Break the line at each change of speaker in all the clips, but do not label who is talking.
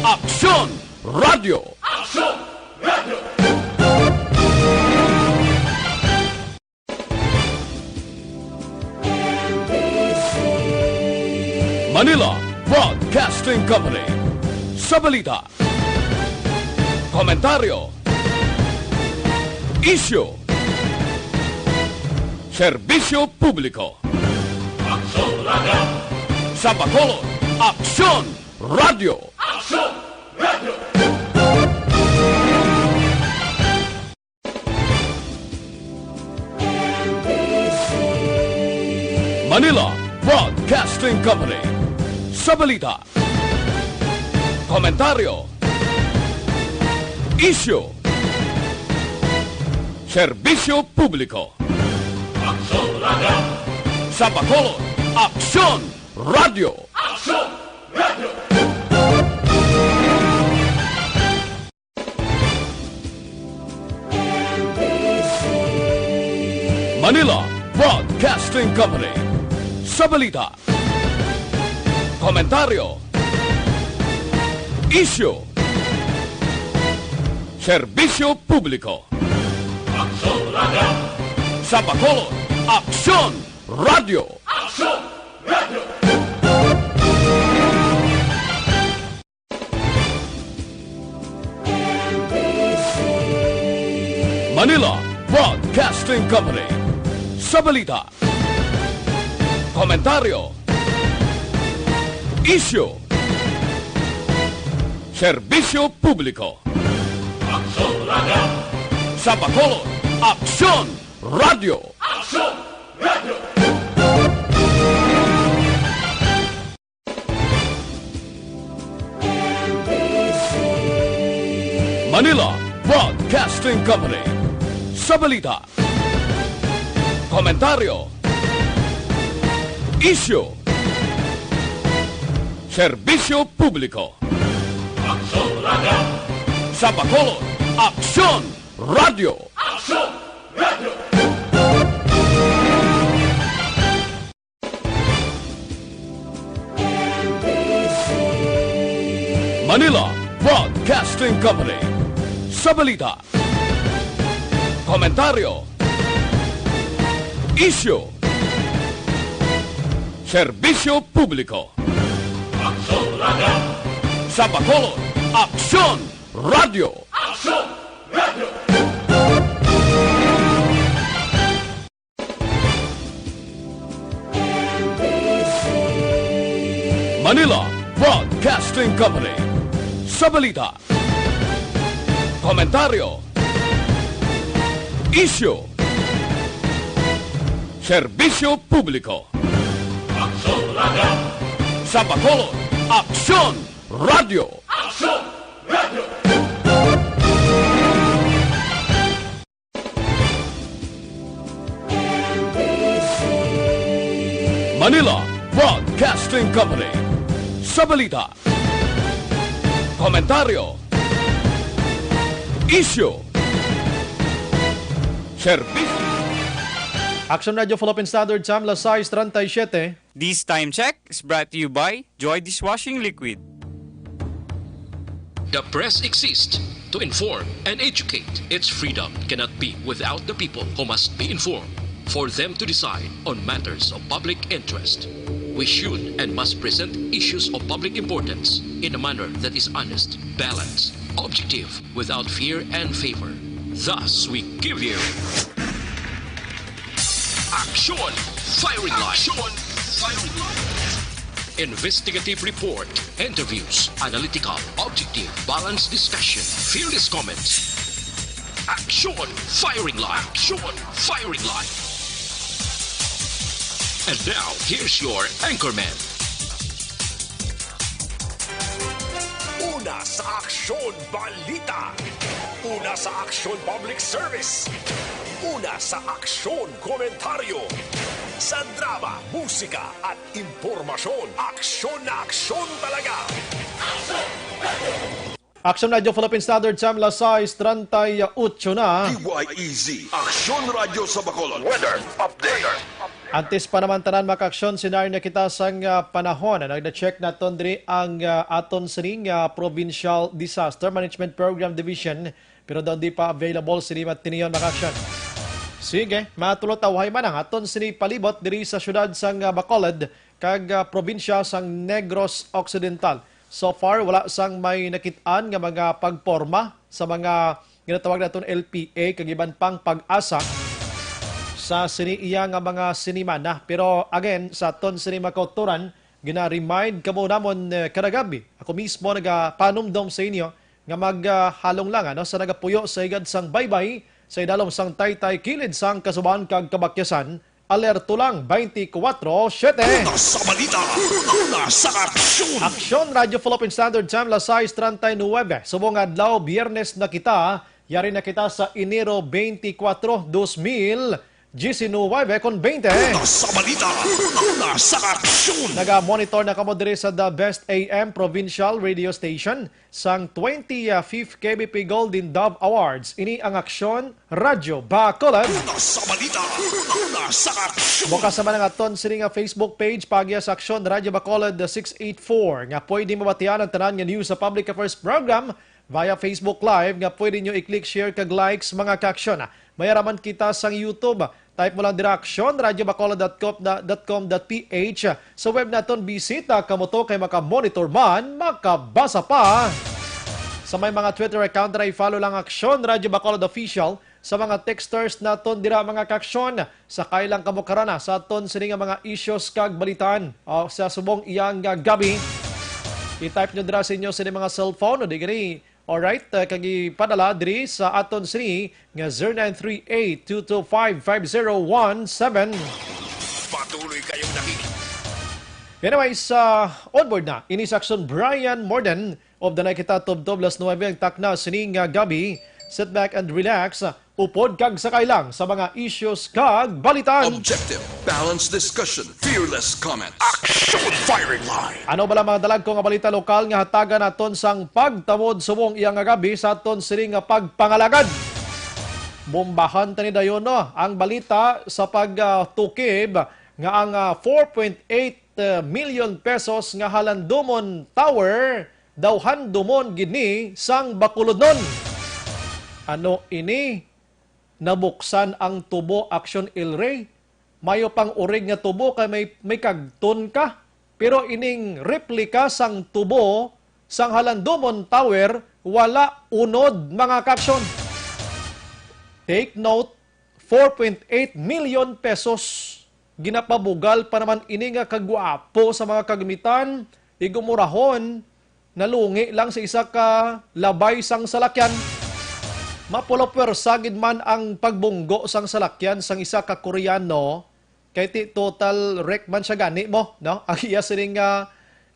Aksyon Radio!
Aksyon Radio!
Manila Broadcasting Company. Sa balita, komentaryo, isyu, serbisyo publiko.
Aksyon Radio!
Sa Bacolod, Aksyon Radio!
Aksyon Radio!
Manila Broadcasting Company. Sa balita, komentaryo, isyu, serbisyo publiko.
Aksyon Radio!
Sa Bacolod, Aksyon Radio!
Aksyon Radio!
Manila Broadcasting Company. Sa balita, komentaryo, isyu, serbisyo publiko.
Aksyon Radio!
Sa Bacolod, Aksyon Radio!
Aksyon Radio!
Manila Broadcasting Company. Sa balita, komentaryo, isyu, serbisyo publiko.
Aksyon Radio!
Sa Bacolod, Aksyon Radio!
Aksyon Radio!
Manila Broadcasting Company. Sa balita, komentaryo, isyu, serbisyo publiko.
Aksyon Radio!
Sa Bacolod, Aksyon Radio!
Aksyon Radio!
Manila Broadcasting Company. Sa balita, komentaryo, isyu, serbisyo publiko.
Aksyon Radio!
Sa Bacolod, Aksyon Radio!
Aksyon Radio!
Manila Broadcasting Company. Sa balita, komentaryo, isyu, serbisyo publiko.
Aksyon Radio!
Sa Bacolod, Aksyon Radio!
Aksyon Radio!
Manila Broadcasting Company. Sa balita, komentaryo, isyu, serbisyo.
Action Radio Philippine Standard Time, alas 6:37.
This time check is brought to you by Joy Dishwashing Liquid.
The press exists to inform and educate. Its freedom cannot be without the people who must be informed for them to decide on matters of public interest. We should and must present issues of public importance in a manner that is honest, balanced, objective, without fear and favor. Thus, we give you Action Firing Line. Action Firing Line. Investigative report, interviews, analytical, objective, balanced discussion, fearless comments. Action Firing Line. Action Firing Line. And now, here's your anchorman.
Una sa Aksyon Balita. Una sa Aksyon Public Service. Una sa Aksyon Komentaryo. Sa drama, musika at impormasyon. Aksyon na aksyon talaga.
Action Radio Philippine Standard Time, alas 6:38 na.
DYEZ, Aksyon Radio sa Bacolod. Weather update.
Antes pa naman tanan makaaksyon sinaryo na kita sang panahon. Nagda-check naton diri ang aton sining Provincial Disaster Management Program Division pero daw di pa available sini matiniyon makaaksyon. Sige, matulot awhay man ang aton sini palibot diri sa syudad sang Bacolod kag probinsya sang Negros Occidental. So far wala sang may nakit-an nga mga pagporma sa mga ginatawag naton LPA kag iban pang pag-asa sa siniiya nga mga sinimana. Pero again, sa aton sinima kauturan, gina-remind kamo namon kadagabi. Ako mismo nagapanumdom sa inyo nga maghalong lang sa nagapuyo sa igad sang baybay sa idalom sang taytay kilid sang kasuban kag kabakyasan. Alerto lang 24/7.
Sa balita, sa aksyon.
Aksyon Radio Philippine Standard Time, Las 6:39. Subong adlaw, Biyernes na kita. Yari na kita sa Enero 24, 2019 con 20.
Sa balita, sa aksyon.
Naga-monitor na kamo diri sa The Best AM Provincial Radio Station sang 25th KBP Golden Dove Awards. Ini ang Aksyon Radyo Bacolod.
Sa balita, sa aksyon.
Bukas naman ang aton sini nga Facebook page pagya sa Aksyon Radyo Bacolod 684 nga pwede mabatian ang tanan nga news sa Public Affairs Program via Facebook Live nga pwede nyo i-click, share, kag likes mga ka-aksyon. Mayaraman kita sa YouTube. Type mo lang direksyon, radiobacolod.com.ph. Sa web naton bisita kamo to kay maka-monitor man, makabasa pa. Sa may mga Twitter account na i-follow lang Aksyon Radio Bacolod Official. Sa mga texters naton dira mga ka-aksyon, sa kailang kamo karana sa aton sini nga mga issues kag balitaan sa subong iyang gabi. I-type nyo dira sa inyo sa mga cellphone o di gani. Alright, kagi padala diri sa aton sini nga 0938-225-5017.
Patuloy kayong nakikinig.
Anyways, onboard na. Ini sa aksyon Brian Morden of the Nakita Tubtob Las 9 ang takna sini nga gabi. Sit back and relax. Upod kag sakay lang sa mga issues kag balitan.
Objective, balanced discussion, fearless comments.
Action firing line.
Ano bala mga dalag ko nga balita lokal nga hatagan naton sang pagtamod subong iyang nga gabi sa aton sini nga pagpangalagad. Bombahan tani dayon ang balita sa pagtukib nga ang 4.8 million pesos nga Halandomon Tower daw handumon gini sang Bacolodnon. Ano ini? Nabuksan ang tubo Action El Rey. Mayo pang urig nga tubo kay may kagton ka. Pero ining replika sang tubo sang Halandomon Tower wala unod mga kaksyon. Take note, 4.8 million pesos. Ginapabugal pa naman ini nga kagwapo sa mga kagamitan. Igumurahon, nalungi lang sa isa ka labay sang salakyan. Mapulopwer sagid man ang pagbunggo sang salakyan sang isa ka Koreano kay ti total wreck man siya gani mo, no? Ang iya sining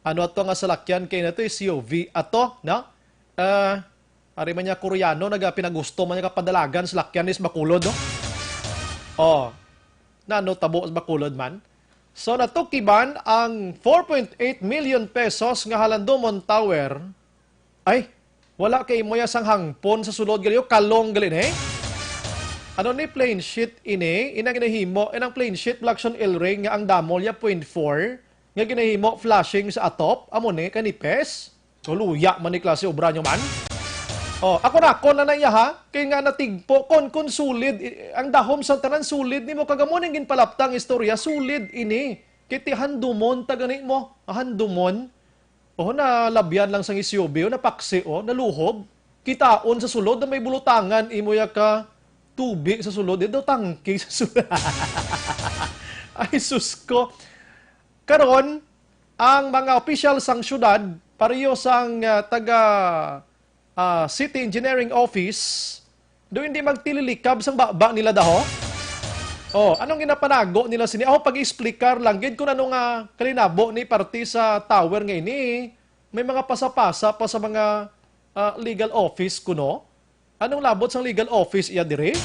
ano ato nga salakyan kay nato SUV ato, no? Ari man niya Koreano pinaggusto man niya kapadalagan salakyan is Bacolod, no? Oh. Nano tabo sa Bacolod man. So natukiban ang 4.8 million pesos nga Halandomon Tower. Ay, wala kay moya sang hangpon sa sulod gali kalong gali eh. Ano ni plain sheet ini, ina ginahimo inang plain sheet Action El Rey nga ang damol ya 0.4 nga ginahimo flashing sa atop amo ni kanipes. Luya man ni klase obra nyo man. Oh, ako na iya ha, kay nga natigpo kon sulid ang dahom sa tanan sulid nimo kagamon ang ginpalaptang istorya sulid ini. Kiti handumon tagani mo, handumon. Na labyan lang sang SUV, na paksi, naluhob. Kitaon sa sulod na may bulutangan, imo ya ka tubi sa sulod, daw tangke sa sulod. Ay, sus ko. Karon, ang mga official sang syudad, pareho sang City Engineering Office, doon hindi magtililikab sang baba nila daho. Anong ginapanago nila sini? Pag-explicar lang. Gid ko na nung kalinabo ni party sa tower ngayon may mga pasapasa pa sa mga legal office kuno. Anong labot sa legal office iya dire?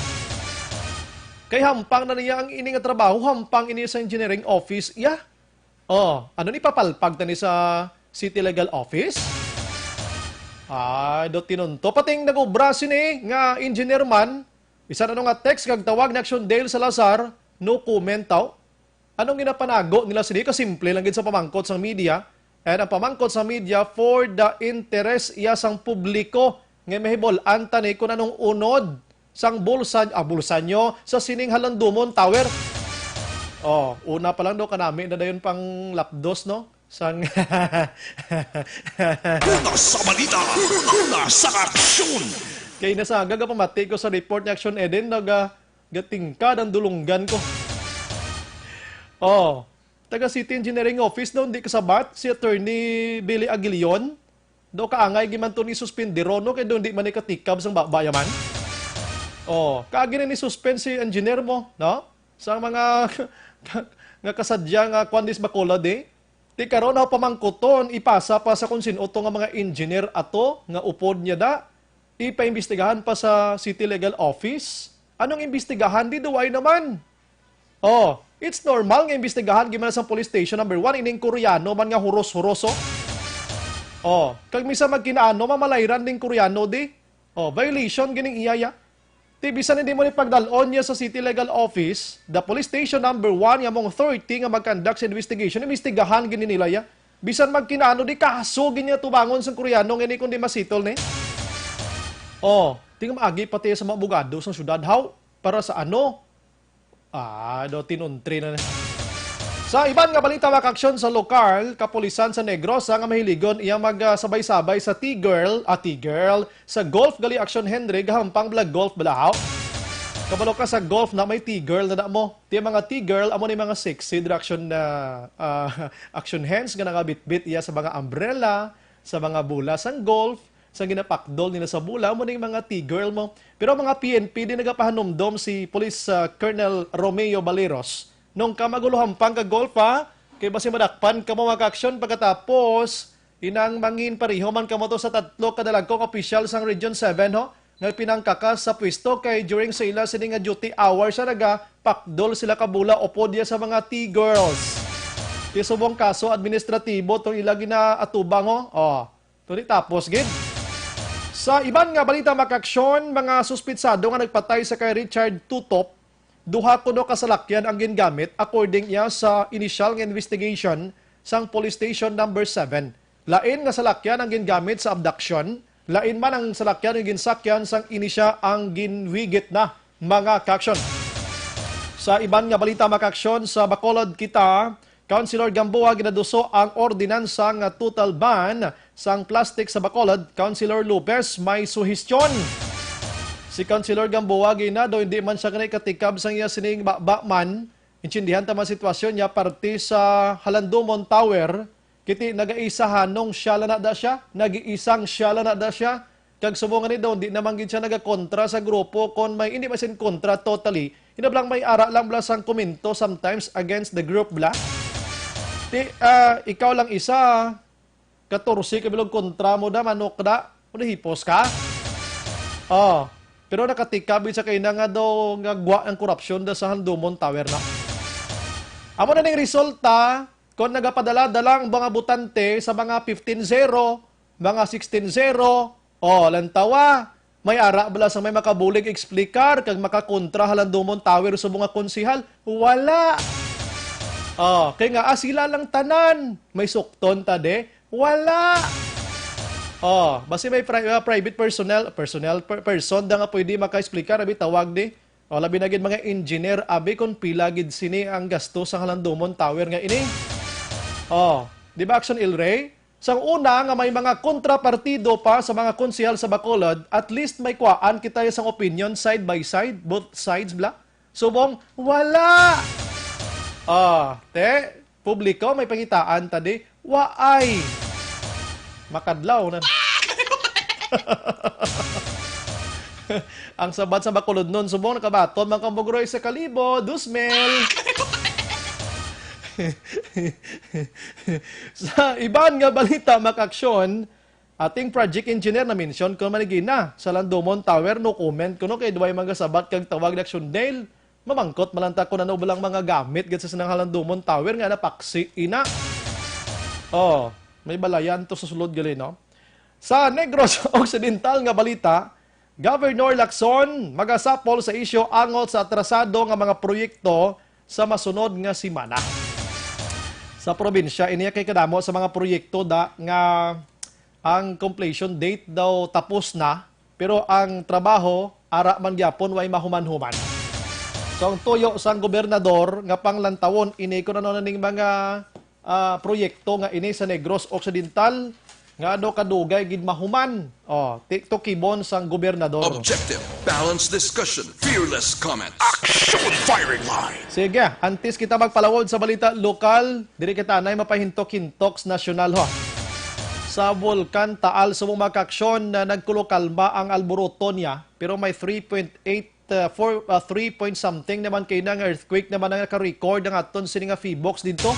Kay hampang na niya ang ini nga trabaho, hampang ini sa engineering office iya. Ano ni papalpag na ni sa city legal office? Ay, do tinunto. Pating nag-ubra sini nga engineer man. Isa na nga text kag tawag na Action Dale Salazar, no comment taw. Anong ginapanago nila sini? Kasimple lang gid sa pamangkot sa media. And ang pamangkot sa media for the interest iya sang publiko nga mahibol-an tani kung anong unod sang bulsa nyo sa sining Halandumon Tower. Oh, una pa lang daw kanami na dayon pang lapdos, no? Sang
Una sa balita, una sa aksyon.
kay nasa gagapamati ko sa report ni Action Eden gatingkad ang dulunggan ko. Oh, taga City Engineering Office daw hindi kasabat si Attorney Billy Aguilion. Do kaangay giman to ni suspendero no kay do hindi man ni katikab sang bayaman. Oh, kaagi na ni suspend si engineer mo, no? Sa mga nga kasadya nga kwandis Bacolod eh. Ti karon na pamangkuton ipasa pa sa kung sino to nga mga engineer ato nga upod niya da. Ipaimbestigahan pa sa City Legal Office. Anong imbestigahan di duway naman? Oh, it's normal nga imbestigahan giman sa police station number 1 ining Koreano man nga huros-huroso. Oh, kag misa magkinaano mamalayran ding Koreano di. Oh, violation gining iyaya. Ti bisan hindi mo ni pagdalon niya sa City Legal Office, the police station number 1 nga mong authority nga mag-conduct sa investigation, imbestigahan gini nila ya. Bisan magkinaano di kaso ginya tubangon sa Koreano ngini kundi masitol ni. Oh, tingam agi pati sa mga abogado sa syudad how para sa ano? Do tinuntri na. Sa iban nga balita makaksyon sa lokal, kapulisan sa Negros nga mahiligon iya magsabay-sabay sa T-Girl sa golf gali action Henry gahampang blag golf balahaw. Kabalo ka sa golf na may T-Girl na mo. Ti mga T-Girl amo ni mga sexy direction na action hands nga nagabitbit iya sa mga umbrella, sa mga bula sang golf, sa ginapakdol nila sa bula mo ning mga T-Girl mo. Pero mga PNP din nagapahanumdom si Police Colonel Romeo Baleros nung kamaguluhan pang ka-golf ha, kay basi madakpan ka mo mag-action pagkatapos, inang mangin pariho man ka mo to sa tatlo kadalagkong opisyal sang Region 7 ho, nga pinangkakas sa pwesto kay during sa ila sini nga duty hours sa naga, pakdol sila kabula o podya sa mga T-Girls. Isubong kaso administratibo itong ila ginaatubang ho. Oh, ito tapos gid. Sa iban nga balita makaksyon, mga suspitsado nga nagpatay sa kay Richard Tutop, duha kuno kasalakyan ang gingamit according niya sa initial nga investigation sang police station number 7. Lain nga salakyan ang gingamit sa abduction, lain man ang salakyan ang ginsakyan sang inisya ang ginwigit na mga kaksyon. Sa iban nga balita makaksyon sa Bacolod kita, Councilor Gamboa ginaduso ang ordinansa nga total ban sang plastic sa Bacolod. Councilor Lopez may suhestyon. Si Councilor Gamboa ginado hindi man siya kanay katikab sang iya sining bakman. Intindihan ta man sitwasyon niya parte sa Halandumon Tower. Kiti nagaisahan nung siya na da siya, nagiisang siya na da siya. Kag subongan ni daw hindi naman gid siya nagakontra sa grupo kon may hindi masin kontra totally. Hinablang may ara lang bla sang komento sometimes against the group bla. Ikaw lang isa, 14 kabilog kontra mo da, manok da, hipos ka. Oh, pero nakatikabit sa kayo na nga daw ngagwa ang korupsyon da sa Halandumon Tower na. Amo na ning resulta, kung nagapadala-dalang mga butante sa mga 15-0, mga 16-0, lantawa, may ara bala sa may makabulig eksplikar, kag makakontra Halandumon Tower sa mga konsihal, wala. Kaya nga, sila lang tanan. May sukton tade. Wala. Basi may private person da nga pwede maka-explicar, abi tawag di. Labi na gid mga engineer, abi kung pila gid sini ang gasto sa Halandumon Tower nga ini. Di ba Action Ilray? Sang una nga may mga kontrapartido pa sa mga konsehal sa Bacolod, at least may kuhaan kita sang opinion side by side, both sides bla. Subong, wala. Publiko may pangitaan tadi, waay. Makadlaw na. Ang sabat sa Bacolod nun, subong nakabaton, mga kambugroy sa kalibo, dusmel. Sa iban nga balita makaksyon, ating project engineer na mention kung manigina sa Halandumon Tower, no comment kuno kay duway mga sabat kag tawag na Action Dale. Mamangkot malanta ko na balang mga gamit gid sa sinang Halandumon Tower nga napaksi ina. May balayan to sa sulod gali no. Sa Negros Occidental nga balita, Governor Lacson magasapol sa isyu angot sa atrasado nga mga proyekto sa masunod nga simana. Sa probinsya, iniya kay kadamo sa mga proyekto nga ang completion date daw tapos na, pero ang trabaho ara man gyapon way mahuman-human. So ang tuyo sang gobernador nga panglantawon ini ko na ning mga proyekto nga ini sa Negros Occidental nga do kadugay gid mahuman. To kibon sang gobernador.
Objective, balanced discussion, fearless comment. Action firing line.
Sige, antes kita magpalawod sa balita lokal, diri kita nay mapahintok-hintok nasyonal ho. Sa Vulkan Taal sumong makaksyon na nagkulokalma ang alboroto niya, pero may 3.8 3 point something naman kay nang earthquake naman ang naka-record ng aton sini nga Feebox dito.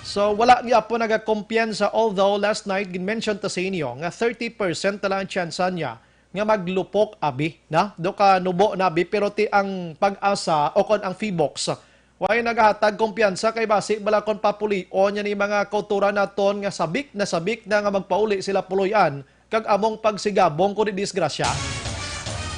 So wala niya po nagakumpiyansa, although last night gin-mention ta sa inyo nga 30% na lang ang tsansa niya nga maglupok abi na do ka nubo na abi, pero ti ang pag-asa o kon ang Feebox way naghatag kumpiyansa kay basi bala kon papulion niya ni mga kultura naton nga sabik na nga magpauli sila puloyan kag among pagsigabong kun di disgrasya.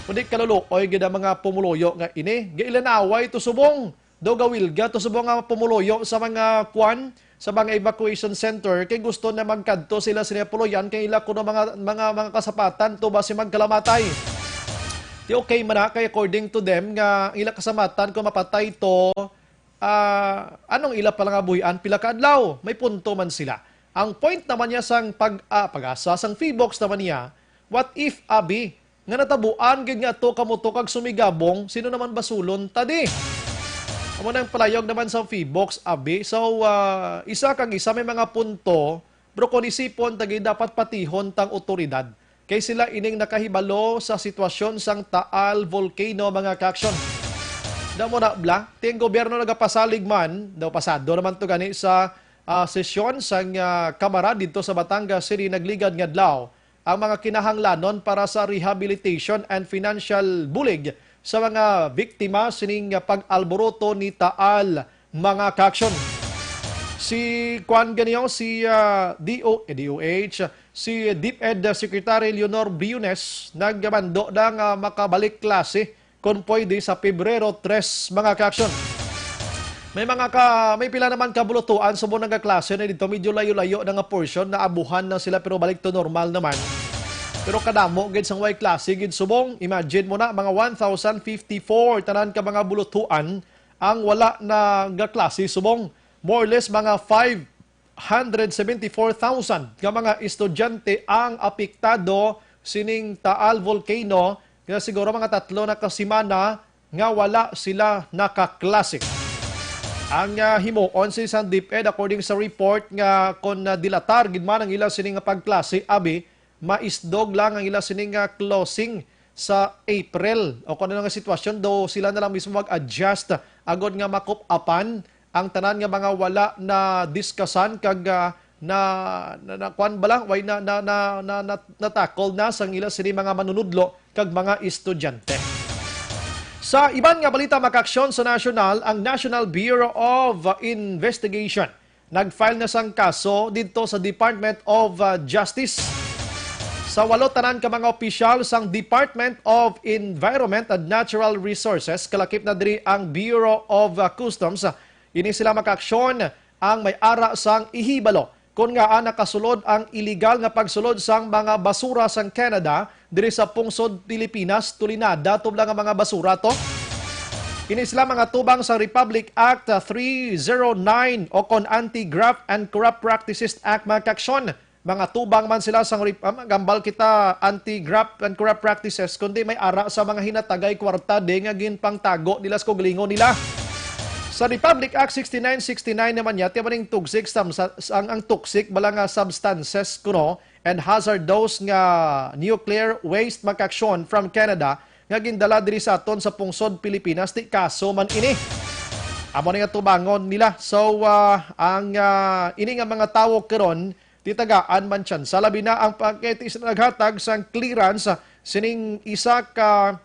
Kundi kaluluoy gid ang mga pumuloyo nga ini gailanaway to subong do gawilga to subong nga pumuloyo sa mga kwan sa mga evacuation center kay gusto na magkadto sila puloyan kay ila kuno mga kasapatan to basi magkalamatay. Di okay man na kay according to them nga ila kasamatan kung mapatay to anong ila pa nga buhian pila ka adlaw, may punto man sila. Ang point naman niya sang pag-asa sang Feebox naman niya, what if abi nga natabuan gid nga to kamuto kag sumigabong, sino naman basulon tadi? Amo nang palayog naman sa Feebox abi. So isa may mga punto, bro kon isipon tagi dapat patihon tang otoridad. Kay sila ining nakahibalo sa sitwasyon sang Taal volcano mga kaksyon. Damo na bla, ting gobyerno nagapasalig man, daw pasado naman to gani sa sesyon sang Kamara dito sa Batangas City nagligad nga adlaw ang mga kinahanglanon para sa rehabilitation and financial bulig sa mga biktima sining pag-alboroto ni Taal mga kaksyon. Si Juan Ganyo, si DOH, si DepEd Secretary Leonor Briones nagmando na makabalik klase kung pwede sa Pebrero 3 mga kaksyon. May pila naman kabulutuan sa mga nagkaklase na dito medyo layo-layo na nga portion na abuhan na sila pero balik to normal naman. Pero kadamo gid sang way klase gid subong. Imagine mo na mga 1,054 tanan ka mga bulutuan ang wala na nga klase subong. More or less mga 574,000 nga mga estudyante ang apektado sining Taal volcano. Kaya siguro mga 3 na kasimana nga wala sila nakaklase. Ang himuon si San DepEd according sa report nga kon dilatar gid man ang ila sining nga pagklase abi, maisdog lang ang ila sining nga closing sa April. O kung ano nga sitwasyon do sila na lang mismo mag-adjust agod nga makup-apan ang tanan nga mga wala na diskasan kag kwan balang way na tackle na sang ila sini mga manunudlo kag mga estudyante. Sa iban nga balita makaksyon sa nasyonal, ang National Bureau of Investigation nag-file na sang kaso dito sa Department of Justice. Sa 8 tanan ka mga opisyal sang Department of Environment and Natural Resources, kalakip na diri ang Bureau of Customs. Ini sila makaksyon ang may-ara sang ihibalo kung nga nakasulod ang illegal nga pagsulod sang mga basura sang Canada diri sa pungsod Pilipinas, tulinada tublang nga mga basura to. Ini sila mga tubang sa Republic Act 309 o kon Anti-Graft and Corrupt Practices Act mga kaksyon. Mga tubang man sila sang gambal kita anti-graft and corrupt practices kundi may ara sa mga hinatagay kwarta de nga ginpangtago nila sa koglingon nila. Sa Republic Act 6969 naman niya, tiyaman yung tugsik, ang tuksik, bala nga substances kuno and hazardous nga nuclear waste makaksyon from Canada nga gindala diri sa aton sa pungsod Pilipinas, ti kaso man ini. Amo nga tubangon nila. So, ini nga mga tao karon titagaan man siyan. Sa labi na ang pagkitis na naghatag sa clearance sining isa ka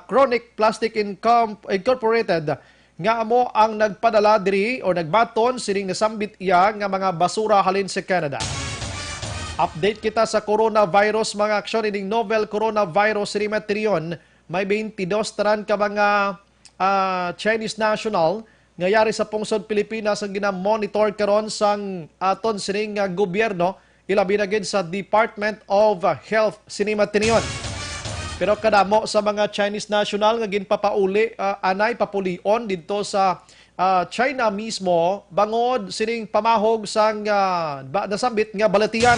Chronic Plastic Incorporated nga amo ang nagpadala diri o nagbaton sining nasambit iya nga mga basura halin sa Canada. Update kita sa coronavirus mga aksyon ining novel coronavirus rimatrion may 22 tanan ka mga Chinese national ngayari sa pungsod Pilipinas ang gina-monitor karon sang aton sining gobyerno ilabi na gid sa Department of Health sinima tiniyon. Pero kadamo sa mga Chinese national nga ginpapauli anay papulion didto sa China mismo bangod sining pamahog sang nasambit nga balatian.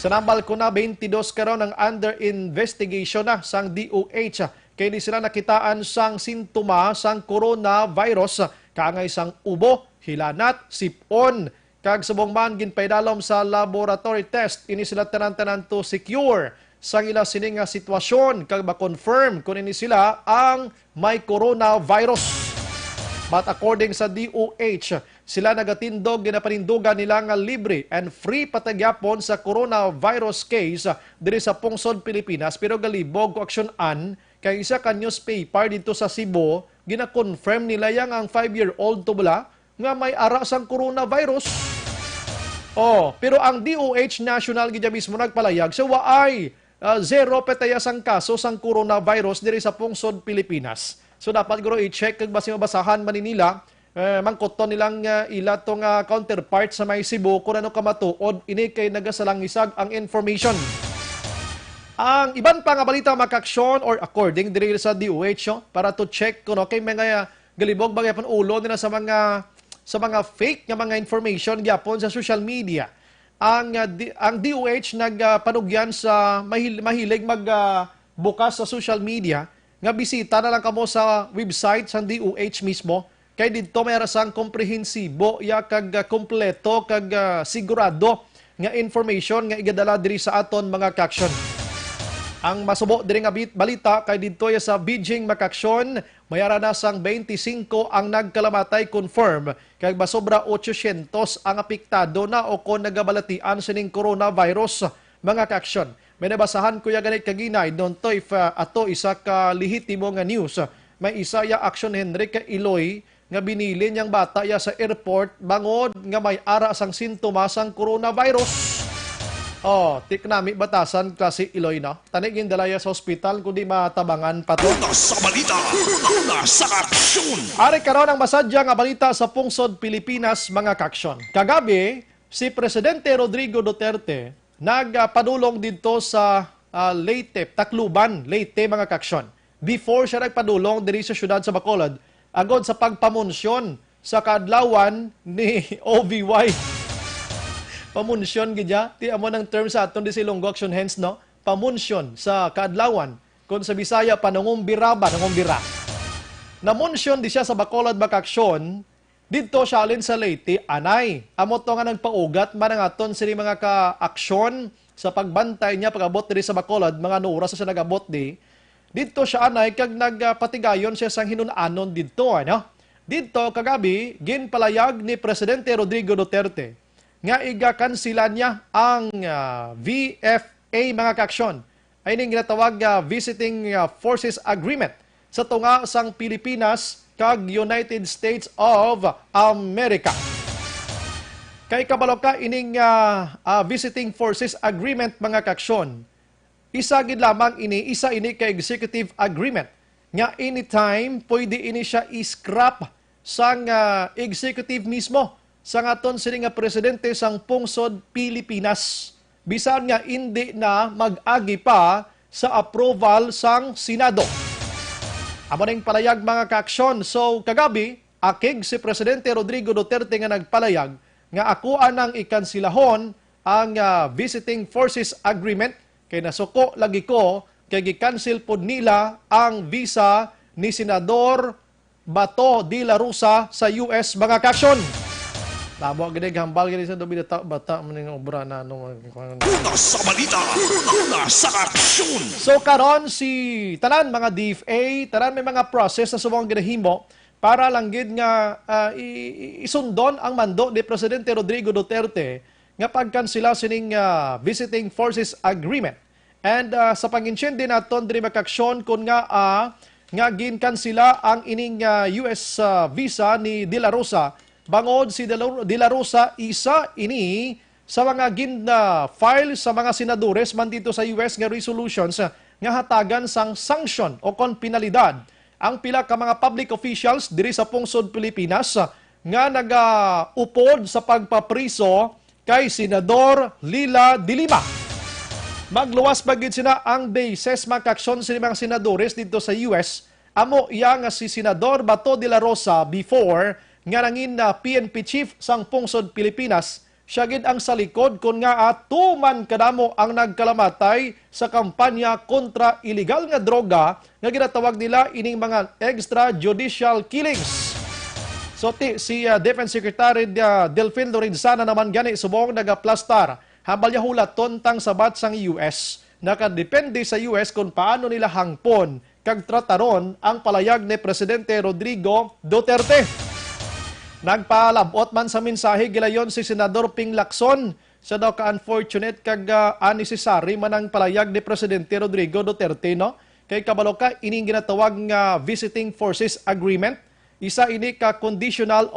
Sa nambal ko na 22 karon ang under investigation na sang DOH kay di sila nakitaan sang sintoma sang coronavirus kaangay sang ubo, hilanat, sipon kag subong man ginpaydalom sa laboratory test ini sila tanan-tanan to secure sang ila sining nga sitwasyon kag ma-confirm kung ini sila ang may coronavirus. But according sa DOH, sila nagatindog ginapanindugan nila nga libre and free patagyapon sa coronavirus case diri sa pungsod Pilipinas pero galibog ko aksyonan kay isa ka newspaper dito sa Cebu gina-confirm nila yang ang 5-year-old to bala nga may ara sang coronavirus. Pero ang DOH national gidya mismo nagpalayag sa waay zero petayasang kaso sang coronavirus diri sa pungsod Pilipinas. So dapat guro i-check kag basi mabasahan man nila mangkoton nilang ila tong counterpart sa may Cebu kung ano kamatuod ini kay nagasalangisag ang information. Ang iban pa nga balita makaksyon or according diri sa DOH para to check kuno kay mga galibog bagay ulo nila sa mga fake nga mga information gyapon sa social media. Ang DOH nagpanugyan sa mahilig magbukas sa social media nga bisita na lang kamo sa website sa DOH mismo kay didto may rasang komprehensibo ya kag kompleto kag sigurado nga information nga igadala diri sa aton mga kaksyon. Ang masubo diri nga balita kay didto ya sa Beijing makaksyon mayara na sang 25 ang nagkalamatay confirm kay basobra 800 ang apektado na o kon nagabalatian sining coronavirus mga kaksyon. May nabasahan ko ya ganit kaginay don to if ato isa ka lehitimo nga news. May isa ya action Henry ka Iloy nga binili niyang bata ya sa airport bangod nga may ara sang sintomas sang coronavirus. Tiknami batasan klase Iloy na. Tanigin dalaya sa ospital kundi matabangan pa to.
Una sa balita, una sa aksyon.
Ari karon ang masadya nga balita sa pungsod Pilipinas mga kaksyon. Kagabi si Presidente Rodrigo Duterte nagpadulong dito sa Leyte, Tacloban, Leyte mga kaksyon. Before siya nagpadulong diri sa syudad sa Bacolod, agod sa pagpamunsyon sa kaadlawan ni OVY. Pamunsyon gidya, ti amo ng term sa aton di Ilonggo Action Hands no. Pamunsyon sa kaadlawan kun sa Bisaya panangumbira ba nangumbira. Namunsyon di siya sa Bacolod makaksyon. Dito siya alin sa Leyte, anay. Amo to nga nagpaugat man ang aton sini mga ka-aksyon sa pagbantay niya pag-abot diri sa Bacolod, mga oras sa siya nag-abot di. Dito siya anay kag nagpatigayon siya sang hinunanon dito, ano? Dito kagabi ginpalayag ni Presidente Rodrigo Duterte nga iga-kansila niya ang VFA mga ka-aksyon. Ay ning ginatawag Visiting Forces Agreement sa tunga sang Pilipinas kag United States of America. Kay kabalo ka ining Visiting Forces Agreement mga kaksyon. Isa gid lamang isa ini kay executive agreement nga anytime pwede ini siya i-scrap sang executive mismo sang aton sini nga presidente sang pungsod Pilipinas. Bisan nga hindi na mag-agi pa sa approval sang Senado. Amo ning palayag mga kaaksyon. So kagabi, akig si Presidente Rodrigo Duterte nga nagpalayag nga akuan nang ikansilahon ang Visiting Forces Agreement kay nasuko lagi ko kay gi-cancel pod nila ang visa ni Senador Bato de la Rosa sa US mga kaaksyon. Tamo gid hambal gid sa dobi bata maning obra na
Una sa balita, una sa aksyon.
So karon si tanan mga DFA, tanan may mga process na subong ginahimo para lang gid nga isundon ang mando ni Presidente Rodrigo Duterte nga pagkansela sining Visiting Forces Agreement. And sa panginsyende naton diri makaksyon kun nga ginkansela ang ining US visa ni De La Rosa. Bangod si De La Rosa isa ini sa mga file sa mga senadores man dito sa US nga resolutions nga hatagan sang sanction o kon penalidad ang pila ka mga public officials diri sa pungsod Pilipinas nga nagaupod sa pagpapriso kay Senador Lila de Lima. Magluwas bagid sina ang bases makaksyon sa mga senadores dito sa US. Amo iya nga si Senador Bato de la Rosa before nga nangin na PNP chief sang pungsod Pilipinas. Siya gid ang sa likod kun nga tuman kadamo ang nagkalamatay sa kampanya kontra illegal nga droga nga ginatawag nila ining mga extrajudicial killings. So si Defense Secretary Delfin Lorenzana naman gani subong nagaplastar habal niya hulaton tang sabat sang US. Nakadepende sa US kung paano nila hangpon kag trataron ang palayag ni Presidente Rodrigo Duterte. Nagpalabot man sa mensahe gilayon si Senador Ping Lacson sa daw ka-unfortunate kag unnecessary man ang palayag ni Presidente Rodrigo Duterte, no? Kay kabalo ka ining ginatawag nga Visiting Forces Agreement. Isa ini ka conditional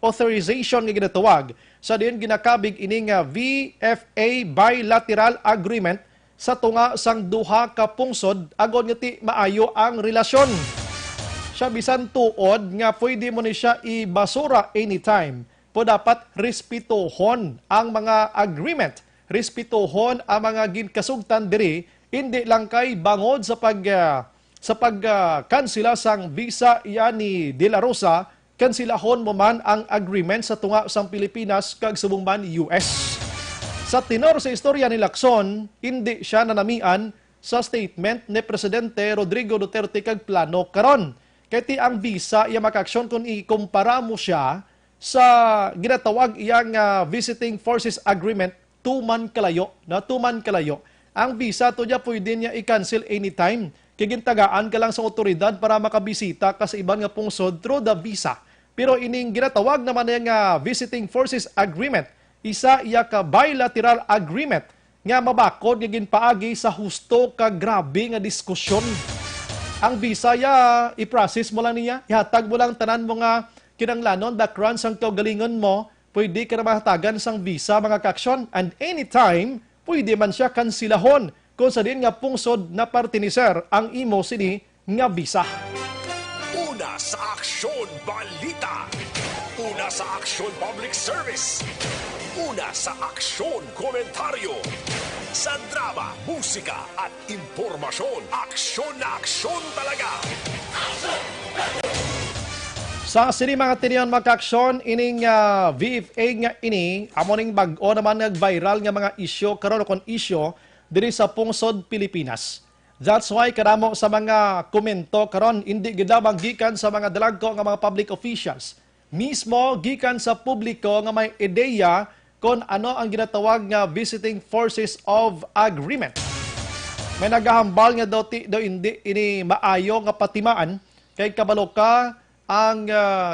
authorization nga ginatawag sa diin ginakabig ining VFA bilateral agreement sa tunga sang duha ka pungsod agon nga ti maayo ang relasyon. Siya bisan tuod nga pwede mo ni siya ibasura anytime. Po dapat respetuhon ang mga agreement. Respetuhon ang mga ginkasugtan diri, hindi lang kay bangod sa kansila sang visa iya ni De La Rosa, kansilahon mo man ang agreement sa tunga sang Pilipinas kag subong man US. Sa tinor sa istorya ni Lacson, hindi siya nanamian sa statement ni Presidente Rodrigo Duterte kag plano karon. Kaya ang visa iya makaksyon kung ikumpara mo siya sa ginatawag iyang Visiting Forces Agreement, 2 man kalayo. Ang visa to niya pwede niya i-cancel anytime. Kigintagaan ka lang sa otoridad para makabisita ka sa ibang nga pungsod through the visa. Pero ining ginatawag naman yung Visiting Forces Agreement, isa iya ka bilateral agreement nga mabakod nga ginpaagi sa husto ka grabe nga diskusyon. Ang visa i-process mo lang niya, ihatag mo lang tanan mo nga kinanglanon, background sang kaugalingon mo, pwede ka na mahatagan sang visa mga kaksyon, and anytime, pwede man siya kansilahon kung sa din nga pungsod na partiniser ang imo sini nga visa.
Una sa Aksyon Balita. Una sa Aksyon Public Service. Una sa Aksyon Komentaryo. Sa drama, musika at impormasyon, aksyon na aksyon talaga.
Sa sini mga tiniyon makaksyon, ining VFA nga ini, amoning bag-o naman nag-viral nga mga isyo, karon kon isyo, diri sa pungsod Pilipinas. That's why karamo sa mga komento karon hindi gidabang gikan sa mga dalagko nga mga public officials. Mismo gikan sa publiko nga may ideya kung ano ang ginatawag nga Visiting Forces of Agreement. May nagahambal nga daw hindi ini maayo nga patimaan kay kabalo ka ang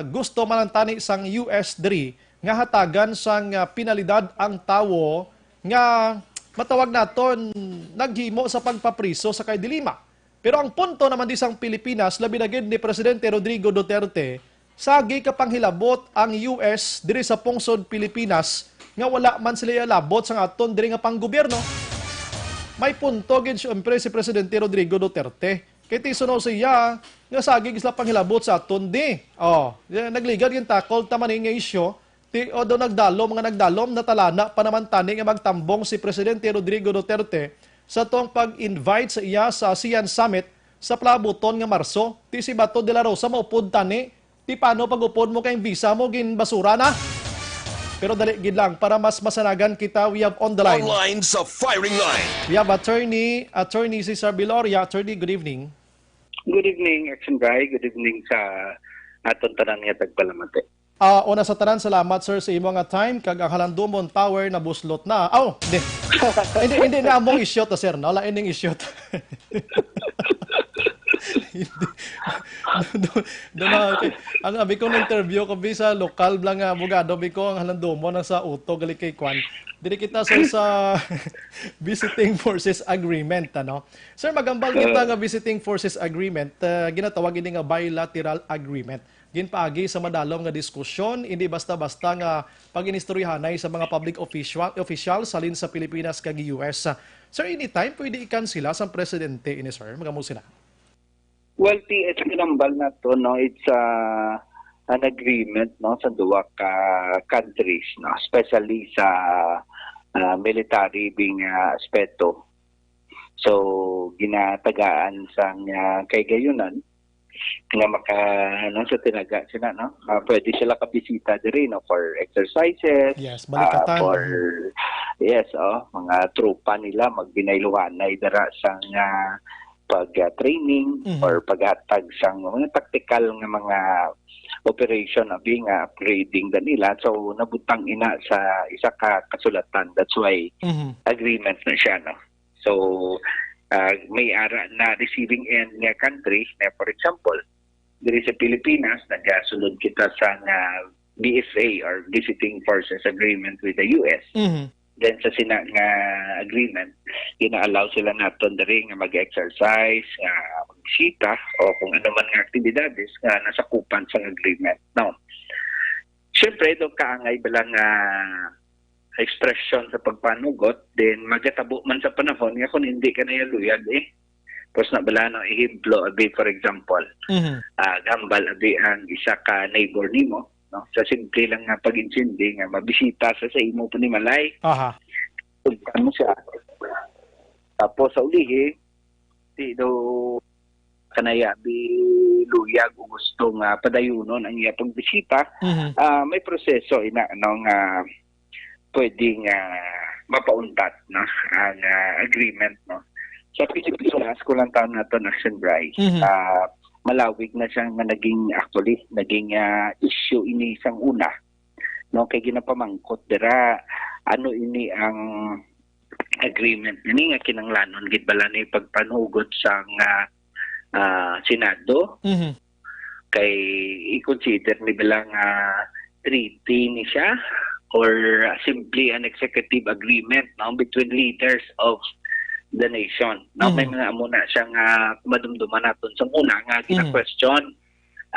gusto manantani sang US diri nga hatagan sang pinalidad ang tawo nga matawag naton naghimo sa pagpapriso sa kay de Lima. Pero ang punto naman di sang Pilipinas labi na gid ni Presidente Rodrigo Duterte sagi kapanghilabot ang US diri sa pungsod Pilipinas nga wala man sila labot sa aton diri nga panggobyerno. May punto gid syempre si Presidente Rodrigo Duterte. Kay tisono siya nga sagig sila panghilabot sa aton di. Nagligad yung takol tama nga isyo. O daw mga nagdalom na talana pa naman tani nga magtambong si Presidente Rodrigo Duterte sa tong pag-invite sa iya sa ASEAN Summit sa Plabuton nga Marso. Ti si Bato de la Rosa maupod tani. Ti paano pag-upod mo kay visa mo gin basura na? Pero dali gid lang para mas masanagan kita, we have on the line.
Online sa firing line.
We have Attorney Cesar Biloria. Attorney, good evening.
Good evening, Action Guy. Good evening sa aton tanan nga tagpalamate.
Una sa tanan, salamat sir sa imo nga time kag ang Halandumon Tower na buslot na. Hindi na among isyot sir, no? Lain ning isyot. Ang abi ko interview ko sa lokal lang nga abogado bi ko ang Halandumon sa Uto gali kay Kwan. Dili kita sir sa Visiting Forces Agreement ano. Sir magambal kita nga Visiting Forces Agreement, ginatawag ini nga bilateral agreement. Ginpaagi sa madalom nga diskusyon, hindi basta-basta nga pag-inistoryahanay sa mga public official salin sa Pilipinas kag US. Sir, anytime pwede ikan sila sa presidente ini sir, magamo sila.
Well, TS kinambal na to, no, it's an agreement, no, sa duwa ka countries, no, especially sa military being aspeto. So ginatagaan sang kay gayunan nga sa tinaga sila, no, pwede sila kabisita diri, no, for exercises,
Yes, balikatan.
for mga tropa nila magbinayluhanay dara sang pag-training or paghatag sang mga tactical nga mga operation being upgrading nila. So nabutang ina sa isa ka kasulatan. That's why agreement na siya, no. So may ara na receiving end nga country na, for example, diri sa Pilipinas nagasulod kita sa BFA or Visiting Forces Agreement with the US. Then sa sina nga agreement, ina-allow sila naton diri nga mag-exercise, magbisita o kung ano man nga aktibidades nga nasakupan sa agreement. Now, syempre do kaangay balang expression sa pagpanugot, then magatabo man sa panahon nga kung hindi ka nayaluyag tapos na bala no ihiblo abi, for example, gambal abi ang isa ka neighbor nimo, no, sa simple lang nga pag-insindi nga mabisita sa imo po ni Malay. Tugtan mo siya. Tapos sa ulihi, di do kanaya bi luyag o gusto nga padayunon ang iya pagbisita, may proseso ina nga pwedeng mapauntat, no, ang agreement, no. Sa Pilipinas, kulang taon na ito, Action Bryce, malawig na siya nga naging issue ini isang una, no, kay ginapamangkot dira ano ini ang agreement ini nga kinanglanon gid bala ni pagpanugot sa Senado, kay i-consider ni bilang treaty ni siya or simply an executive agreement, no, between leaders of the nation. Now, may mga muna siyang madumduman natin sa muna nga gina-question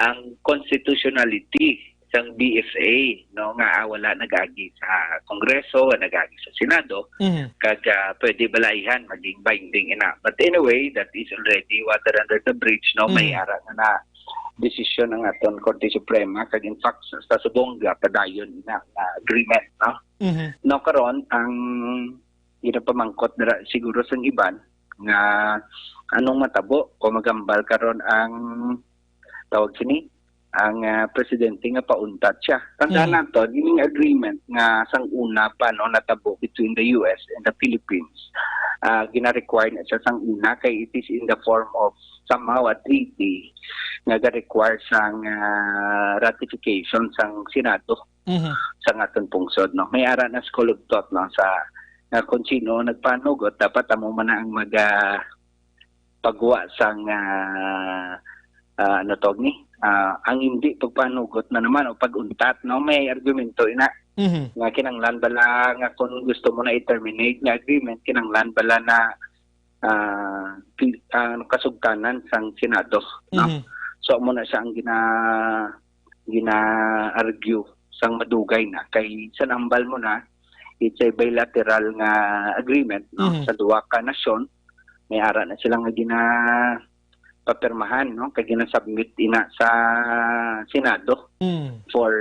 ang constitutionality ng BFA, no, nga wala nagagi sa Kongreso, nagagi sa Senado, kag pwede balaihan maging binding ina. But anyway, that is already water under the bridge, no, may ara na desisyon ng aton Korte Suprema, kag in fact sa subongga padayon na agreement, no. No, karon ang ginapamangkot dira siguro sa iban nga anong matabo o magambal karon ang tawag sini ang presidente nga pauntat siya. Tandaan nato yung agreement nga sang una pa, no, natabo between the US and the Philippines. Gina-require na siya sang una kay it is in the form of somehow a treaty nga ga-require sang ratification sang Senado sa aton pungsod, no. May ara na school of thought, no, sa kung sino nagpanugot, dapat amo man ang pagwa sang ano tawag ni ang hindi pagpanugot na naman o paguntat, no, may argumento ina nga kinanglan bala nga kung gusto mo na i-terminate nga agreement, kinanglan bala na kasugtanan sang Senado, no. So mo na siya ang gina-argue sang madugay na kay sa nambal mo na it's a bilateral nga agreement, no, sa duwa ka nasyon, may ara na sila nga papirmahan, no, kay ginasubmit ina sa Senado for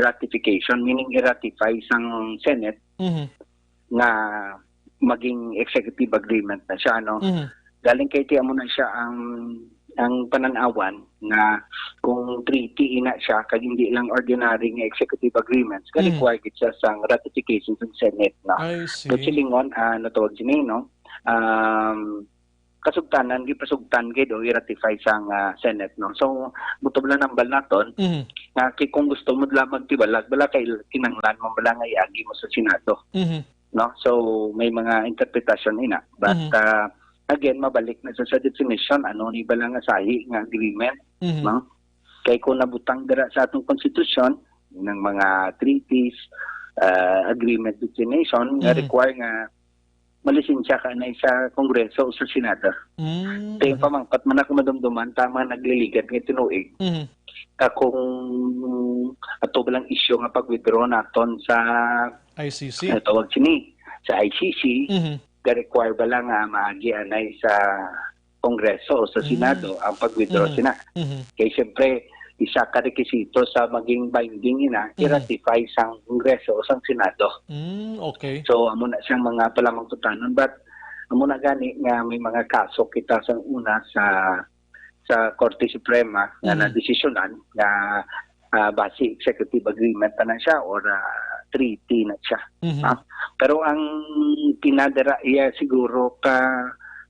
ratification, meaning i-ratify sang Senate nga maging executive agreement na siya, no. Galing kay tiya mo na siya ang pananawan na kung treaty ina siya kag hindi lang ordinary nga executive agreements, required siya sang ratification sa Senate, na. So silingon natawag sini, no, kasugtanan gipasugtan gid o i-ratify sang Senate, no. So buto bala nambal naton nga kung gusto mo lamang magtibalag bala kay kinanglan mo bala nga iagi mo sa Senado, no. So may mga interpretation ina, but again mabalik na sa definition ano ni bala nga sahi nga agreement, no. Kay kung nabutang dira sa atong konstitusyon ng mga treaties, agreement with the nation nga require nga malisensya ka na sa Kongreso o sa Senado. Kaya pamangkat man ako madumduman, tama nagliligat ng tinuig. Kung ato balang issue nga pag-withdraw naton sa
ICC.
Tawag sini sa ICC, ga-require ba lang maagi anay sa Kongreso o sa Senado ang pag-withdraw sina. Kaya siyempre, isa ka rekisito sa maging binding ina, i-ratify sang Kongreso o sang Senado.
Okay.
So, amo na siyang mga palamang tutanon. But, amo na gani nga may mga kaso kita sa una sa Korte Suprema nga na-desisyonan na base executive agreement na siya or treaty na siya. Pero ang pinadara iya siguro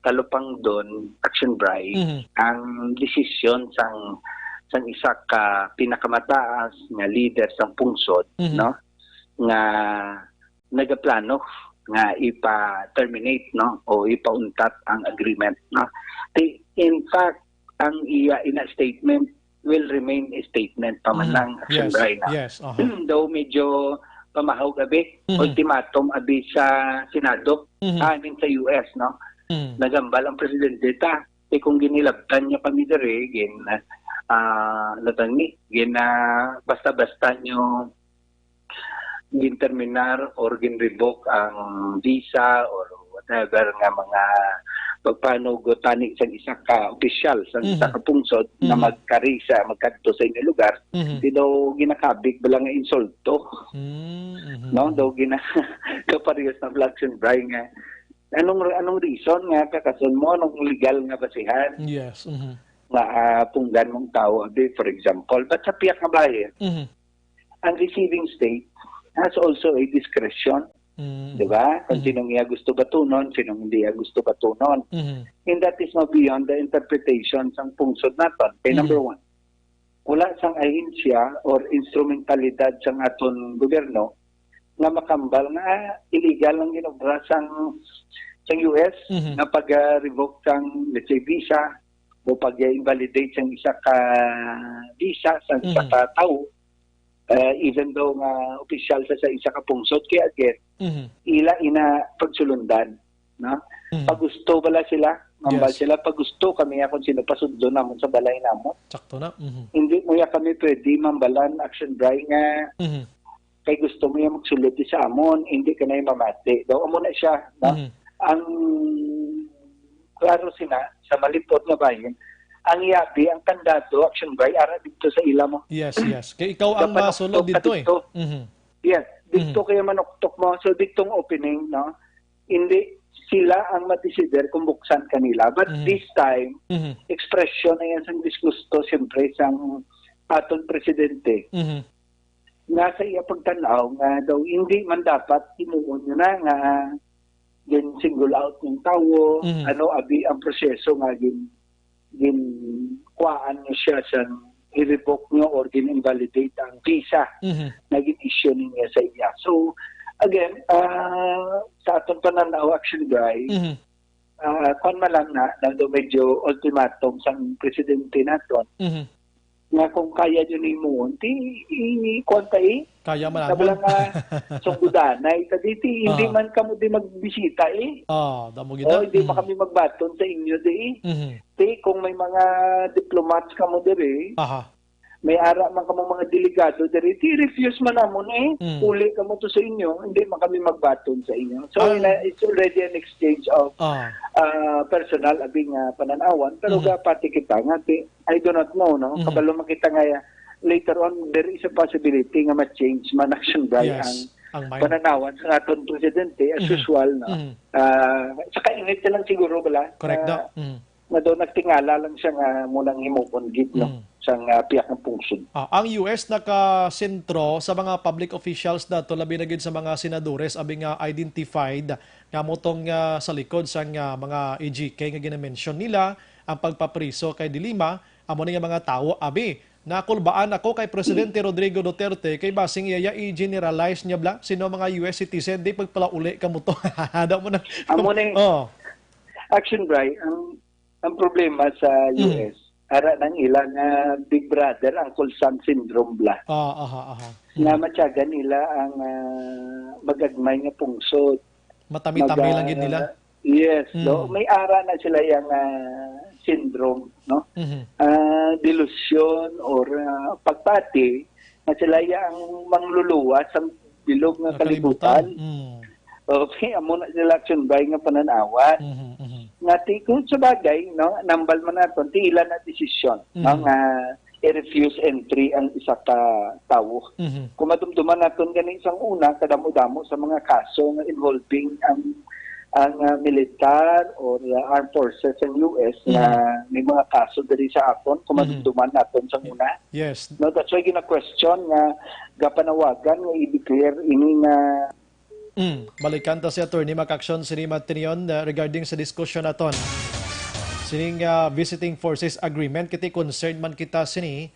kalupang doon, Action Bray, ang desisyon sang isa ka pinakamataas nga leader sang pungsod, no? Nga nagaplano nga ipa-terminate, no, o ipauntat ang agreement, no. In fact, ang iya ina statement will remain a statement paman lang, Action Bray, na.
Yes.
Though medyo pamahaw gabi, ultimatum abi sa Senado, I mean sa US, no. Nagambal ang presidente ta, kung ginilabtan niya kami dere, basta-basta nyo ginterminar or ginrevoke ang visa or whatever nga mga pagpanugotani sa isa ka opisyal sa isa ka pungsod na magkarisa, magkadto sa inyong lugar, di daw ginakabig bala nga insulto. No? Daw kaparehas na Action Bray nga. Anong reason nga kakason mo, anong legal nga basihan?
Yes.
Nga punggan mong tao, for example. But sa piyak nga bayan, ang receiving state has also a discretion. Diba? Kung sinong iya gusto batunon, sinong hindi iya gusto batunon. And that is not beyond the interpretation sang pungsod naton. Kaya number one, wala sang ahensya or instrumentalidad sang aton gobyerno nga makambal nga illegal ang ginobra sang US nga pag-revoke sang, let's say, visa o pag-invalidate sang isa ka visa sang isa ka tao. Even though nga opisyal sa isa ka pungsod, kaya again, ila ina pagsulundan. No? Pag gusto bala sila, mambal sila, pag gusto kami kung sino pasudlo namon sa balay namon.
Sakto na.
Hindi mo ya kami pwede mambalan, Action Bray nga, kay gusto mo yung magsulod sa amon, hindi ka na yung mamati. Daw amo na siya. No? Ang klaro sina, sa malipot nga bayan, ang yabi, ang kandidato, Action Bray, ara dito sa ila mo.
Yes. Kaya ikaw ang masulod dito eh.
Yes, dito kaya manuktok mo. So, ditong opening, no? Hindi sila ang matisider kung buksan kanila. But this time, expression na yan sa disgusto, siyempre, sa aton presidente. Nasa iya pagtanaw nga daw, hindi man dapat inuun nyo na nga single out ng tawo, abi ang proseso nga ginkuhaan nyo siya sa i-revoke nyo or gin-invalidate ang visa na gin-issue niya sa iya. So, again, sa atong pananaw, Action Bray, kung malang na medyo ultimatum sa presidente naton, nga kung kaya nyo ni mo, kuwantay,
kaya man
nabala nga sunggudanay, hindi man kamo di magbisita
damo gina.
Hindi pa kami magbaton sa inyo kung may mga diplomats kamo diri, may ara man kamo mga delegado diri, refuse man namon uli kamo to sa inyo, hindi man kami magbaton sa inyo. So it's already an exchange of personal abing pananawan, pero pati kita nga I do not know, no? Kabalo makita nga later on there is a possibility nga ma-change man Action Bray ang pananawan sa aton presidente as usual, no? Saka init lang siguro bala.
Correct
na daw nagtingala lang siya nga munang himupon git, no? Sang piyak ng pungsod.
Ang US nakasentro sa mga public officials dato labi na gid sa mga senadores abi nga identified nga motong sa likod sang mga EGK nga gina-mention nila ang pagpapriso kay Dilima amo nga mga tawo abi nakulbaan ako kay Presidente Rodrigo Duterte kay basing iya i-generalize niya bla sino mga US citizen di pagpalauli kamo to. Daw mo na
amo na Action Bray ang problema sa US ara nang ilang Big Brother Uncle Sam syndrome bla. Na matyagan nila ang magagmay nga pungsod.
Matami-tami lang gid nila.
Yes, no? May ara na sila yung syndrome, no? Delusion or pagpati na sila yung mangluluwas sa bilog nga kalibutan. Okay, amo na sila Action Bray nga pananawan.
nga ti kung sa bagay no nambal man naton ti ila na desisyon no nga i-refuse entry ang isa ka tawo. Kung madumduman naton gani isang una kadamo-damo sa mga kaso nga involving ang militar or armed forces ng US na may mga kaso diri sa aton kung madumduman naton sa una.
Yes.
No, that's why gina-question nga gapanawagan nga i-declare ini nga
Balikan ta si Attorney Mac-action sini Matinion regarding sa discussion naton. Sining visiting forces agreement kiti concerned man kita sini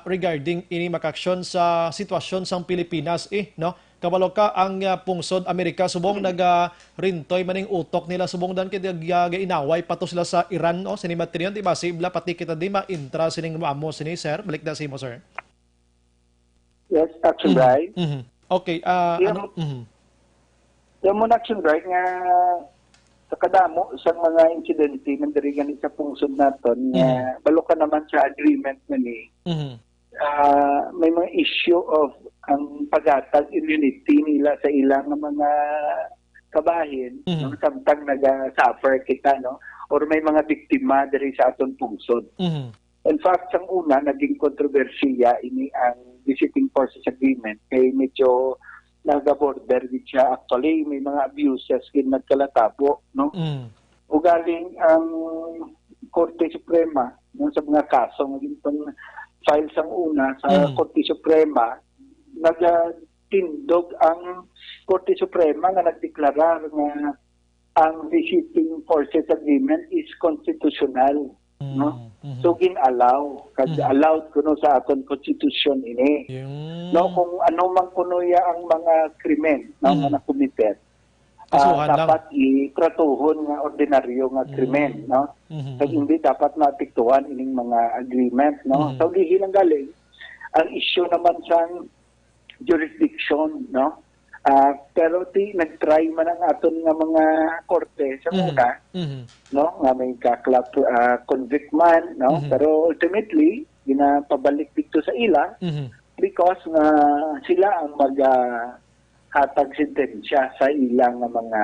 regarding ini Mac-action sa sitwasyon sang Pilipinas no. Kabalo ka ang pungsod Amerika subong nagarintoy maning utok nila subong dan kiti inaway pato sila sa Iran no sini Matinion di ba sibla pati kita di ma-intra sining maamo sini sir. Balik na si mo sir.
yes, action right.
Okay,
Yung muna action right nga sa kadamo sa mga insidente ng dirigan sa pungsod naton nga balo ka naman sa agreement na ni may mga issue of ang pagatag immunity nila sa ilang mga kabahin no, samtang naga-suffer kita no or may mga biktima diri sa aton pungsod. In fact, ang una naging kontrobersiya ini ang visiting forces agreement kay medyo naga-border with siya. Actually, may mga abuses kin nagkalatabo, no? Ugaling ang Korte Suprema, no, sa mga kaso, naging file sang una sa Korte Suprema, nagtindog ang Korte Suprema nga nagdeklarar nga ang visiting forces agreement is constitutional. No? So gin-allow allowed kuno sa aton constitution ini no kung ano man kuno ya ang mga krimen no nga nakomite dapat itratuhon nga ordinaryo nga krimen no so hindi dapat naapektuhan ining mga agreement no so dihi lang galing ang issue naman sang jurisdiction no pero nag-try man ang aton nga mga korte sa una no nga may convict man no pero ultimately ginapabalik dito sa ila because nga sila ang hatag sentensya sa ilang mga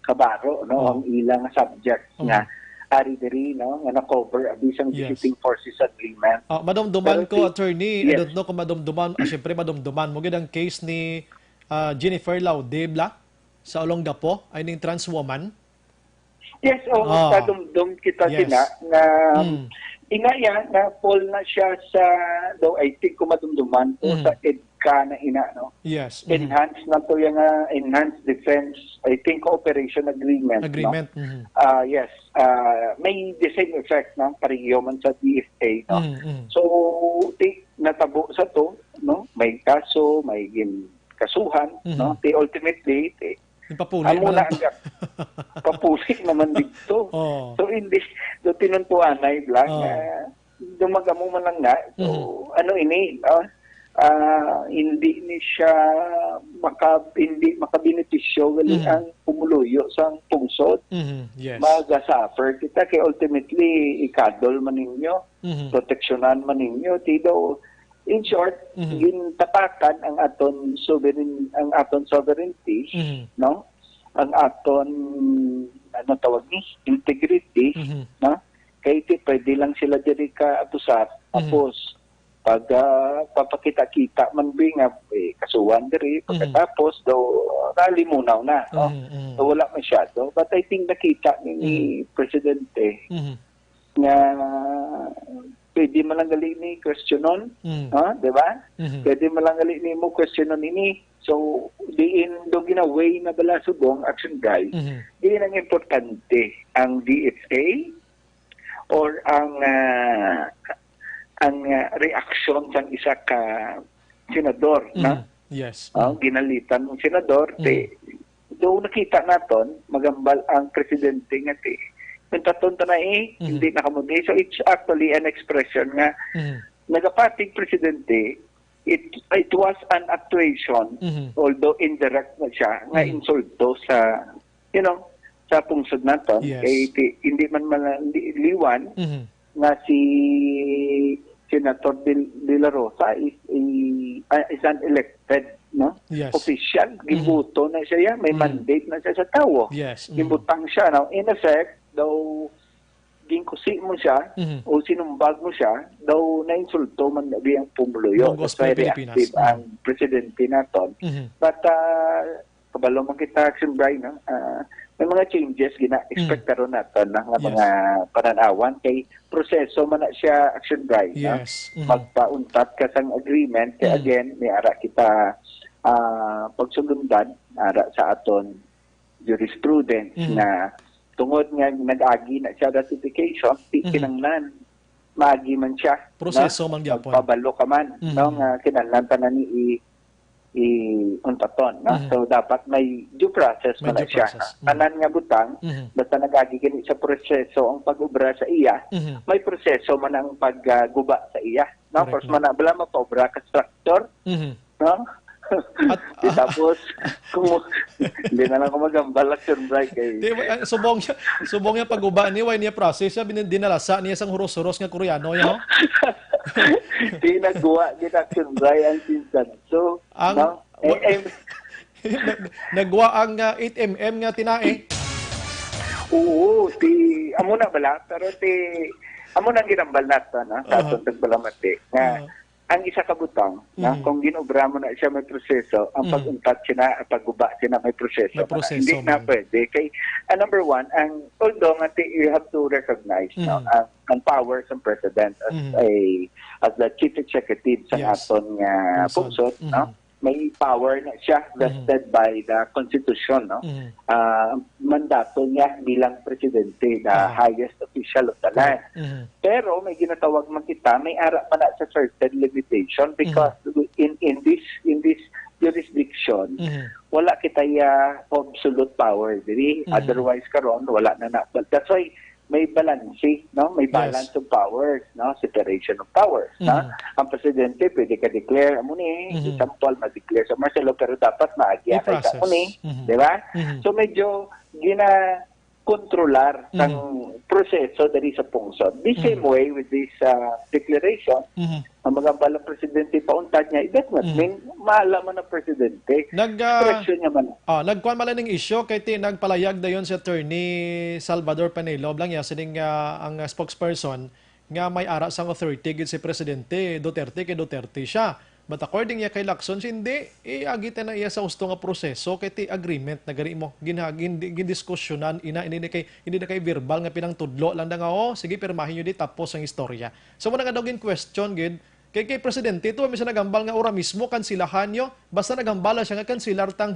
kabaro no ang ilang subjects nga ari diri no nga na-cover abisang visiting forces agreement.
Madumduman ko attorney, I don't know kung madumduman, syempre madumduman mo gid ang case ni Jennifer Laudebla sa Olongapo, ay ning trans woman.
Yes, kadumdum kita sina na inaya na Paul na siya sa daw I think kumadumduman o sa EDCA na ina no.
Yes.
Enhanced na to yung enhanced defense I think cooperation agreement. No? Yes. May the same effect no pareho man sa DFA no. So natabo sa to no may kaso may kasuhan no ultimately
papulit
naman dito. So hindi do tinuntuanay lang dumagamo man lang nga so ano ini hindi ni siya hindi makabenepisyo gali ang pumuluyo sa pungsod.
Yes.
Magasuffer kita kay ultimately ikadol man ninyo proteksyonan man ninyo tido. In short, gintapakan ang aton sovereignty, no? Ang aton ano tawag ni integrity, no? Kay pwede lang sila diri ka atusar. Tapos pag papakita-kita man nga kasuhan diri pagkatapos daw nalimunaw na, no? So wala masyado. But I think nakita ni Presidente nga pwede malangali ni questionon, di ba? Pwede malangali ni mo questionon ini. So, diin do ginaway na bala subong action guys. Diin ang importante ang DFA or ang reaction sa isa ka senador, na?
Yes.
Ginalitan ng senador, do nakita naton magambal ang presidente nga taton na hindi nakamudi. So it's actually an expression nga nagapating presidente, it was an actuation, although indirect na siya, nga insulto sa, sa pungsod naton.
Yes.
Hindi man liwan nga si Senator De La Rosa is an elected official. Gibuto na siya, may mandate na siya sa tao.
Yes.
Gibutang siya. Now, in effect, daw ginkusi mo siya
Mhm.
o sinumbag mo siya, daw na-insulto man nabi ang pumuluyo.
Bongos
That's why
pa Pilipinas.
reactive ang presidente naton.
Mhm.
But kabalo man kita Action Brian, may mga changes gina-expect karon naton na nga
Yes.
mga pananawan kay proseso man na siya Action Brian.
Yes. Mhm.
Magpauntat ka sang agreement kay
Mhm.
again may ara kita pagsulundan ara sa aton jurisprudence
Mhm.
na tungod nga nag-agi na siya ratification, kinanglan maagi man siya.
Proseso man gyapon.
Pabalo ka man,
Mhm.
no, nga kinahanglan tanan ni untaton, no?
Mhm.
So dapat may due process
May
man na
due
siya.
process. Mhm.
Tanan nga butang,
Mhm.
basta nag-agi kini sa proseso ang pag-obra sa iya,
Mhm.
may proseso man ang pagguba sa iya. No,
Correct
first man na bala mapobra ka structure,
Mhm.
no?
At-
Di tapos kung hindi na lang ko magambal Action Bright kay
Di, subong niya pag-uba ni way niya process siya dinalasa niya sang huros-huros nga Koreano ya.
di nagguwa din Action Bright ang sinsan. So,
Ang-
no?
Nagwa ang 8mm nga tinae.
Oo, amo na bala, pero amo nang ginambal nato, no? Sa atong tagbalamati. Nga, ang isa ka butang, na kung ginobra mo na siya may proseso, ang pag-untat siya na, pagguba siya na may proseso.
May proseso
Hindi na
man.
pwede. Kay, number one, although nga you have to recognize no, ang powers ng president as the chief executive sa
Yes.
aton nga
Punsod.
punsod, no? May power na siya vested by the Constitution, no? Mandato niya bilang presidente, the highest official of the land. Pero may ginatawag man kita, may ara man na sa certain limitation because in this jurisdiction, wala kita absolute power diri. Otherwise karon wala na. That's why may balance, no? May balance of powers, no? Separation of powers, no? Ang presidente pwede ka declare amo ni, example ma-declare sa Marcelo pero dapat maagya kay sa amo ni, di ba? So medyo kontrolar ang proseso diri sa pungsod. The same way with this declaration, ang mga balang presidente pauntad niya, it does not mean maalaman ng presidente. Correction niya man.
Nagkuhan man ning issue kay nagpalayag dayon si Attorney Salvador Panelo lang ya sining ang spokesperson nga may ara sang authority gid si presidente Duterte kay Duterte siya. But according niya kay Lacson, hindi agitan na iya sa gusto nga proseso kay ti agreement na gari mo gindiskusyonan hindi na kay verbal nga pinangtudlo lang nga sige pirmahin niyo di tapos ang istorya. So wala nga daw gin question gid kay presidente ito misa nagambal nga ora mismo kansilahan niyo basta nagambala siya nga kansilar tang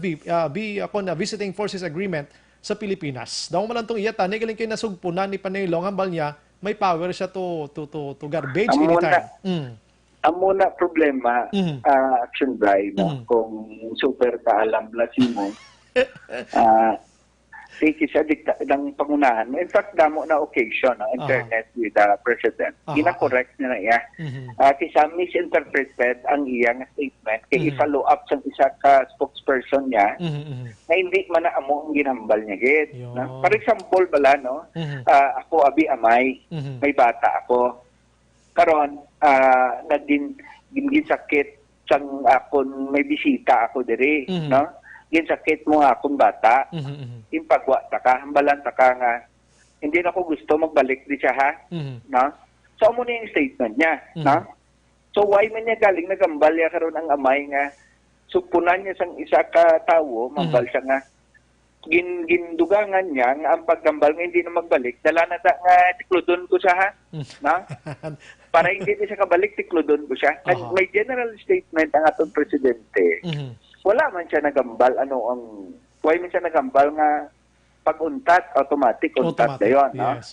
visiting forces agreement sa Pilipinas. Daw man lang tong iya tani galing kay nasugpunan ni Panelo nga hambal niya may power siya to garbage anytime.
Amo na problema, Action Bright, no? Kung super kaalam mo, sige siya ng pangunahan. In fact, damo na occasion ng internet with the president. Gina-correct niya na iya. Kisa misinterpreted ang iyang statement kay i-follow up sa isa ka spokesperson niya na hindi man na amo ang ginambal niya gid. For example, bala, no? Ako abi amay, may bata ako. Karon ginsakit sang akon may bisita ako diri, no? Ginsakit mo nga akong bata. Impagwa ta ka, hambalan ta ka nga hindi na ko gusto magbalik di siya ha, no? So mo na yung statement niya, no? So why man niya galing nagambal ya karon ang amay nga supunan niya sang isa ka tawo, mambal siya nga gindugangan niya nga ang paggambal nga hindi na magbalik, dala na ta nga tiklodon ko siya ha, no? Para hindi siya kabalik, tiklodon ko siya. May general statement ang atong presidente. Wala man siya nagambal, why man siya nagambal nga pag-untat, automatic untat na yun. No?
Yes.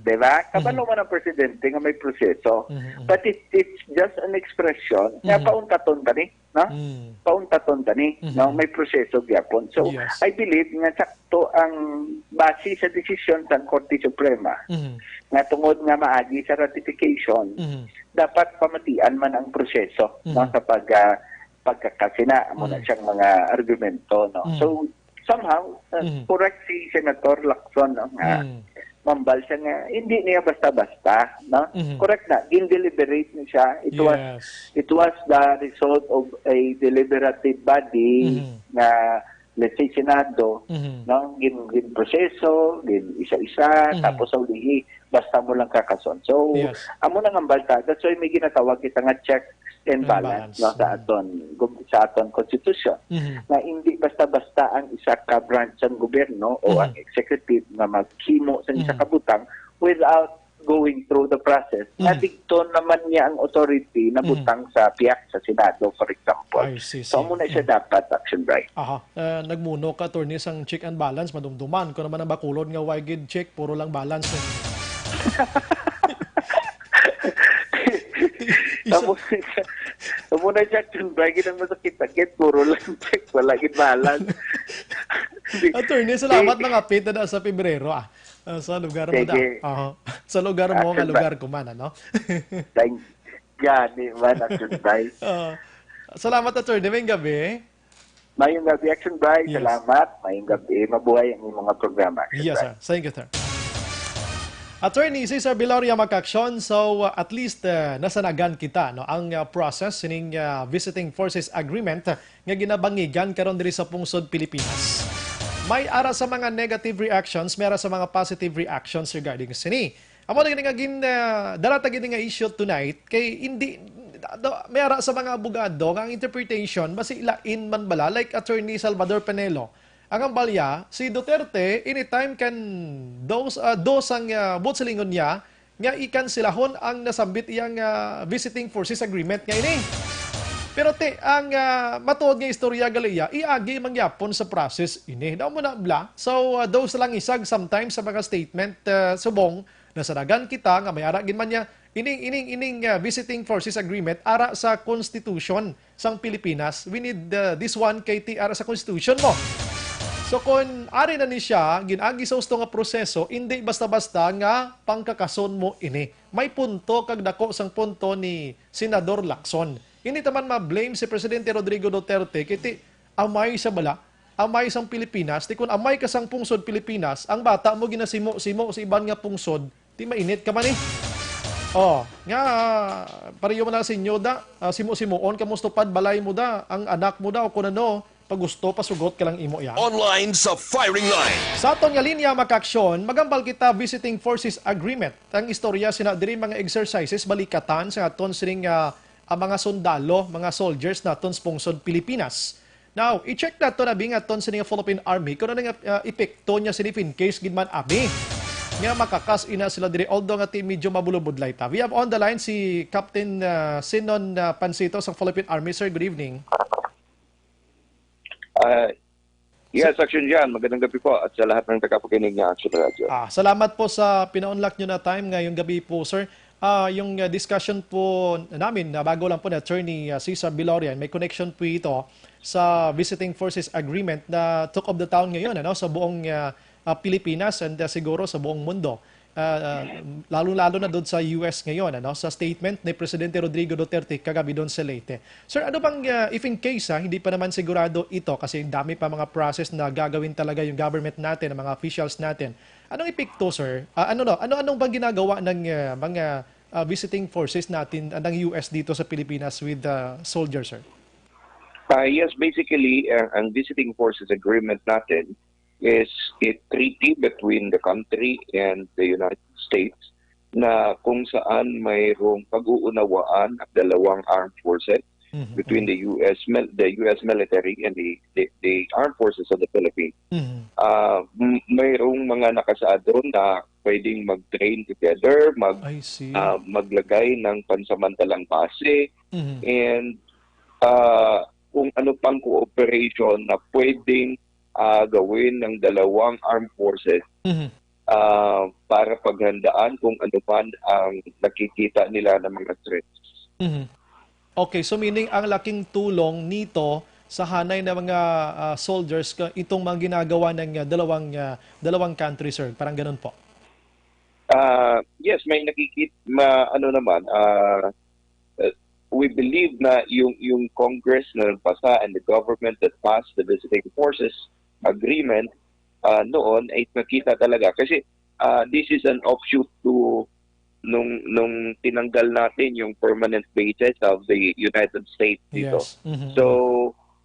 Diba? Kabalo man ang presidente nga may proseso. But it's just an expression nga pauntaton tani. No? Pauntaton tani. No? May proseso gyapon. So,
Yes.
I believe nga sakto ang base sa desisyon sa Korte Suprema nga tungod nga maagi sa ratification, dapat pamatian man ang proseso no? sa pagkakasina mo na siyang mga argumento. No? So, somehow, correct si Senator Lacson no? nga mambal siya nga, hindi niya basta-basta. No? Correct na. Indeliberate niya siya. It was the result of a deliberative body na let's say Senado, no, gin proseso, gin isa-isa, tapos sa ulihi, basta mo lang kakason. So,
Yes.
amo nang ang balta. That's why may ginatawag kita nga check and balance, no, sa aton konstitusyon. Na hindi basta-basta ang isa ka branch ng gobyerno o ang executive na maghimo sa isa ka butang without going through the process. Na dito naman niya ang authority na butang sa piyak sa Senado, for example.
I see.
So, muna siya dapat action right.
Aha. Nagmuno ka, attorney, sang check and balance, madumduman. Kung naman ang bakulod nga wagid check, puro lang balance.
Muna siya action right, ginang masakit-sakit, puro lang check, wala gid balance.
Attorney, salamat mga pit na sa Pebrero. Sa lugar mo da.
Sige.
Sa lugar mo, nga lugar ko man, ano?
Gani man, action right.
Salamat, attorney. May gabi.
Mayong gabi, action right.
Yes.
Salamat. Mayong gabi. Mabuhay ang mga programa. Action
Yes,
right.
sir. Thank you, sir. Attorney Cesar Viloria Makaksyon, so at least nasanagan kita no ang process sining Visiting Forces Agreement nga ginabangigan karon diri sa pungsod Pilipinas. May ara sa mga negative reactions, may ara sa mga positive reactions regarding sini. Amo na nga darata gid nga issue tonight kay hindi may ara sa mga abogado nga ang interpretation basi ilain man bala like Attorney Salvador Penelo. Ang balya, si Duterte, anytime can dos ang buot sa lingon niya, nga ikansilahon ang nasambit iyang Visiting Forces Agreement nga ini. Pero ang matuod nga istorya galiya, iagi mangyapon sa process ini. Daw mo na bla. So, those lang isag sometimes sa mga statement subong, nasanagan kita, nga may ara gin man niya, ining Visiting Forces Agreement, ara sa Constitution sang Pilipinas. We need this one kay ara sa Constitution mo. So kung ari na ni siya, ginagi sa usto nga proseso, hindi basta-basta nga pangkakason mo ini. May punto kag dako sang punto ni Senador Lacson. Hindi taman ma-blame si Presidente Rodrigo Duterte kiti amay sa bala, amay sang Pilipinas. Ti kun amay ka sang pungsod Pilipinas, ang bata mo ginasimo-simo sa iban nga pungsod, ti mainit ka man eh. Nga pareho man na sa inyo da, simo-simoon kamusto pad balay mo da, ang anak mo da o kun ano, pag gusto, pasugot ka lang imo yan.
Online sa firing line.
Sa aton nga linya makaksyon, magambal kita Visiting Forces Agreement. Ang istorya sina diri mga exercises balikatan sa aton sining mga sundalo, mga soldiers naton sa pungsod Pilipinas. Now, i-check nato na bing aton sining Philippine Army kung ano nga epekto niya sinip in case gidman abi. Nga makakas ina sila diri although nga medyo mabulubudlay ta. We have on the line si Captain Sinon Pansito sa Philippine Army. Sir, good evening.
Yes, Action Jan. Magandang gabi po at sa lahat ng tagapakinig ng Action Radio.
Salamat po sa pina-unlock nyo na time ngayong gabi po, sir. Yung discussion po namin, bago lang po na Attorney Cesar Viloria, may connection po ito sa Visiting Forces Agreement na talk of the town ngayon sa buong Pilipinas and siguro sa buong mundo. Lalo-lalo na doon sa US ngayon, sa statement ni Presidente Rodrigo Duterte kagabi doon sa Leyte. Sir, ano bang, if in case, hindi pa naman sigurado ito kasi dami pa mga process na gagawin talaga yung government natin, mga officials natin. Anong epekto, sir? Anong bang ginagawa ng mga visiting forces natin ng US dito sa Pilipinas with soldiers, sir?
Yes, basically, ang Visiting Forces Agreement natin is a treaty between the country and the United States na kung saan mayroong pag-uunawaan ang dalawang armed forces between the US military and the armed forces of the Philippines. Mayroong mga nakasaad doon na pwedeng mag-train together, maglagay ng pansamantalang base, and kung ano pang cooperation na pwedeng gawin ng dalawang armed forces para paghandaan kung ano man ang nakikita nila ng mga threats.
Okay, so meaning ang laking tulong nito sa hanay ng mga soldiers itong mga ginagawa ng dalawang country, sir. Parang ganun po.
Yes, may nakikita we believe na yung Congress na nagpasa and the government that passed the Visiting Forces Agreement noon ay nakita talaga kasi this is an offshoot to nung tinanggal natin yung permanent bases of the United States dito.
Yes.
So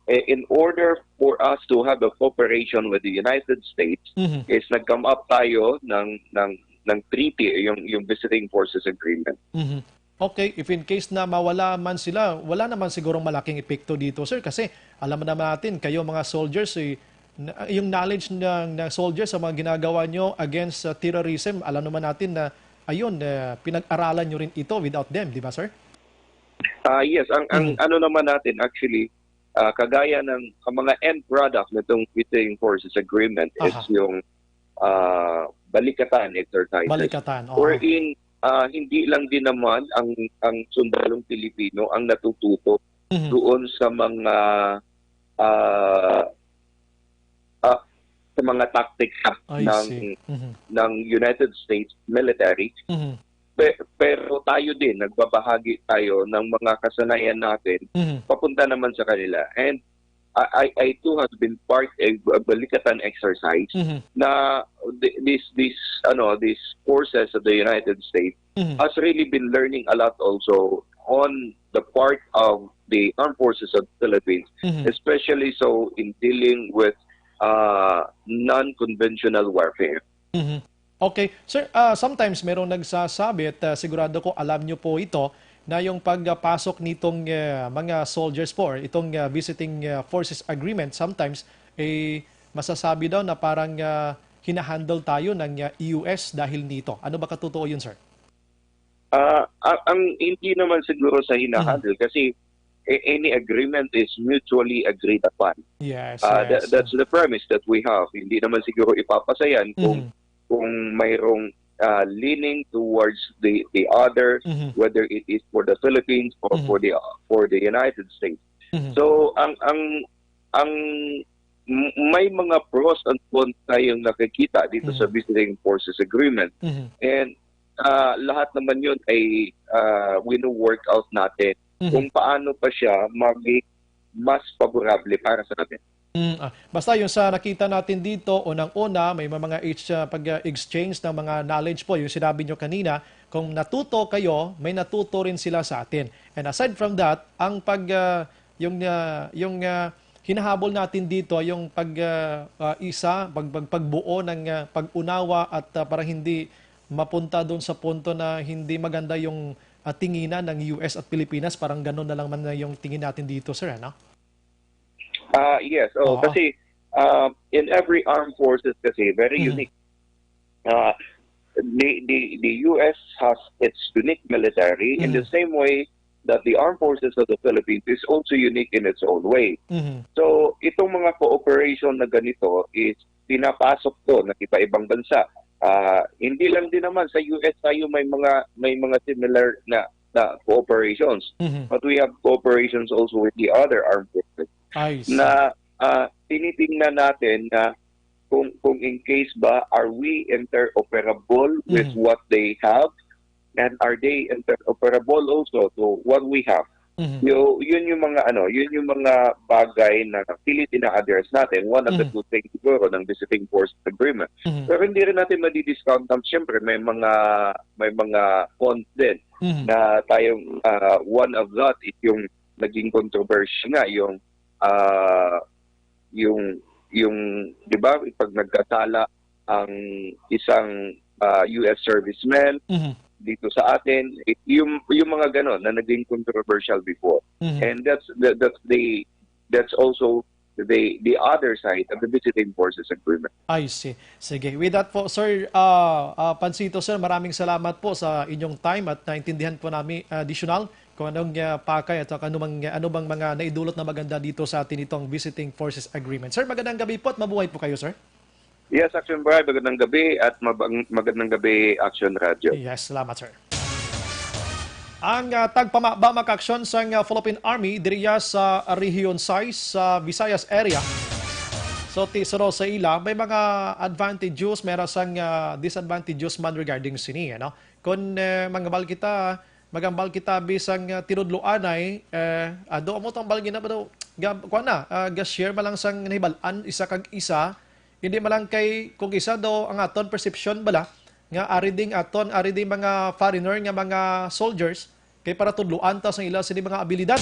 in order for us to have a cooperation with the United States, is nag-come up tayo ng treaty, yung Visiting Forces Agreement.
Okay, if in case na mawala man sila, wala naman sigurong malaking epekto dito, sir. Kasi alam naman natin, kayo mga soldiers, yung knowledge ng soldiers sa mga ginagawa nyo against terrorism, alam naman natin na, ayun, pinag-aralan nyo rin ito without them, di ba, sir?
Yes, ang ano naman natin, actually, kagaya ng mga end product nitong Visiting Forces Agreement is yung balikatan exercises.
Balikatan,
wherein hindi lang din naman ang sundalong Pilipino ang natututo doon sa mga tactics ng United States military. Pero tayo din, nagbabahagi tayo ng mga kasanayan natin papunta naman sa kanila. And I too have been part of a balikatan exercise na these forces of the United States has really been learning a lot also on the part of the armed forces of the Philippines, especially so in dealing with non-conventional warfare.
Okay. Sir, sometimes merong nagsasabi at sigurado ko alam nyo po ito, na yung pagpasok nitong mga soldiers po, or itong Visiting Forces Agreement, sometimes masasabi daw na parang hinahandle tayo ng US dahil nito. Ano ba katotoo yun, sir?
Ang hindi naman siguro sa hinahandle kasi any agreement is mutually agreed upon.
Yes,
that's the premise that we have. Hindi naman siguro ipapasayan kung mayroong leaning towards the other, whether it is for the Philippines or for the United States. So ang may mga pros and cons tayong nakikita dito sa Visiting Forces Agreement, and lahat naman yun ay wino-work out natin kung paano pa siya maging mas favorable para sa atin.
Basta yung sa nakita natin dito, unang-una, may mga pag-exchange ng mga knowledge po. Yung sinabi nyo kanina, kung natuto kayo, may natuto rin sila sa atin. And aside from that, ang hinahabol natin dito, yung pagbuo ng pag-unawa at para hindi mapunta doon sa punto na hindi maganda yung tinginan ng US at Pilipinas, parang gano'n na lang man yung tingin natin dito, sir, ano?
Yes. Kasi in every armed forces kasi very unique. The US has its unique military in the same way that the armed forces of the Philippines is also unique in its own way. So itong mga cooperation na ganito is pinapasok to ng iba-ibang bansa. Hindi lang din naman sa US tayo may mga similar na cooperations, but we have cooperations also with the other armed forces. Na tinitingnan natin na kung in case ba are we interoperable with what they have, and are they interoperable also to what we have. Yun yung mga bagay na pilit ina-address natin. One of the two things siguro ng Visiting Forces Agreement. Pero hindi rin natin madi-discount na siyempre may mga cons din na tayong one of that is yung naging controversy nga yung di ba pag nagkasala ang isang US serviceman dito sa atin, yung mga ganon na naging controversial before. And that's also the other side of the Visiting Forces Agreement.
I see. Sige. With that po, sir, Pansito, sir, maraming salamat po sa inyong time at naintindihan po namin additional kung anong pakay at ano bang mga naidulot na maganda dito sa atin itong Visiting Forces Agreement. Sir, magandang gabi po at mabuhay po kayo, sir.
Yes, Action Brad, magandang gabi at magandang gabi, Action Radio.
Yes, salamat, sir. Ang tagpamabamak aksyon sa Philippine Army diriya sa Region 6 sa Visayas area. So, tisoro sa ila, may mga advantages, meron sang disadvantages man regarding sini. Ano? Kung magambal kita bisang tinudluan ay, do mo tang balgina ba daw, share malang sang nahibalan, isa kag isa, hindi malang kay kung isa do ang aton perception bala nga ari ding mga foreigner nga mga soldiers kay para tudluan ta sang ila sini mga abilidad.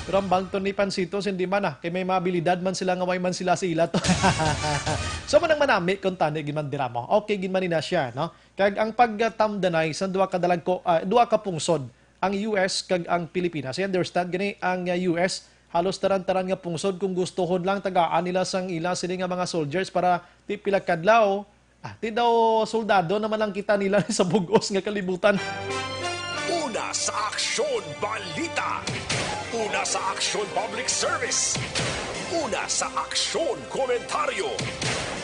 Pero ang bangton ni Pansitos, hindi man kay may mabilidad man sila nga may man sila sa ila to. So manang manami kung tani ginman dira mo. Okay ginman na siya, no? Kag ang pagtamdanay sa duha ka pungsod, ang US kag ang Pilipinas. I understand gani ang US halos taran-taran nga pungsod kung gustohon lang tagaan nila sang ila sini nga mga soldiers para ti pila kadlaw. Ti daw soldado naman lang kita nila sa bugos nga kalibutan.
Una sa Aksyon Balita. Una sa Aksyon Public Service. Una sa Aksyon Komentaryo.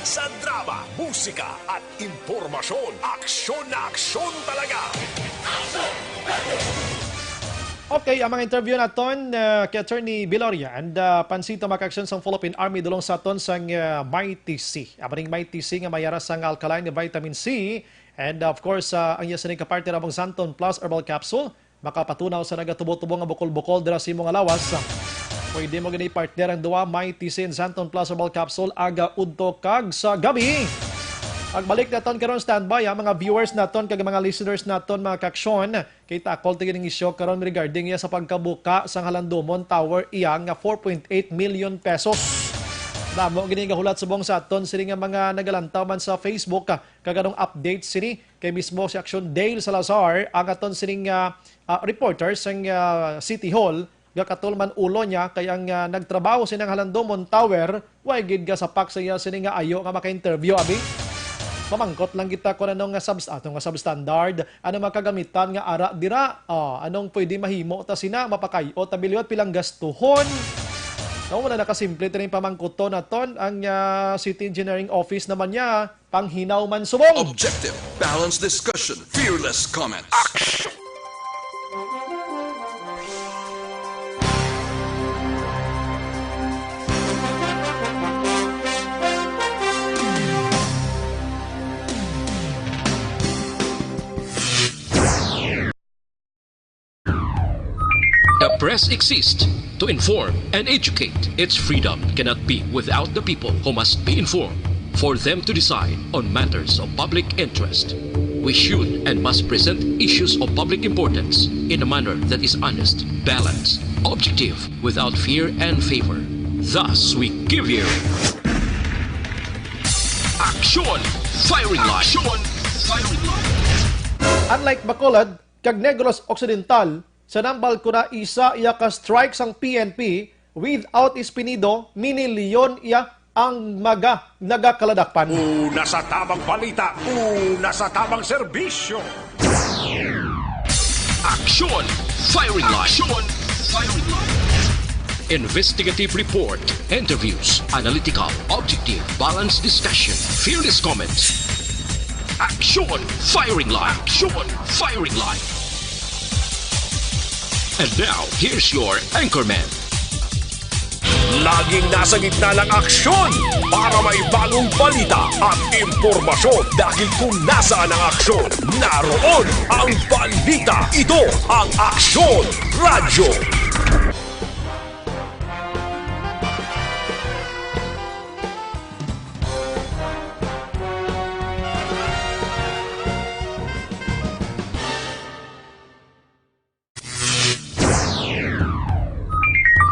Sa drama, musika at impormasyon. Aksyon na aksyon talaga.
Okay, ang mga interview naton kay Attorney Biloria and Pansito Makaksyon sang Philippine Army dulong sa aton sang Mighty C. Abaning Mighty C nga mayara sang alkaline vitamin C. And of course, ang yasaning kaparte rabang Santon Plus Herbal Capsule. Makapatunaw sa nagatubo-tubo nga bukol-bukol dira sa imong lawas. Pwede mo gani partner ang duwa Mighty C and Santon Plus Herbal Capsule aga udto kag sa gabi. Agbalik naton karon standby mga viewers naton kag mga listeners naton mga kaksyon kay takol tigin ng isyu karon regarding sa pagkabuka sa Halandomon Tower iyang nga 4.8 million pesos. Damo gini gahulat subong sa aton sini nga mga nagalantaw man sa Facebook kag anong update sini kay mismo si Action Dale Salazar ang aton sini reporters sang City Hall gakatul man ulo niya kay ang nagtrabaho sinang Halandomon Tower way gid ga sapak sa iya sini nga ayo nga maka-interview abi. Mamangkot lang kita kung anong substandard, anong makagamitan nga ara dira, anong pwede mahimo ta sina mapakayo ta biliwat pilang gastuhon. Wala nakasimple rin pamangkuto naton ang City Engineering Office naman niya panghinaw man subong.
Objective, balanced discussion, fearless comment. Action!
The press exists to inform and educate. Its freedom cannot be without the people who must be informed for them to decide on matters of public interest. We should and must present issues of public importance in a manner that is honest, balanced, objective, without fear and favor. Thus, we give you Action Firing Line. Action Firing Line.
Unlike Bacolod, kag Negros Occidental, sa nambal ko na isa iya ka strike sang PNP without Espinido, minilyon iya ang nagakaladakpan.
Una sa tamang balita, una sa tamang serbisyo.
Action Firing Line. Action Firing Line. Investigative report, interviews, analytical, objective, balanced discussion, fearless comments. Action Firing Line. Action Firing Line. And now, here's your anchorman.
Laging nasa gitna ng aksyon para may bagong balita at impormasyon. Dahil kung nasaan ang aksyon, naroon ang balita. Ito ang Aksyon Radyo.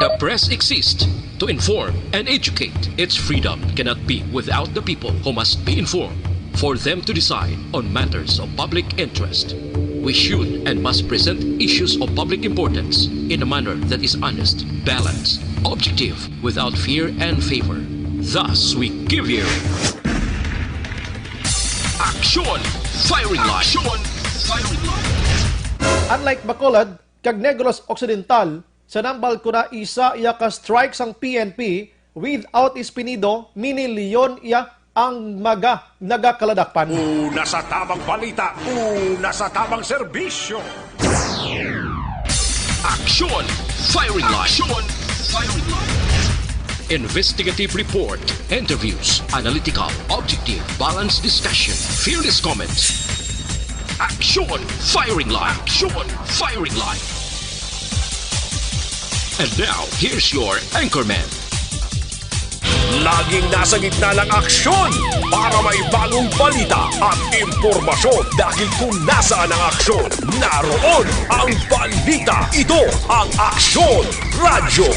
The press exists to inform and educate. Its freedom cannot be without the people who must be informed for them to decide on matters of public interest. We should and must present issues of public importance in a manner that is honest, balanced, objective, without fear and favor. Thus, we give you Action Firing Line. Action Firing Line.
Unlike Bacolod, kag Negros Occidental, sa nambal ko na isa iya ka strike sang PNP without Espinido, minilyon iya ang nagakaladakpan.
Una sa tamang balita, una sa tamang serbisyo.
Action Firing Line. Action Firing Line. Investigative report, interviews, analytical, objective, balanced discussion, fearless comments. Action Firing Line. Action Firing Line. And now, here's your anchorman.
Laging nasa gitna ng aksyon para may bagong balita at impormasyon. Dahil kung nasaan ang aksyon, naroon ang balita. Ito ang Aksyon Radyo.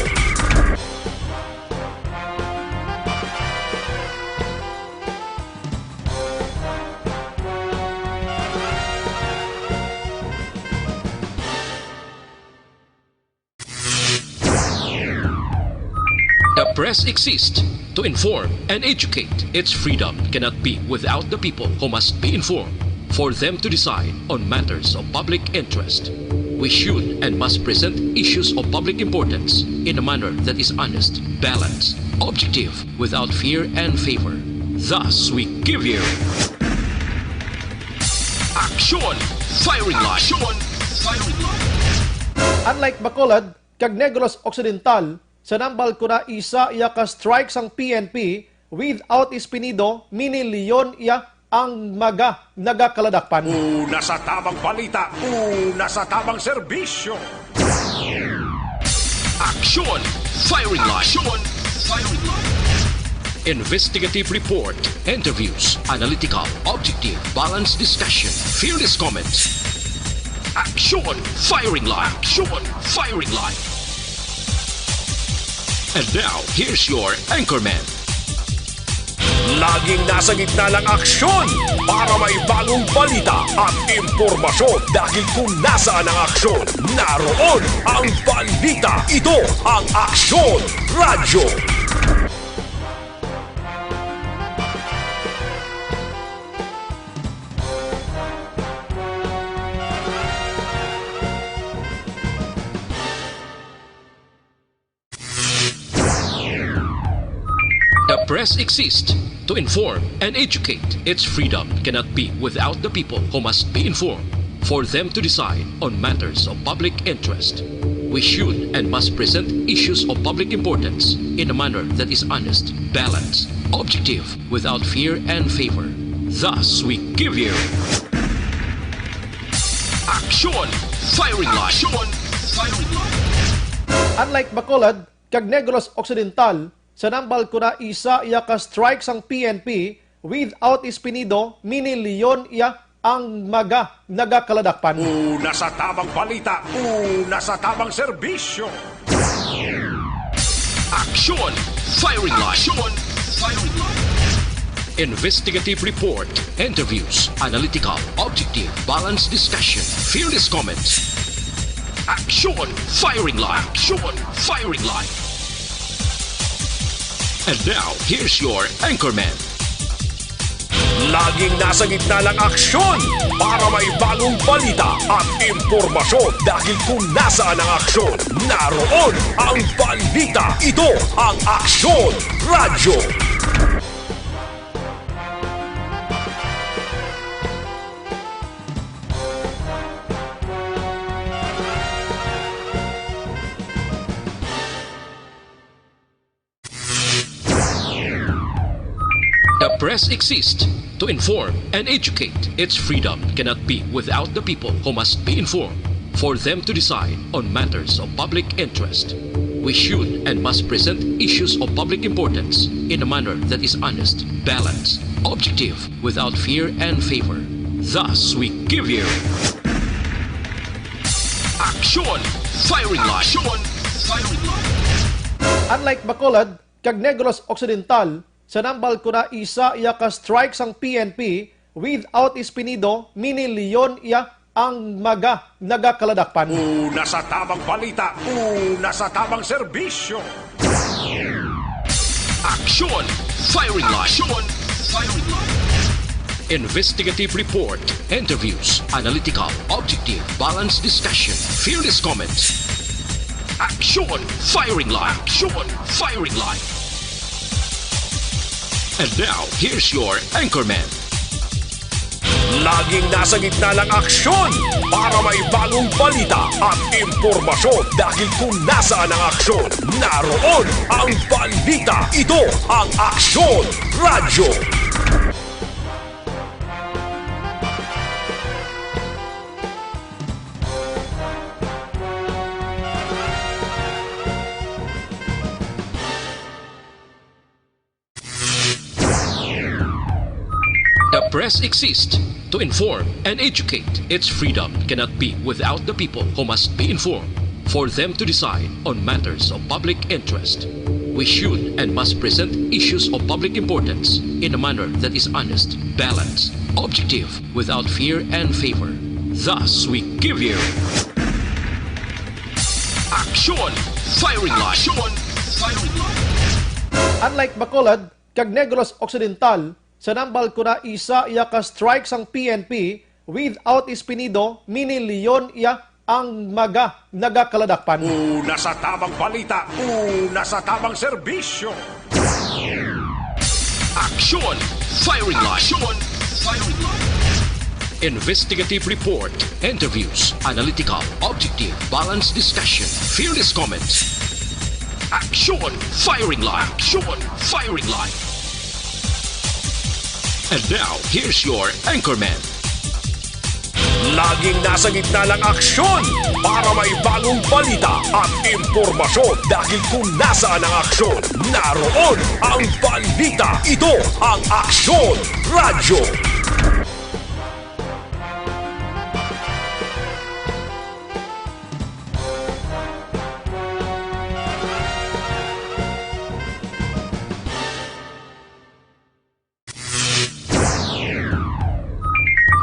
The press exists to inform and educate. Its freedom cannot be without the people who must be informed for them to decide on matters of public interest. We should and must present issues of public importance in a manner that is honest, balanced, objective, without fear and favor. Thus, we give you Aksyon Firing Line. Aksyon Firing Line.
Unlike Bacolod, kag Negros Occidental, sa nambal ko na isa iya ka strike sang PNP without Espinido, mini Leon iya ang nagakaladakpan.
Una sa tamang balita, una sa tamang serbisyo.
Aksyon Firing Line. Aksyon Firing Line. Investigative report, interviews, analytical, objective, balanced discussion, fearless comments. Aksyon Firing Line. Aksyon Firing Line. And now, here's your anchorman.
Laging nasa gitna ng aksyon para may bagong balita at impormasyon. Dahil kung nasaan ang aksyon, naroon ang balita. Ito ang Aksyon Radyo.
The press exists to inform and educate. Its freedom cannot be without the people who must be informed for them to decide on matters of public interest. We should and must present issues of public importance in a manner that is honest, balanced, objective, without fear and favor. Thus, we give you Aksyon Firing Line. Aksyon Firing Line.
Unlike Bacolod, kag Negros Occidental, sa nambal ko na isa iya ka strike sang PNP without Espinido, mini Leon iya ang nagakaladakpan.
Una sa tamang balita, una sa tamang serbisyo.
Aksyon Firing Line. Aksyon Firing Line. Investigative report, interviews, analytical, objective, balanced discussion, fearless comments. Aksyon Firing Line. Aksyon Firing Line. And now, here's your anchorman.
Laging nasa gitna ng aksyon para may bagong balita at impormasyon. Dahil kung nasaan ang aksyon, naroon ang balita. Ito ang Aksyon Radyo.
The press exists to inform and educate. Its freedom cannot be without the people who must be informed for them to decide on matters of public interest. We should and must present issues of public importance in a manner that is honest, balanced, objective, without fear and favor. Thus, we give you Aksyon Firing Line. Aksyon Firing Line.
Unlike Bacolod, kag Negros Occidental, sa nambal ko na isa iya ka strike sang PNP without Espinido, mini Leon iya ang nagakaladakpan.
Una sa tamang balita, una sa tamang serbisyo.
Aksyon Firing Line. Aksyon Firing Line. Investigative report, interviews, analytical, objective, balanced discussion, fearless comments. Aksyon Firing Line. Aksyon Firing Line. And now, here's your anchorman.
Laging nasa gitna ng aksyon para may bagong balita at impormasyon. Dahil kung nasaan ang aksyon, naroon ang balita. Ito ang Aksyon Radyo.
press exists to inform and educate. Its freedom cannot be without the people who must be informed for them to decide on matters of public interest. We should and must present issues of public importance in a manner that is honest, balanced, objective, without fear and favor. Thus, we give you Action Firing Line. Action Firing Line.
Unlike Bacolod, kag Negros Occidental, sa nambal ko na isa iya ka strike sang PNP without Espinido, minilyon iya ang nagakaladakpan.
Una sa tamang balita, una sa tamang serbisyo.
Action Firing Line. Action Firing Line. Investigative report, interviews, analytical, objective, balanced discussion, fearless comments. Action Firing Line. Action Firing Line. And now, here's your anchorman.
Laging nasa gitna ng aksyon para may bagong balita at impormasyon dahil kung nasaan ang aksyon, naroon ang balita. Ito ang Aksyon Radyo.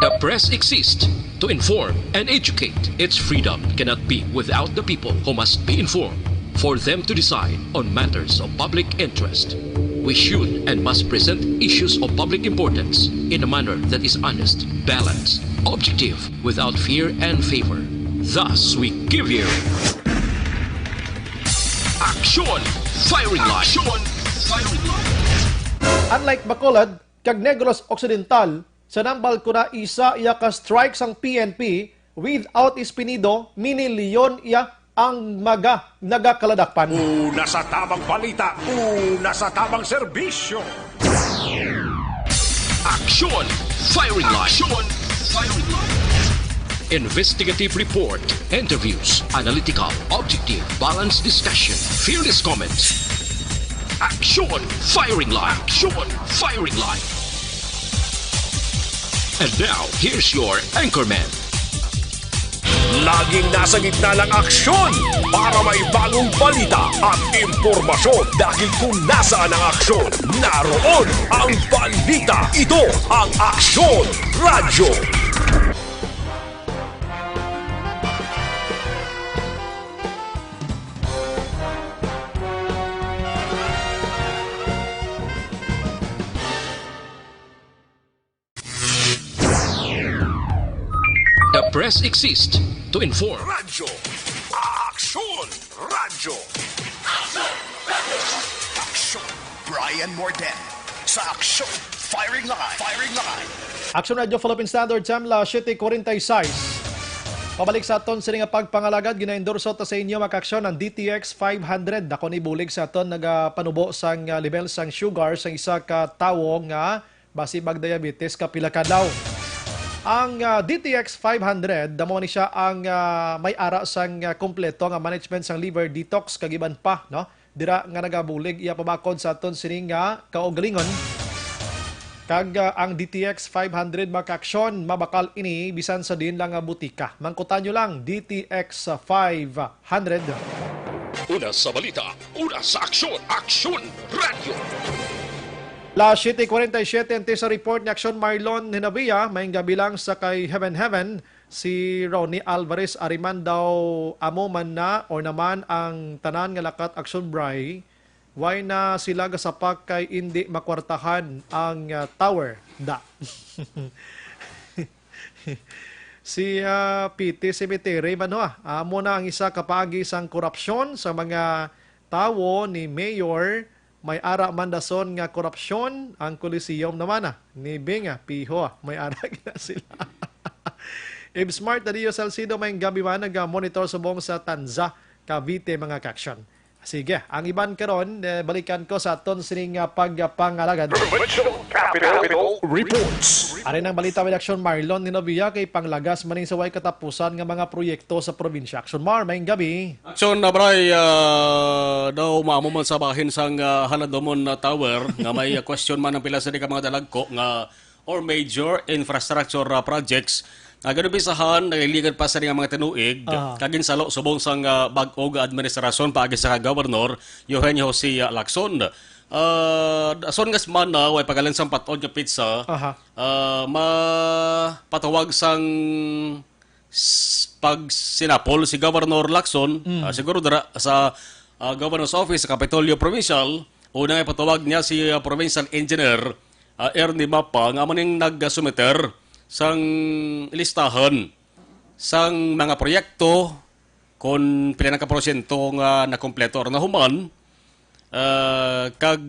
The press exists to inform and educate. Its freedom cannot be without the people who must be informed for them to decide on matters of public interest. We should and must present issues of public importance in a manner that is honest, balanced, objective, without fear and favor. Thus, we give you Action Firing Line. Action Firing Line.
Unlike Bacolod, kag Negros Occidental, sa nambal ko na isa iya ka strike sang PNP without Espinido, minilyon iya ang nagakaladakpan.
Una sa tamang balita, una sa tamang serbisyo.
Action Firing Line. Action Firing Line. Investigative report, interviews, analytical, objective, balanced discussion, fearless comments. Action Firing Line. Action Firing Line. And now, here's your anchorman.
Laging nasa gitna ng aksyon para may bagong balita at impormasyon dahil kung nasaan ang aksyon, naroon ang balita. Ito ang Aksyon Radyo.
The press exists to inform.
Radyo. Aksyon Radyo.
Aksyon. Brian Morden. Sa Aksyon Firing Line. Firing Line.
Action Radio Philippine Standard Time, la 7:46. Pabalik sa aton sa nga pagpangalagad, gina-endorso ta sa inyo makaksyon ang DTX 500. Dako ni bulig sa aton nagapanubo sang level sang sugar sa isa ka tawo nga basi mag-diabetes kapila ka daw. Ang DTX 500, damo ni siya ang may ara sang kompleto nga management sang liver detox kagiban pa, no? Dira nga nagabulig iya pabakod sa aton sining nga kaugalingon. Kag ang DTX 500 makaksyon mabakal ini bisan sa din lang nga butika. Mangkutan nyo lang DTX 500.
Una sa balita, una sa aksyon, Aksyon Radyo.
La 7:47 sa report ni Action Marlon Hinabia, may gabi lang sa kay Heaven si Ronnie Alvarez Ariman daw amo man na or naman ang tanan nga lakat Action Bray. Why na sila gasapak kay hindi makwartahan ang tower da. Si PT Cemetery man amo na ang isa kapagi sang korupsyon sa mga tawo ni Mayor. May ara mandason nga korupsyon ang Coliseum naman ni Binga Piho may ara gina sila. If Smart na Dio Salcido may gabi man nag-monitor subong sa Tanza, Cavite mga kaksyon. Sige, ang iban karon balikan ko sa aton sining pagpangalagad.
Capital Reports.
Arin ang balita with Action Marlon Hinabia kay panglagas maning sa way katapusan nga mga proyekto sa probinsya. Action Mar, may gabi.
Action na bray, daw maamuman sa bahin sang Hanadomon na tower nga may question man ang pila sa di ka mga dalagko nga or major infrastructure projects nga ganubisahan nagiligan pa sa nga mga tinuig kagin salo subong sang bag-og administrasyon paagi sa Governor Eugenio Jose Lacson. Ason nga semana way pagalan sang patod nga pizza mapatawag sang pag sinapol si Governor Lacson siguro dara sa Governor's Office sa Kapitolyo Provincial. Una nga patawag niya si Provincial Engineer Ernie Mapa nga maning nagsumiter sang listahan sang mga proyekto kung pila ka porsyento nga nakompleto or nahuman kag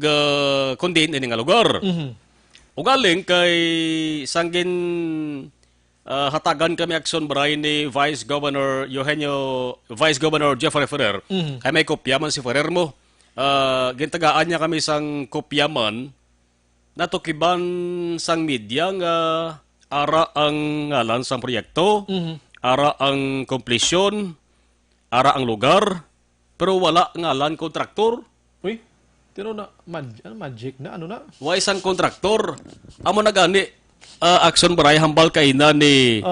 kung din ini nga lugar. Ugaling kay sanggin hatagan kami aksyon baray ni Vice Governor Jeffrey Ferrer. Kay may kopya man si Ferrer mo. Gintagaan niya kami sang kopya man natukiban sang media nga ara ang ngalan sang proyekto, ara ang completion, ara ang lugar, pero wala ngalan kontraktor.
Uy, tino na magic na ano na?
Wa isang kontraktor. Amo na gani action baray hambal kay na ni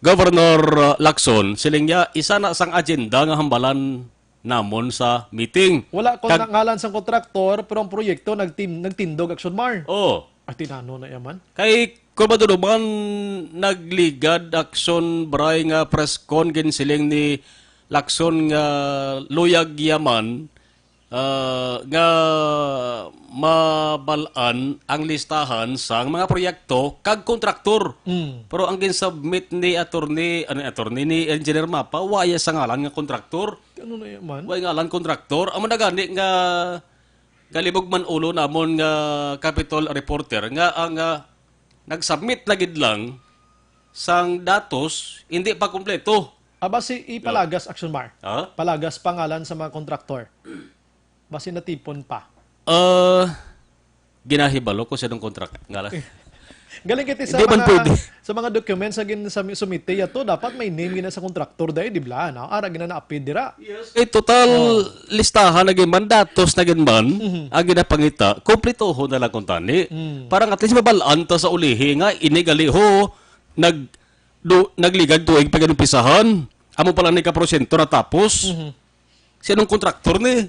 Governor Lacson siling niya isa na sang agenda nga hambalan namon sa meeting.
Wala ko ngalan sang kontraktor pero ang proyekto nagtindog action mar.
Oh.
At tinano na yaman.
Kay kung matunuban nagligad action baray nga press con siling ni Lacson nga luyag yaman nga mabalaan ang listahan sang mga proyekto kag kontraktor. Pero ang ginsubmit ni attorney ni Engineer Mapa waya sa ngalan nga kontraktor.
Ano na yaman?
Waya ngalan kontraktor. Amo na gani nga galibog man ulo namon nga Capitol reporter nga ang nagsubmit lagid lang sang datos hindi pa kumpleto.
Basi ipalagas action mar. Palagas pangalan sa mga kontraktor. Basi natipon pa.
Ginahibalo ko siya ng kontrak ngalan.
Galing kiti sa mga documents sa sumite yato dapat may name gina sa kontraktor dai di bla na ara gina na apid dira.
Yes. Total listahan naging mandatos naging man ang ginapangita kompletoho na lang kung tani. Parang at least mabalaan ta sa ulihi nga inigali ho nagligad tuig pagumpisahan. Amo pala ni ka porsyento na tapos. Sinong kontraktor ni?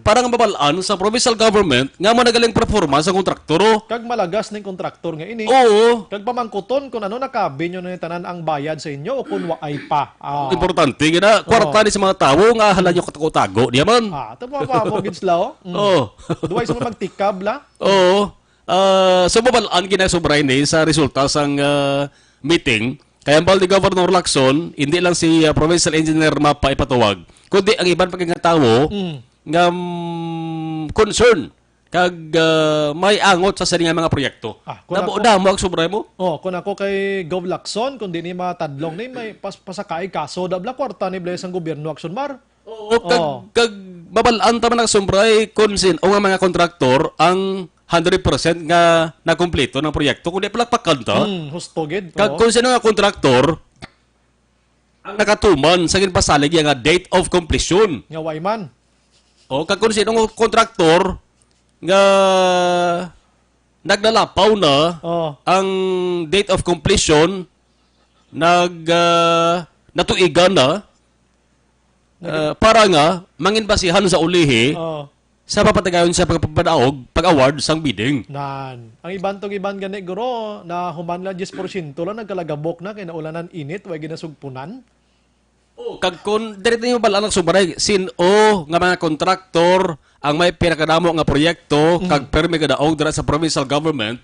Parang mabalaan sa provincial government nga managaling performance sa kontraktor.
Kag malagas ng kontraktor nga ini.
Oo.
Kag pamangkuton kung ano nakabi nyo na tanan ang bayad sa inyo o kung waay pa.
Importante gina kwarta ni sa mga tawo nga hala nyo katago di man.
Ito pa mo ginslaw.
Oo.
Duway sa magtikab la.
Oo. So mabalaan gina sobray ni sa resulta sang meeting. Kaya ang ni Governor Lacson, hindi lang si Provincial Engineer Mapa ipatawag, kundi ang ibang pagkakatawo nga concern kag may angot sa sarili nga mga proyekto. Damo ang sobray mo?
Kung ako kay Gov Lacson, kung di ni matadlong ni may pasakay kaso, dabla kwarta ni Bless ang gobyerno action mar.
Kag mabalaan taman ang sobray konsin o nga mga kontraktor ang 100% nga nakumpleto ng proyekto kundi palakpakan ta.
Hustogid.
Kag kung sino nga kontraktor ang nakatuman sa ginpasalig nga date of completion.
Nga wayman.
Kag kung sino nga kontraktor nga naglalapaw na ang date of completion natuigan na para nga manginbasihan sa ulihi sa papatagayon sa pagpapadaog, pag-award sang bidding.
Ang iban gani guro na human lang 10% lang nagkalagabok na kay naulanan init way ginasugpunan.
Kag kun direct niyo balaan subaray sino nga mga kontraktor ang may pinakadamo nga proyekto kag permi kadaog dira sa provincial government.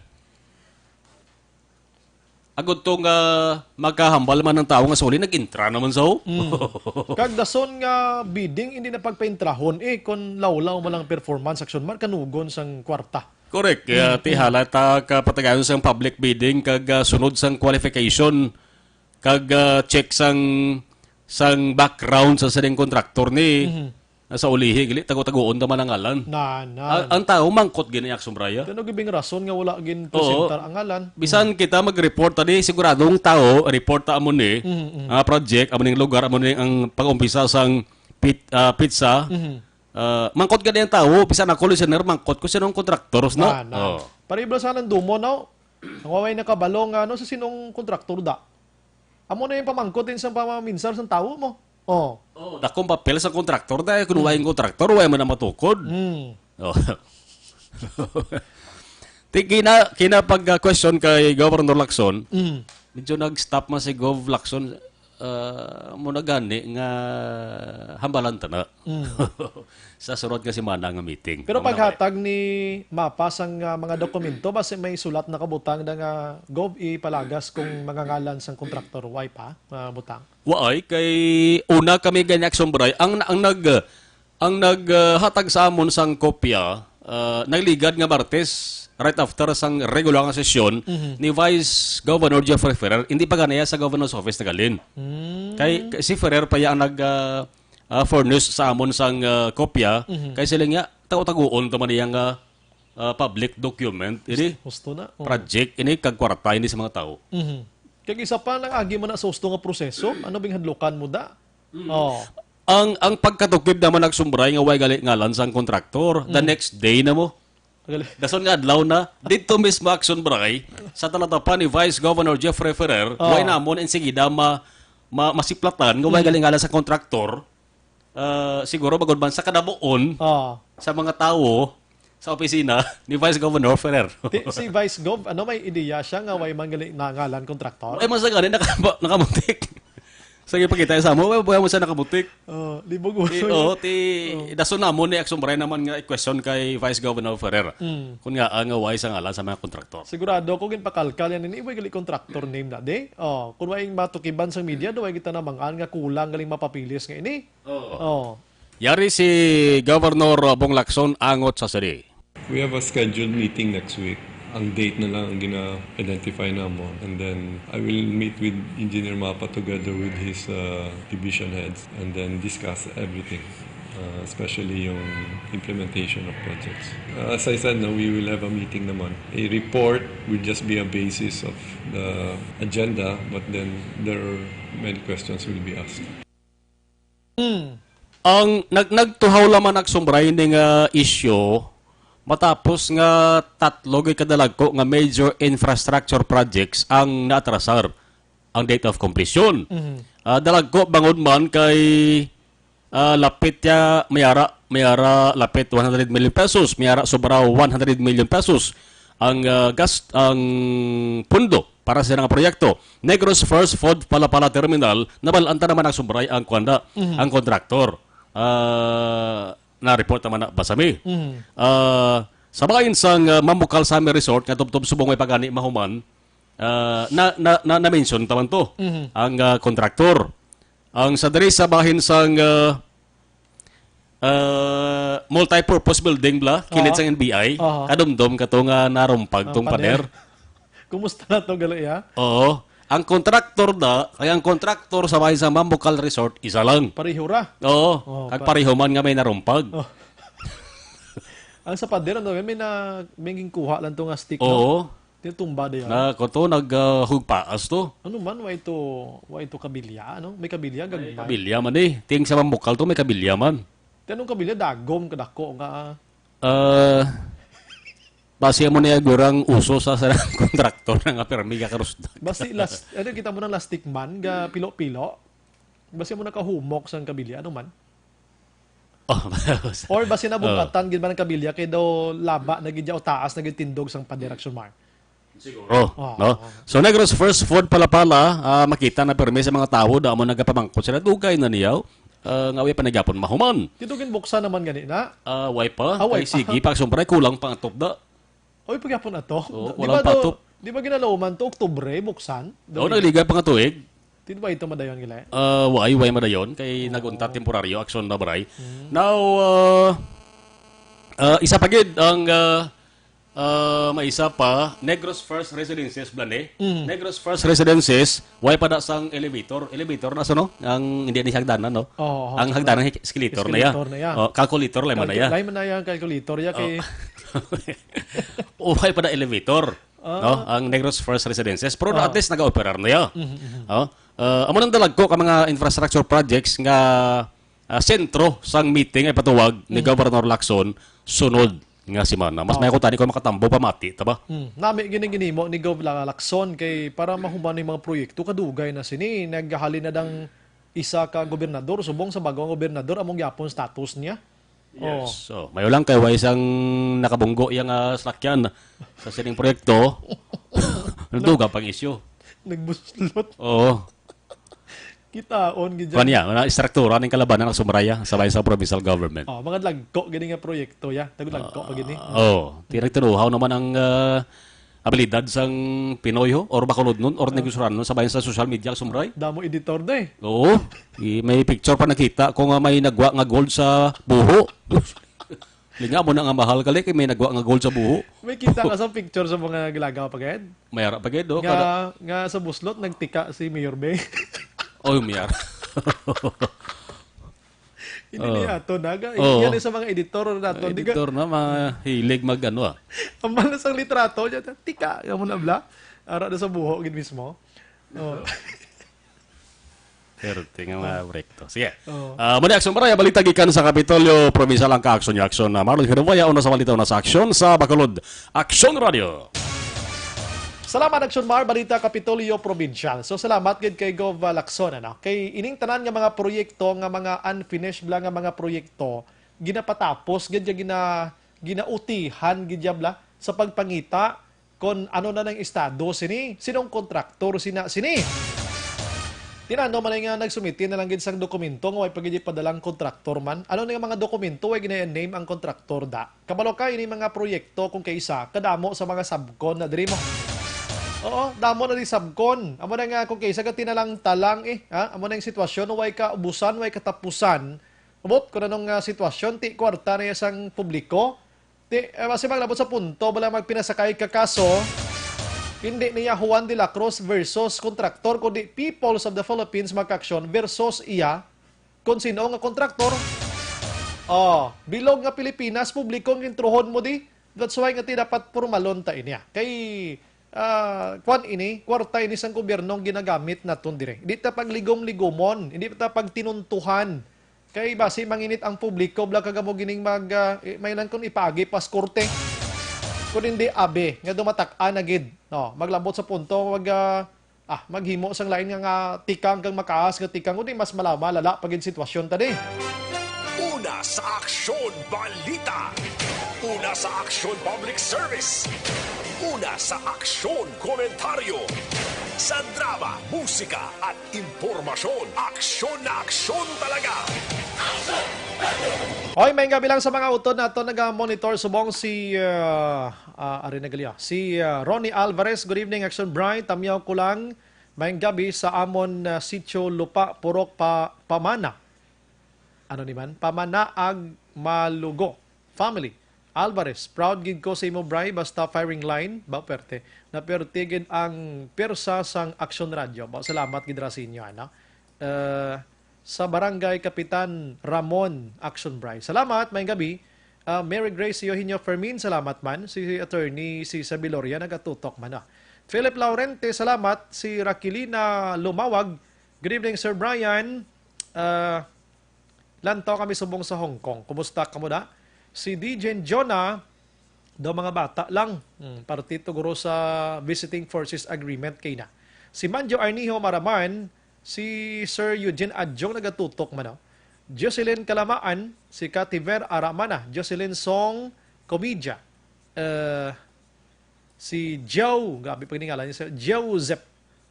Agud tong magkahambal man ng tao nga suli nag-intra naman so.
Kag dason nga bidding hindi na pagpaintrahon kung lawlaw man lang performance action man kanugon sang kwarta.
Correct. Kaya tihala ta kapatagayon sang public bidding kag sunod sang qualification kag check sang background sa saning kontraktor ni sa ulihi gili tago-tagoon ta man ang ngalan. Ang tao mangkot gini aksyon braya.
Kano gibing rason nga wala gin presentar ang ngalan.
Bisan kita mag-report tadi siguradong tao report ta amo ni project amo ning lugar amo ning ang pag-umpisa sang pizza. Mangkot gani ang tao bisan ako listener mangkot ko sinong kontraktor no.
Paribla sa dumo now. Ang waway nakabalong ano sa sinong kontraktor da. Amo na yung pamangkot din sa pamaminsar sa tao mo. Oh.
Dakong papel sa kontraktor dahil kung waing kontraktor, way mo na matukod. Oh. Kina pag-question kay Governor Lacson, medyo nag-stop man si Gov Lacson muna gani nga hambalan ta na. Sa surod kasi mana nga meeting.
Pero paghatag ni mapas ang mga dokumento, base may sulat na kabutang na nga Gov ipalagas kung mangangalan sang kontraktor, why pa butang?
Waay kay una kami ganyak sombray ang naghatag sa amon sang kopya nagligad nga Martes right after sang regular nga sesyon ni Vice Governor Jeffrey Ferrer, hindi pa ganaya sa Governor's Office nagalin. Kay si Ferrer pa ya ang furnish sa amon sang kopya kay sila nga tago-taguon to man yang public document ini
gusto na
project ini kag kwarta ini sa mga tao.
Kag isa pa nang agi mo na sa gusto nga proseso, ano bing hadlukan mo da? Oh.
Ang pagkatukib naman nagsumbray nga way gali ngalan sang kontraktor, the next day na mo. Dason nga adlaw na dito mismo action bray sa talatapan ni Vice Governor Jeffrey Ferrer, way namon ensigida masiplatan nga way gali ngalan sa kontraktor. Siguro bagod man sa kadabuon sa mga tao sa opisina ni Vice Governor Ferrer.
Si Vice Gov, ano may ideya siya nga way manggali nangalan kontraktor?
Ay mas gani nakamutik. Sige pakita sa mo, buhay mo sa nakabutik.
Libog mo.
Dason namon ni action bray naman nga question kay Vice Governor Ferrer. Kung nga ang way sa ngalan sa mga kontraktor.
Sigurado ko ginpakalkal yan ini way gali kontraktor name na de. Kung way matukiban sa media do way kita namangan nga kulang galing mapapilis nga ini.
Yari si Governor Bong Lacson angot sa sari.
We have a scheduled meeting next week. Ang date na lang ang gina-identify na mo. And then I will meet with Engineer Mapa together with his division heads and then discuss everything, especially yung implementation of projects. As I said, no, we will have a meeting naman. A report will just be a basis of the agenda, but then there are many questions will be asked.
Ang nagtuhaw laman nagsumbray ning issue matapos nga tatlo gay kadalagko nga major infrastructure projects ang naatrasar ang date of completion. Dalagko bangod man kay lapit ya mayara lapit 100 million pesos, mayara sobra 100 million pesos ang ang pundo para sa nga proyekto. Negros First Food Palapala Terminal nabalanta naman ang sumbray ang kwanda ang kontraktor. Na-report naman na basami. Sa bahin sang Mamukal Summer Resort, nga tubtob subong may pagani mahuman, na-mention taman to, ang kontraktor. Ang sa diri sa bahin sang multi-purpose building bla, kilid sang NBI, kadumdum katong narumpag tong pader.
Kumusta na to gali ya?
Oo. Ang kontraktor kaya ang kontraktor sa bahay sa Mamukal Resort, isa lang.
Pareho ra?
Oo. Kag pareho man nga may narumpag.
Ang sa pader, may kuha lang to nga stick.
Oo.
Tinutumba da yan.
Koto, naghugpaas to.
Ano man, wa ito kabilya, ano? May kabilya, gagmay.
Kabilya man eh. Ting sa Mamukal to, may kabilya man.
Tanong kabilya, dagom, kadako nga.
Base mo na gurang uso sa sarang kontraktor nga permi ka karusdag.
Basi kita mo ng lastik man ga pilo-pilo. Basi mo nakahumok sang kabilya ano man. Or basi na bukatan gid man ang kabilya kay daw laba na gid taas na gid tindog sang padireksyon man.
Siguro, no? So Negros First Food Palapala, makita na permi sa mga tao da mo nagapamangkot sila dugay na niyaw. Nga way pa nagyapon mahuman.
Titugin buksan naman gani na.
Way pa. Kay sige pag sumpray kulang pang atop da.
Oy, pagyapon na to. Di ba ginalawman to? Oktubre, buksan?
Oo, nagliga pa nga tuig.
Di ba ito madayon gila?
Way madayon. Kay nagunta temporaryo, aksyon na baray. Now, isa pa gid ang maisa pa, Negros First Residences, blane. Negros First Residences, way pa da sang elevator. Elevator na no? Ang hindi ni hagdanan, no? Ang hagdanan, escalator na ya. Calculator, layman na ya.
Layman na ya, calculator ya kay...
Uhay pa na elevator, no? Ang Negros First Residences. Pero at least nag-operar na yan. Amo nang dalag ko ka mga infrastructure projects nga sentro sang meeting ay patuwag ni Governor Lacson sunod Nga si Mana. Mas may ako tani ko makatambo pamati, taba?
Nami gini mo ni Gov Lacson kay para mahuman yung mga proyekto kadugay na sini naghalin na dang isa ka gobernador subong sa bagong gobernador among yapon status niya.
Yes. So, mayo lang kay wa isang nakabunggo yang sakyan sa sining proyekto. Nagduga pang isyu.
Nagbuslot.
Oo.
Kitaon gid.
Kanya, na istruktura ning kalabanan ng Sumraya sabay sa provincial government.
Mga lagko gini nga proyekto ya. Tagod lagko pa gini.
Tinagtinuhaw naman ang abilidad sang Pinoy ho or bakulod nun or negosyoran nun sabay sa social media Sumray.
Damo editor na eh.
Oo. May picture pa nakita kung may nagwa nga gold sa buho. Linga mo na nga mahal kali kay may nagwa nga gold sa buho.
May kita ka sa picture sa mga gilagaw pagayad.
Mayara pagayad do.
Nga sa buslot nagtika si Mayor Bay.
Mayara.
Hindi niya ato naga. Yan sa mga editor nato.
Editor na mahilig mag ano
Ang malas ang litrato niya. Tika. Yan mo na bla. Ara na sa buho gin mismo.
Pero tingnan nga rekto. Sige. Muna aksyon maraya balita gikan sa Kapitolyo Provincial ang ka-aksyon niya aksyon na Marlon Hirumaya una sa balita na sa aksyon sa Bacolod. Aksyon Radio.
Salamat Aksyon Mar, balita Kapitolyo Provincial. So salamat gid kay Gov Lacson Kay ining tanan nga mga proyekto nga mga unfinished bla nga mga proyekto ginapatapos gid ginautihan gid bla sa pagpangita kon ano na ng estado sinong kontraktor sini. Tinano man nga nagsumiti na lang gid sang dokumento nga way pagidi padalang kontraktor man. Ano nga mga dokumento way gina-name ang kontraktor da. Kabalo ka ini mga proyekto kung kaysa kadamo sa mga subcon na diri mo. Damo na di subcon. Amo na nga kung kaysa ka tinalang talang Amo na yung sitwasyon way ka ubusan, way katapusan. Umot kung anong sitwasyon ti kwarta na isang publiko. Kasi maglabot sa punto bala magpinasakay ka kaso. Hindi niya Juan de la Cruz versus kontraktor kundi Peoples of the Philippines magkaksyon versus iya kung sino nga kontraktor. Bilog nga Pilipinas publikong intruhon mo di. That's why nga ti dapat formalon ta inya. Kay kwarta ini sang gobyernong ginagamit naton dire. Hindi ta pagligom-ligomon, hindi ta pagtinuntuhan. Kay basi manginit ang publiko bla kagamo gining may lang kun ipagi pas korte. Kung hindi abe nga dumatak-an na gid. Maglabot sa punto maghimo sang lain nga tikang kang makaas nga tikang kundi mas malala pagin sitwasyon tadi.
Una sa Aksyon Balita. Una sa Aksyon Public Service. Una sa Aksyon Komentaryo. Sa drama, musika at impormasyon. Aksyon na aksyon talaga.
Hoy, may gabi lang sa mga utod nato nag-monitor subong si Ronnie Alvarez. Good evening, Action Bright. Tamyaw ko lang may gabi sa amon sitio Lupa Purok Pamana. Pamanaag Malugo family. Alvarez, proud gid ko sa imo Bri basta firing line ba perte. Na pertigid ang persa sang Action Radio. Salamat gid ra sa inyo sa Barangay Kapitan Ramon Action Bri. Salamat, may gabi. Mary Grace Eugenio Fermin, salamat man. Si attorney si Sabiloria nagatutok man Philip Laurente, salamat. Si Raquelina Lumawag. Good evening, Sir Brian. Lantaw kami subong sa Hong Kong. Kumusta ka mo na? Si DJ Jonah, daw mga bata lang. Partito guro sa Visiting Forces Agreement kay na. Si Manjo Arnijo Maraman, si Sir Eugene Adjong nagatutok man. Jocelyn Kalamaan, si Kativer Aramana, Jocelyn Song Comedya. Si Joe, gabi pag ningalan niya, Joseph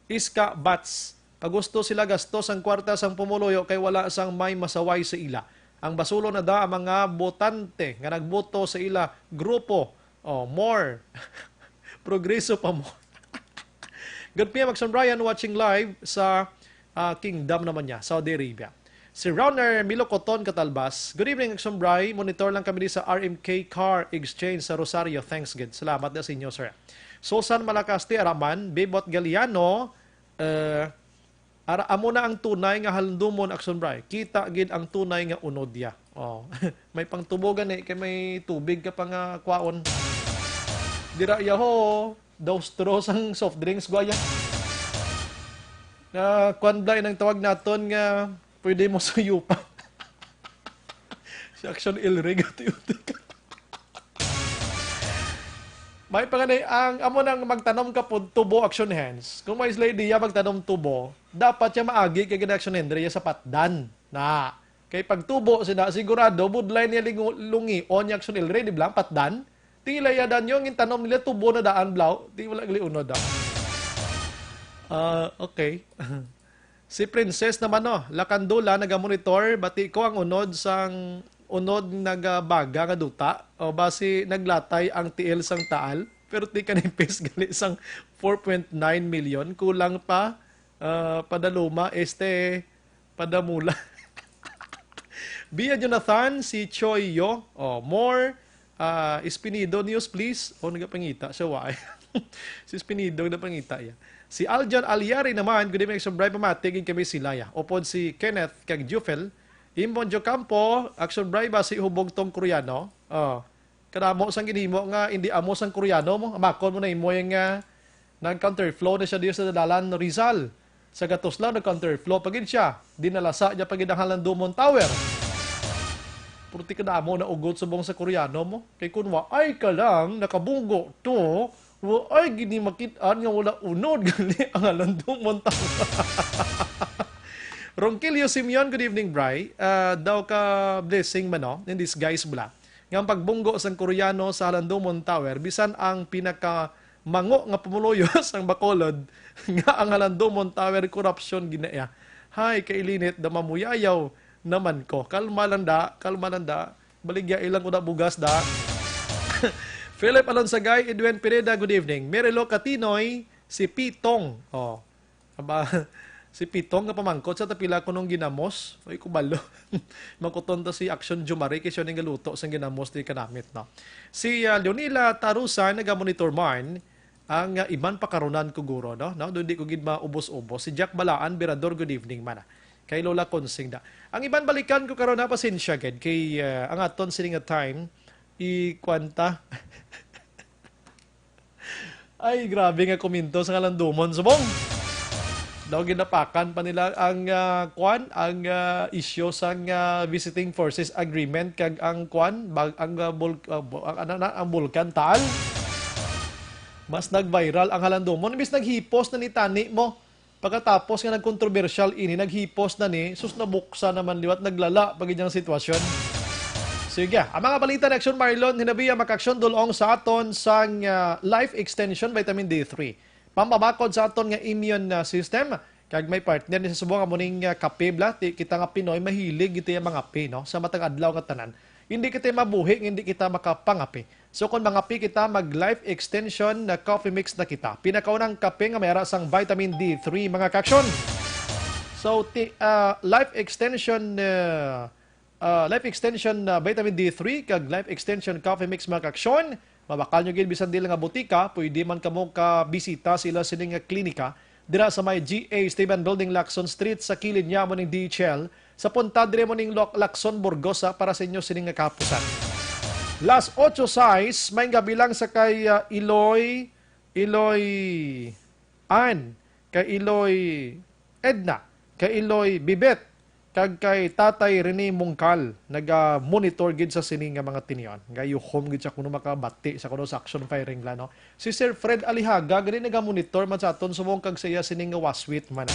Iska Bats. Pagusto sila gastos ang kwarta sang pumuloyo kay wala sang may masaway sa ila. Ang basulo na da ang mga botante nga nagboto sa ila grupo. More. Progreso pa mo. Good PM, Action Brian, watching live sa Kingdom naman niya, Saudi Arabia. Si Rauner Milocoton Katalbas. Good evening, Action Brian. Monitor lang kami sa RMK Car Exchange sa Rosario. Thanks, good. Salamat na sa inyo, sir. Susan Malacaste Araman, Bebot Galiano, amo na ang tunay nga halundumon Action Brian. Kita gid ang tunay nga unodya. May pangtubogan kay may tubig ka pa nga kwaon. Dira yaho, daw straws ang soft drinks guaya. Kwan blay nang tawag naton nga pwede mo suyupa. Si Action Ilrig May panganay, ang amo nang magtanom ka po tubo action hands. Kung may lady magtanom tubo, dapat siya maagi kay action hand sa patdan. Na, kay pagtubo sina sigurado budlay niya lungi on action il ready blang patdan. Tila ya dan yung tanom nila tubo na daan blaw, di wala gali unod da. Okay. Si Princess naman Lakandula nagamonitor bati ko ang unod sang unod nagabaga nga duta o basi naglatay ang tiil sang taal pero ti kanipis gali sang 4.9 million kulang pa padaluma padamula. Bia Jonathan si Choi Yo more Espinido news please nagapangita siya waay. Si Espinido nagapangita ya. Si Aljan Alyari naman, good evening, action bribe pamatigin kami sila ya. Upod si Kenneth kag Jufel, Imbonjo Campo, action bribe si hubog tong Koreano. Kadamo sang ginhimo nga hindi amo sang Koreano mo, amakon mo na imo yung nag-counterflow na siya diyo sa Dalan Rizal. Sa gatos lang nag-counterflow pagin siya. Dinalasa niya pagin ang Halandumon Tower. Purti kadamo na ugot subong sa Koreano mo. Kay kunwa ay ka lang nakabunggo to. Ay, gini makitaan nga wala unod. Gali ang Halandumon Tower. Ronquillo Simeon, good evening, Bri. Daw ka blessing man, in this guys bla. Nga pagbunggo sang Koreano sa Halandumon Tower, bisan ang pinaka mango nga pumuloyo sang Bacolod, nga ang Halandumon Tower corruption ginaya. Hay, kailinit da mamuyayaw naman ko. Kalma lang da. Baligya ilang ko na bugas da. Philip Alonsagay, Edwin Pineda, good evening. Merelo Katinoy, si Pitong. Si Pitong nga pamangkot sa tapila ko nung ginamos. Ay, kubalo. Makuton to si Action Jumari kasi yun yung galuto sa ginamos di kanamit. No? Si Leonila Tarusan, nagamonitor man, ang iban pakarunan ko guro. No? Doon di ko gid maubos-ubos. Si Jack Balaan, Birador, good evening man. Kay Lola Consing da. Ang iban balikan ko karon na pasensya gid kay ang aton sining time ikwanta. Ay, grabe nga komento sa Halandumon subong. Daw ginapakan pa nila ang issue sang visiting forces agreement kag ang ang Bulkan Taal. Mas nag-viral ang Halandumon imbis naghipos na ni tani mo. Pagkatapos nga nag-controversial naghipos na ni sus nabuksa naman liwat naglala pag inyang sitwasyon. Sige, ang mga balita na Action Marlon, hinabiya makaksyon dulong sa aton sang life extension vitamin D3. Pambabakod sa aton nga immune system, kag may partner ni sa subong amuning kape bla, kita nga Pinoy mahilig ito yung mga kape, no? Sa matang adlaw nga tanan. Hindi kita mabuhi, hindi kita makapangape. So kung mangapi kita, mag-life extension na coffee mix na kita. Pinakaunang kape nga mayara sang vitamin D3, mga kaksyon. So, life extension vitamin D3 kag life extension coffee mix mga kaksyon. Mabakal nyo gid bisan dili nga butika, pwede man kamo ka bisita sila sining klinika dira sa may GA Stephen Building Lacson Street sa kilid niya mo ning DHL sa punta dire mo ning Lacson Burgosa para sa inyo sining nga kapusan. Last 8 size may gabilang sa kay Iloy Ann, kay Iloy Edna, kay Iloy Bibet, kag kay Tatay Rene Mungkal naga-monitor gid sa sining nga mga tinion. Gayo home gid sa kuno makabati sa kuno sa action firing la no. Si Sir Fred Alihaga gani naga-monitor man sa aton sumong kag saya sining nga waswit man.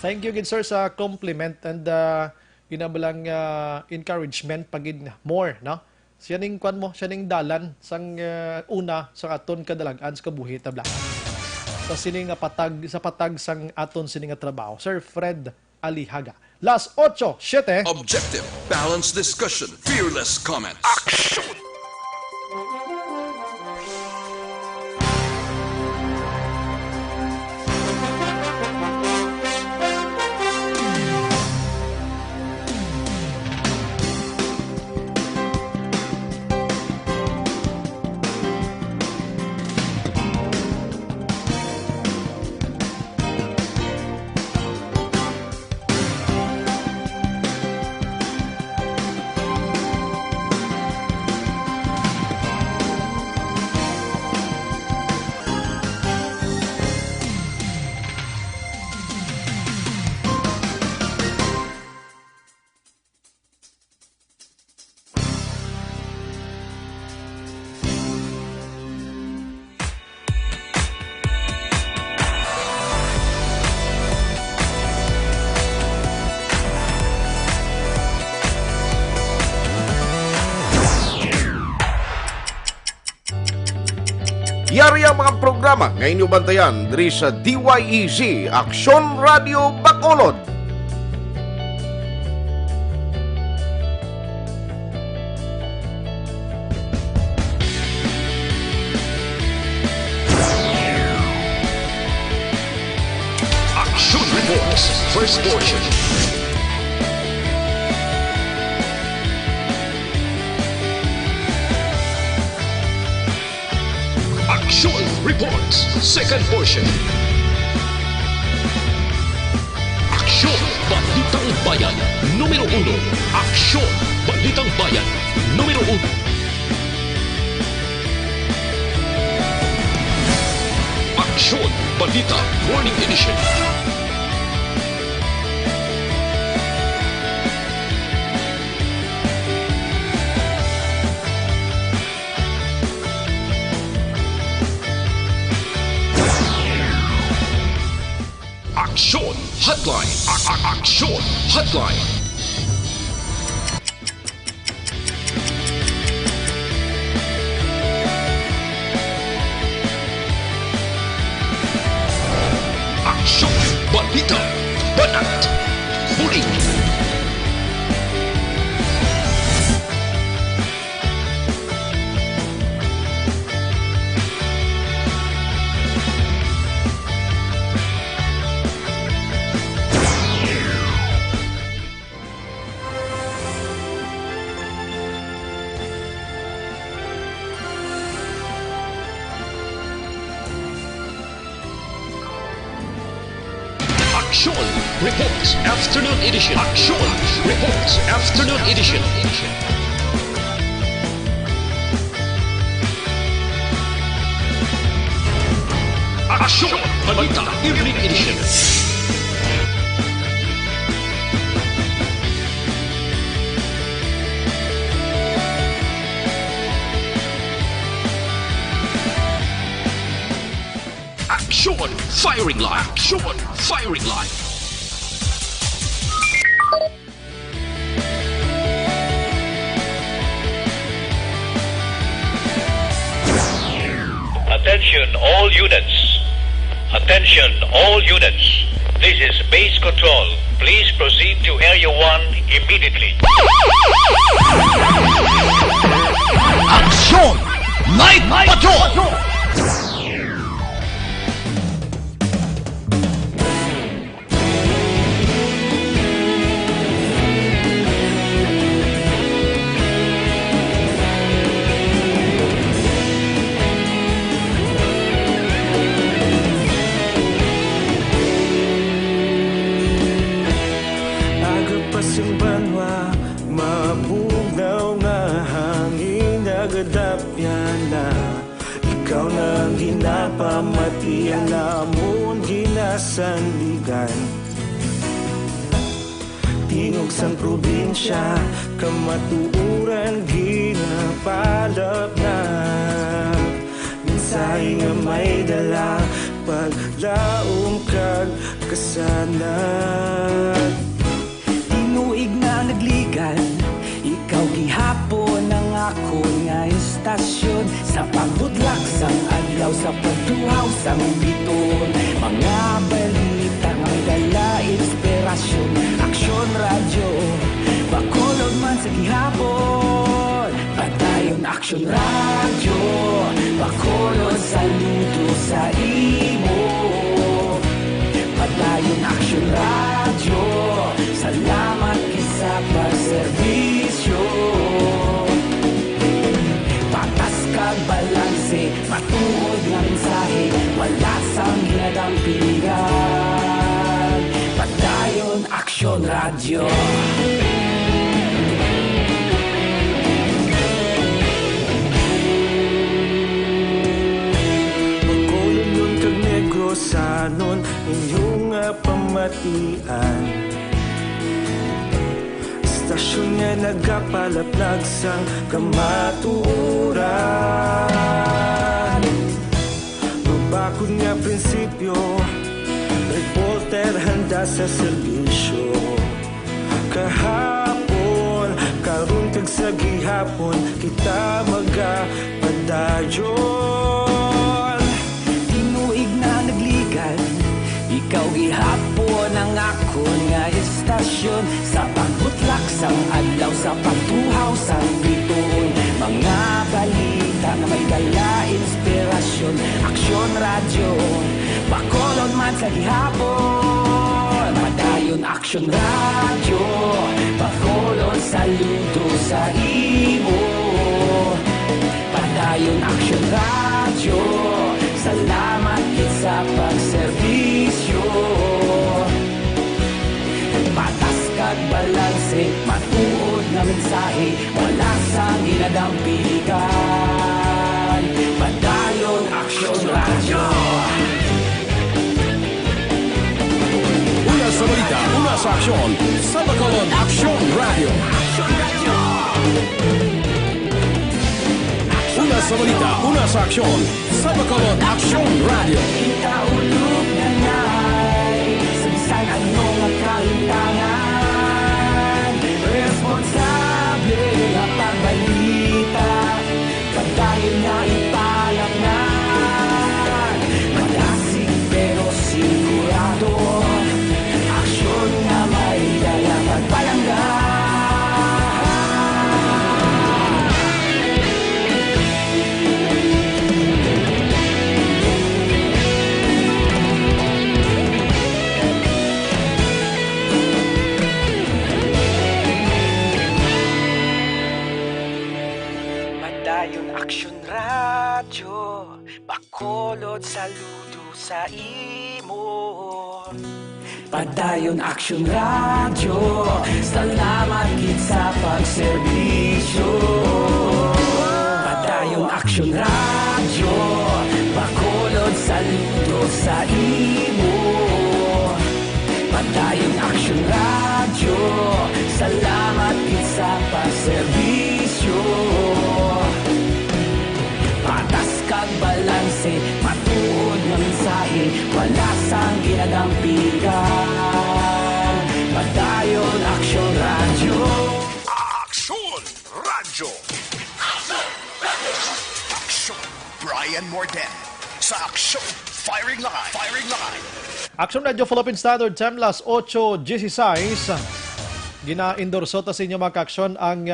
Thank you gid sir sa compliment and ginabalang encouragement pagid more no. Siya ning kwan mo, siya ning dalan sang una sa aton kadalagan sa kabuhi tabla. Sa sining nga patag sang aton sining nga trabaho. Sir Fred Alihaga. Last 8-7.
Objective, balanced discussion, fearless comments. Action!
Yari ang mga programa ngayon yung bantayan diri sa DYEZ Aksyon Radio Bacolod.
Action Reports, first portion. Action Reports, second portion. Aksyon Balitang Bayan, numero 1. Aksyon Balitang Bayan, numero 1. Aksyon Balita Morning Edition. Aksyon Hotline. Aksyon Hotline. Aksyon Balita Banat Huli. Action Reports Afternoon Edition. Action Reports Afternoon Edition. Action Balita Evening Edition. Action Firing Line. Action Firing Line.
Attention all units. Attention all units. This is base control. Please proceed to Area 1 immediately.
Action Night Patrol!
Simbanwa, mabugaw nga hangin nagadapyan na. Ikaw nang ginapamatian namon ginasandigan. Tingog sang probinsya, kamatuuran ginapalap na. Minsay nga may dala, paglaom kag kasanad.
Tinuig na nagligan, ikaw gihapon ang ako nga istasyon. Sa pagbudlak sang adlaw, sa pagtuhaw sang biton. Mga balita nga dala inspirasyon. Aksyon radyo, Bacolod man sa gihapon. Patayon Aksyon radyo, Bacolod saludo sa imo. Patayon Aksyon radyo, salamat sa pagserbisyo. Patas kag balanse, matuod nga mensahe, wala sang ginadampingan. Patayon Aksyon radyo.
Bacolod nun kag Negrosanon, inyong pamatian. Stasyon nga nagapalaplag sang kamatuuran. Mabakod nga prinsipyo, reporter handa sa serbisyo. Kahapon, karon kag sa gihapon, kita magapadayon.
Ikaw gihapon ang ako nga istasyon sa pagbutlak sang adlaw sa pagtuhaw sa bituon. Mga balita na may dala inspirasyon, aksyon radyo, bakolon man sa gihapon. Padayon aksyon radyo, bakolon saludo sa imo. Padayon aksyon radyo, salamat gid sa pagserbisyo. Patas kag balanse, matuod na mensahe, wala sang ginadampigan. Padayon aksyon radyo.
Una sa balita, una sa aksyon, sa Bacolod Aksyon Radio. Una sa balita, una sa aksyon, sa Bacolod Aksyon Radio.
Ikaulog na na'y sabisan anong kahintangan. Responsable ang pagbalita, pagdayon na ipalaknan. Magasig pero sigurado, aksyon na may dala pagpalanggan. Padayon aksyon radyo, bakolod saludo sa imo. Padayon aksyon radyo, salamat gid sa pagserbisyo. Padayon aksyon radyo, bakolod saludo sa imo. Padayon aksyon radyo, salamat gid sa pagserbisyo. Patas kag balanse, matuod nga mensahe, wala sang ginadampigan. Padayon aksyon radyo.
Aksyon radyo. Aksyon Brian Morden sa Aksyon Firing Line. Firing Line.
Aksyon Radio Philippine Standard Time, las 8:16. Gina-endorso ta sa inyo mga kaaksyon ang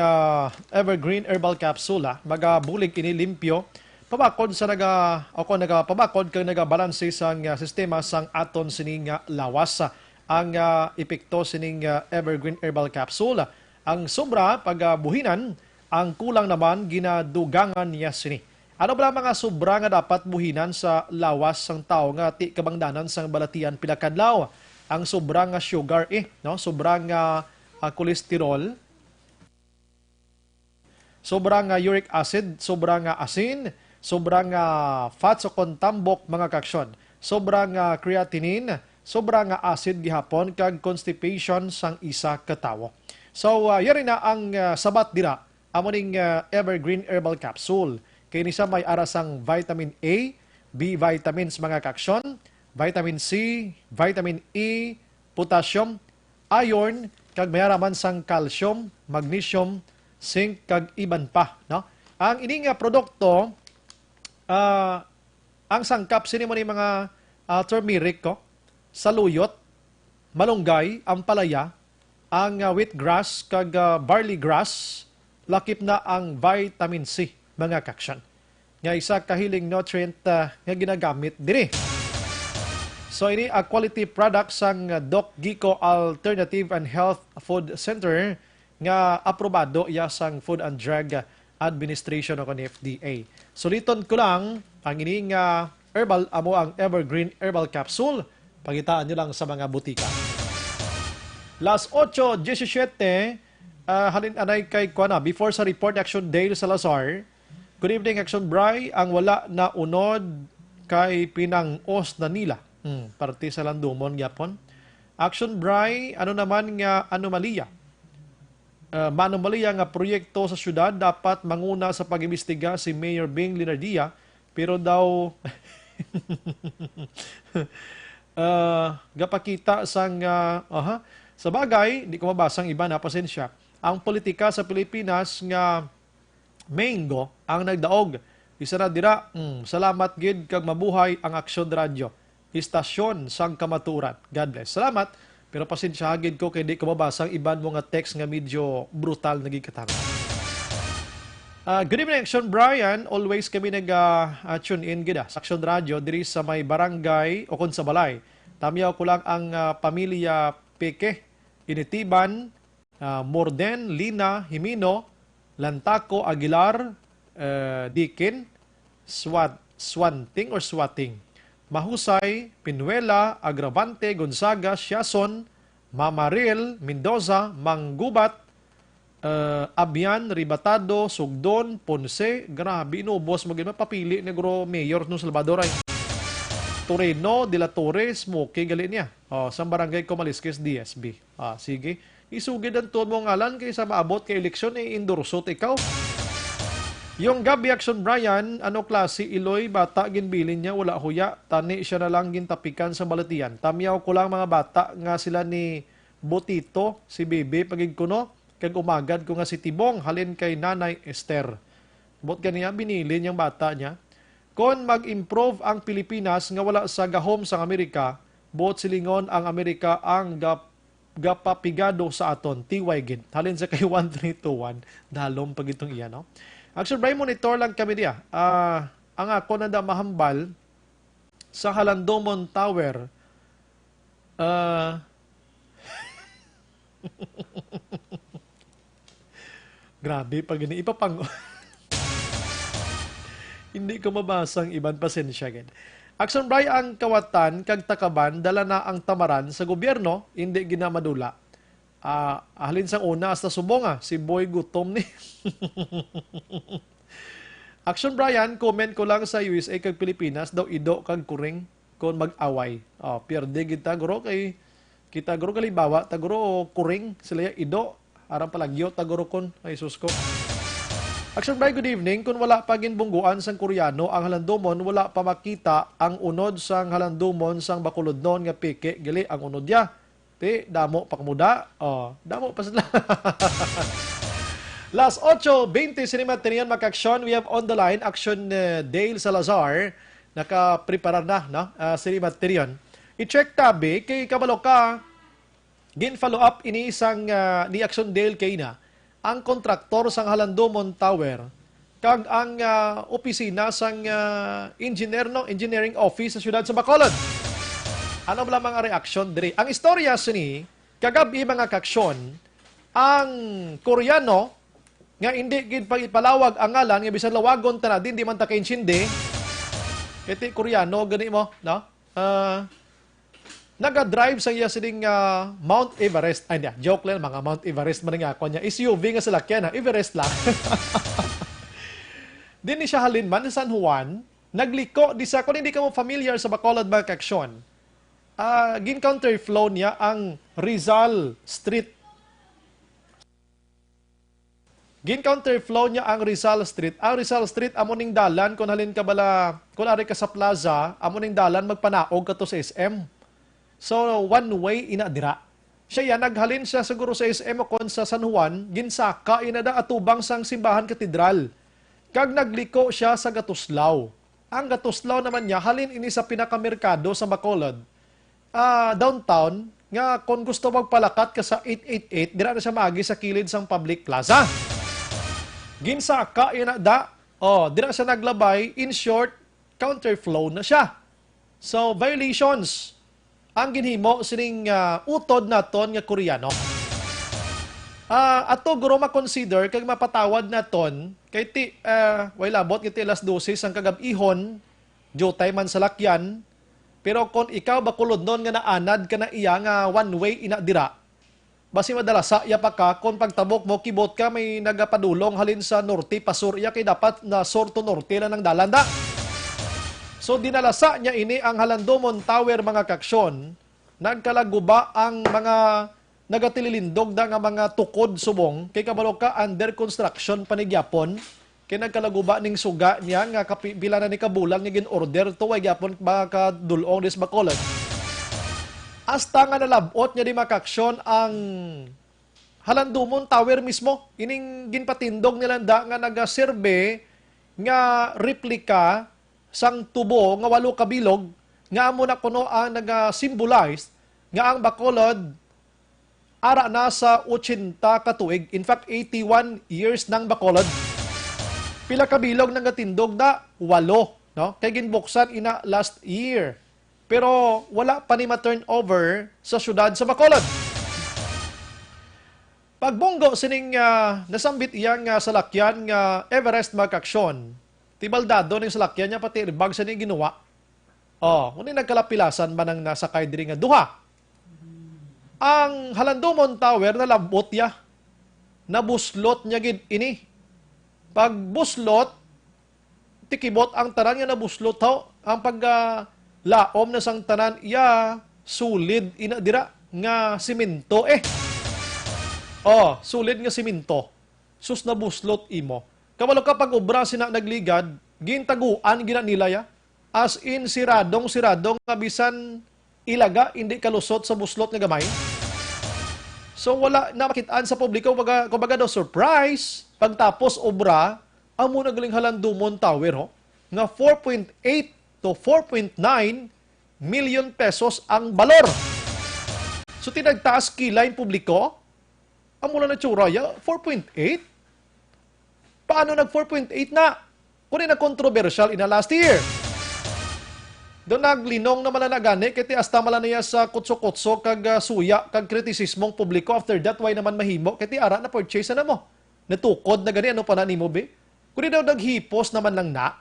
Evergreen Herbal Capsule. Magabulig inilimpyo. Pabakod sa pabakod kang nagabalanse sang sistema sang aton sining lawas. Ang epekto sining Evergreen Herbal Capsule. Ang sobra pagbuhinan, ang kulang naman ginadugangan niya sini. Ano ba mga sobra nga dapat buhinan sa lawas sang tao nga ti kabangdanan sang balatian pilakadlaw? Ang sobra nga sugar no? Sobra nga kolesterol, sobrang uric acid, sobrang asin, sobrang fats o kontambok mga kaksyon, sobrang creatinine, sobrang acid gihapon kag constipation sang isa ka tawo. So yari na ang sabat dira amoning Evergreen Herbal Capsule. Kay ni sa may arasang vitamin A, B vitamins mga kaksyon, vitamin C, vitamin E, potassium, iron, kag mayaraman sang calcium, magnesium, zinc, kag iban pa. No? Ang ining produkto, ang sangkap sini mo ni mga turmeric ko, saluyot, malunggay, ampalaya, ang wheatgrass, kag barley grass, lakip na ang vitamin C, mga kaksyan. Nga isa kahiling nutrient nga ginagamit diri. So ini a quality product sang Doc Gico Alternative and Health Food Center nga aprobado iya sang Food and Drug Administration o ni FDA. Suliton ko lang ang ining herbal amo ang Evergreen Herbal Capsule. Pagitaan nyo lang sa mga butika. Las 8:17 halin anay kay Kuana before sa report action Dale Salazar. Good evening Action Bry, ang wala na unod kay pinang-os na nila. Parte sa landumon gyapon. Action Bry, ano naman nga anomalya? Manomalya nga proyekto sa syudad dapat manguna sa pag-imbestiga si Mayor Bing Linardia pero daw gapakita sang sa bagay, di ko mabasang iba na pasensya. Ang politika sa Pilipinas nga Mengo ang nagdaog. Isa na dira, salamat gid kag mabuhay ang Aksyon Radio. istasyon sang kamaturan. God bless. Salamat. Pero pasensyahagid ko kay di ko mabasa ang iban mo nga text nga medyo brutal nagikatang. Good evening, Action Brian. Always kami nag-tune in gida sa Action Radio diri sa may barangay o kon sa balay. Tamiyaw ko lang ang pamilya Peke, Initiban, Morden, Lina, Himino, Lantaco, Aguilar, Dikin, Swanting or Swating, Mahusay, Pinuela, Agravante, Gonzaga, Siason, Mamaril, Mendoza, Manggubat, Abian, Ribatado, Sugdon, Ponce. Grabe, inubos mo gano'n. Papili ni Gro Mayor ng Salvador ay Toreno, De La Torre, Smokey, gali niya. Sa barangay Comalisques, DSB. Sige. Isugid ang tuon mo ngalan kaysa maabot kay eleksyon, endorsot ikaw. Yung Gabi Action Brian, ano klase Iloy, bata ginbilin niya, wala huya, tani siya na lang gintapikan sa balatian. Tamyaw ko lang mga bata nga sila ni Botito, si Bebe, pagig kuno, kag umagad ko nga si Tibong, halin kay Nanay Esther. Bot kaniya, binili niyang bata niya. Kung mag-improve ang Pilipinas nga wala sa gahom sa Amerika, bot silingon ang Amerika ang gapapigado sa aton, tiwaygin. Halin sa kay 1321, dalom pag itong iyan, no? Actually, Brian, monitor lang kami diya. Ang ako na mahambal sa Halandomon Tower. Grabe, pag ipapang... Hindi ko mabasang iban pasensya. Action Brian, ang kawatan, kag takaban, dala na ang tamaran sa gobyerno, hindi ginamadula. Ahalin sang una hasta subong si Boy gutom ni. Action Brian, comment ko lang sa USA kag Pilipinas daw ido kag kuring kon mag-away. Pierde kita guro kay kita guro kalibawa taguro kuring sila ido aram palagyo taguro kon ay sus ko. Action Brian, good evening. Kung wala pa ginbungguan sang Koreano ang halandomon, wala pa makita ang unod sang halandomon sang bakulodnon nga Peke gali ang unod ya. Damo pa kamuda. Damo pa sila. Last 8:20 Sinematerian Makaksyon. We have on the line Action Dale Salazar. Nakaprepara na, no? Sinematerian. I-check tabi kay kabalo ka. Gin-follow up ini isang ni Action Dale kay na. Ang kontraktor sang Halandomon Tower. Kag ang opisina sang engineering office sa siyudad sa Bacolod. Ano ba mga reaksyon diri? Ang istorya sini, kagabi mga kaksyon, ang Koreano, nga hindi gid pagipalawag ang ngalan, nga bisan lawagon ta na din, di man ta kainsindi, iti Koreano, gani mo, no? Naga-drive sa iya sining Mount Everest. Ay, joke lang, mga Mount Everest man nga ako niya. SUV nga salakyan, Everest lang. Din ni siya halinman sa San Juan, nagliko, di sa, kung hindi ka mo familiar sa Bacolod mga kaksyon, gin-counter flow niya ang Rizal Street. Gin-counter flow niya ang Rizal Street. Ang Rizal Street, amuning dalan, kung halin ka bala, kung ari ka sa plaza, amuning dalan, magpanaog ka to sa SM. So, one way, inadira. Siya yan, naghalin siya siguro sa SM o kon sa San Juan, ginsaka, inada atubang sang simbahan katedral. Kag nagliko siya sa Gatuslaw. Ang Gatuslaw naman niya, halin ini sa pinakamerkado sa Bacolod. Downtown, nga kung gusto magpalakat ka sa 888, dira na siya maagi sa kilid sang public plaza. Ginsaka, inada, dira na siya naglabay, in short, counterflow na siya. So, violations. Ang ginhimo, sining utod naton nga Koreano. Ato, guro ma-consider, kag mapatawad naton, kay ti, way labot, kiti alas 12, ang kagab-ihon, jotay man sa lakyan, pero kung ikaw bakulod nun nga naanad ka na iya nga one way inadira, basi madalasa iya pa ka, kung pagtabok mo, kibot ka, may nagapadulong halin sa norte, pasur iya, kay dapat na sur to norte lang ng dalanda. So dinalasa niya ini ang Halandomon Tower mga kaksyon, nagkalaguba ang mga nagatililindog da nga mga tukod subong, kay kabalo ka under construction panigyapon, kay nagkalaguba ning suga niya nga kapila na ni kabulan nga gin-order to way gyapon baka dulong dis Bacolod. Hasta nga nalabot niya di makaksyon ang Halandomon Tower mismo. Ining ginpatindog nila nga nagaserbe nga replika sang tubo nga 8 kabilog nga amo na kuno ang nag-symbolize nga ang Bacolod ara na sa 80 ka tuig. In fact, 81 years ng Bacolod. Pila ka bilog nang gatindog na 8, no? Kay ginbuksan ina last year. Pero wala pa ni ma-turnover sa syudad sa Bacolod. Pagbonggo sining nasambit iyang salakyan nga Everest Mag-Aksyon. Tibaldado ning salakyan niya pati bag sa ni ginawa. Kung nagkalapilasan ba nang nasa kay diri nga duha. Ang Halandomon Tower na labot ya. Nabuslot niya gid ini. Pag buslot, tikibot ang tanan nga nabuslot ho. Ang laom na sang tanan iya sulid ina dira nga simento sulid nga simento. Sus nabuslot imo. Kamalo kapag obra sina nagligad, gintaguan gina nila ya. As in siradong nga bisan ilaga hindi kalusot sa buslot nga gamay. So wala na makitaan sa publiko kumbaga daw surprise pagtapos obra amo nagaling Halandomon Tower nga 4.8 to 4.9 million pesos ang balor. So tinagtaas kilay publiko amo na tsura 4.8. Paano nag 4.8 na? Kung na controversial ina last year. Doon naglinong naman na nagani, kiti hasta mala niya sa kutso-kutso kag suya, kag kritisismong publiko. After that, why naman mahimo? Kiti ara na purchase na mo. Natukod na gani, ano pa na ni mo, be? Kung daw naghipos naman lang na,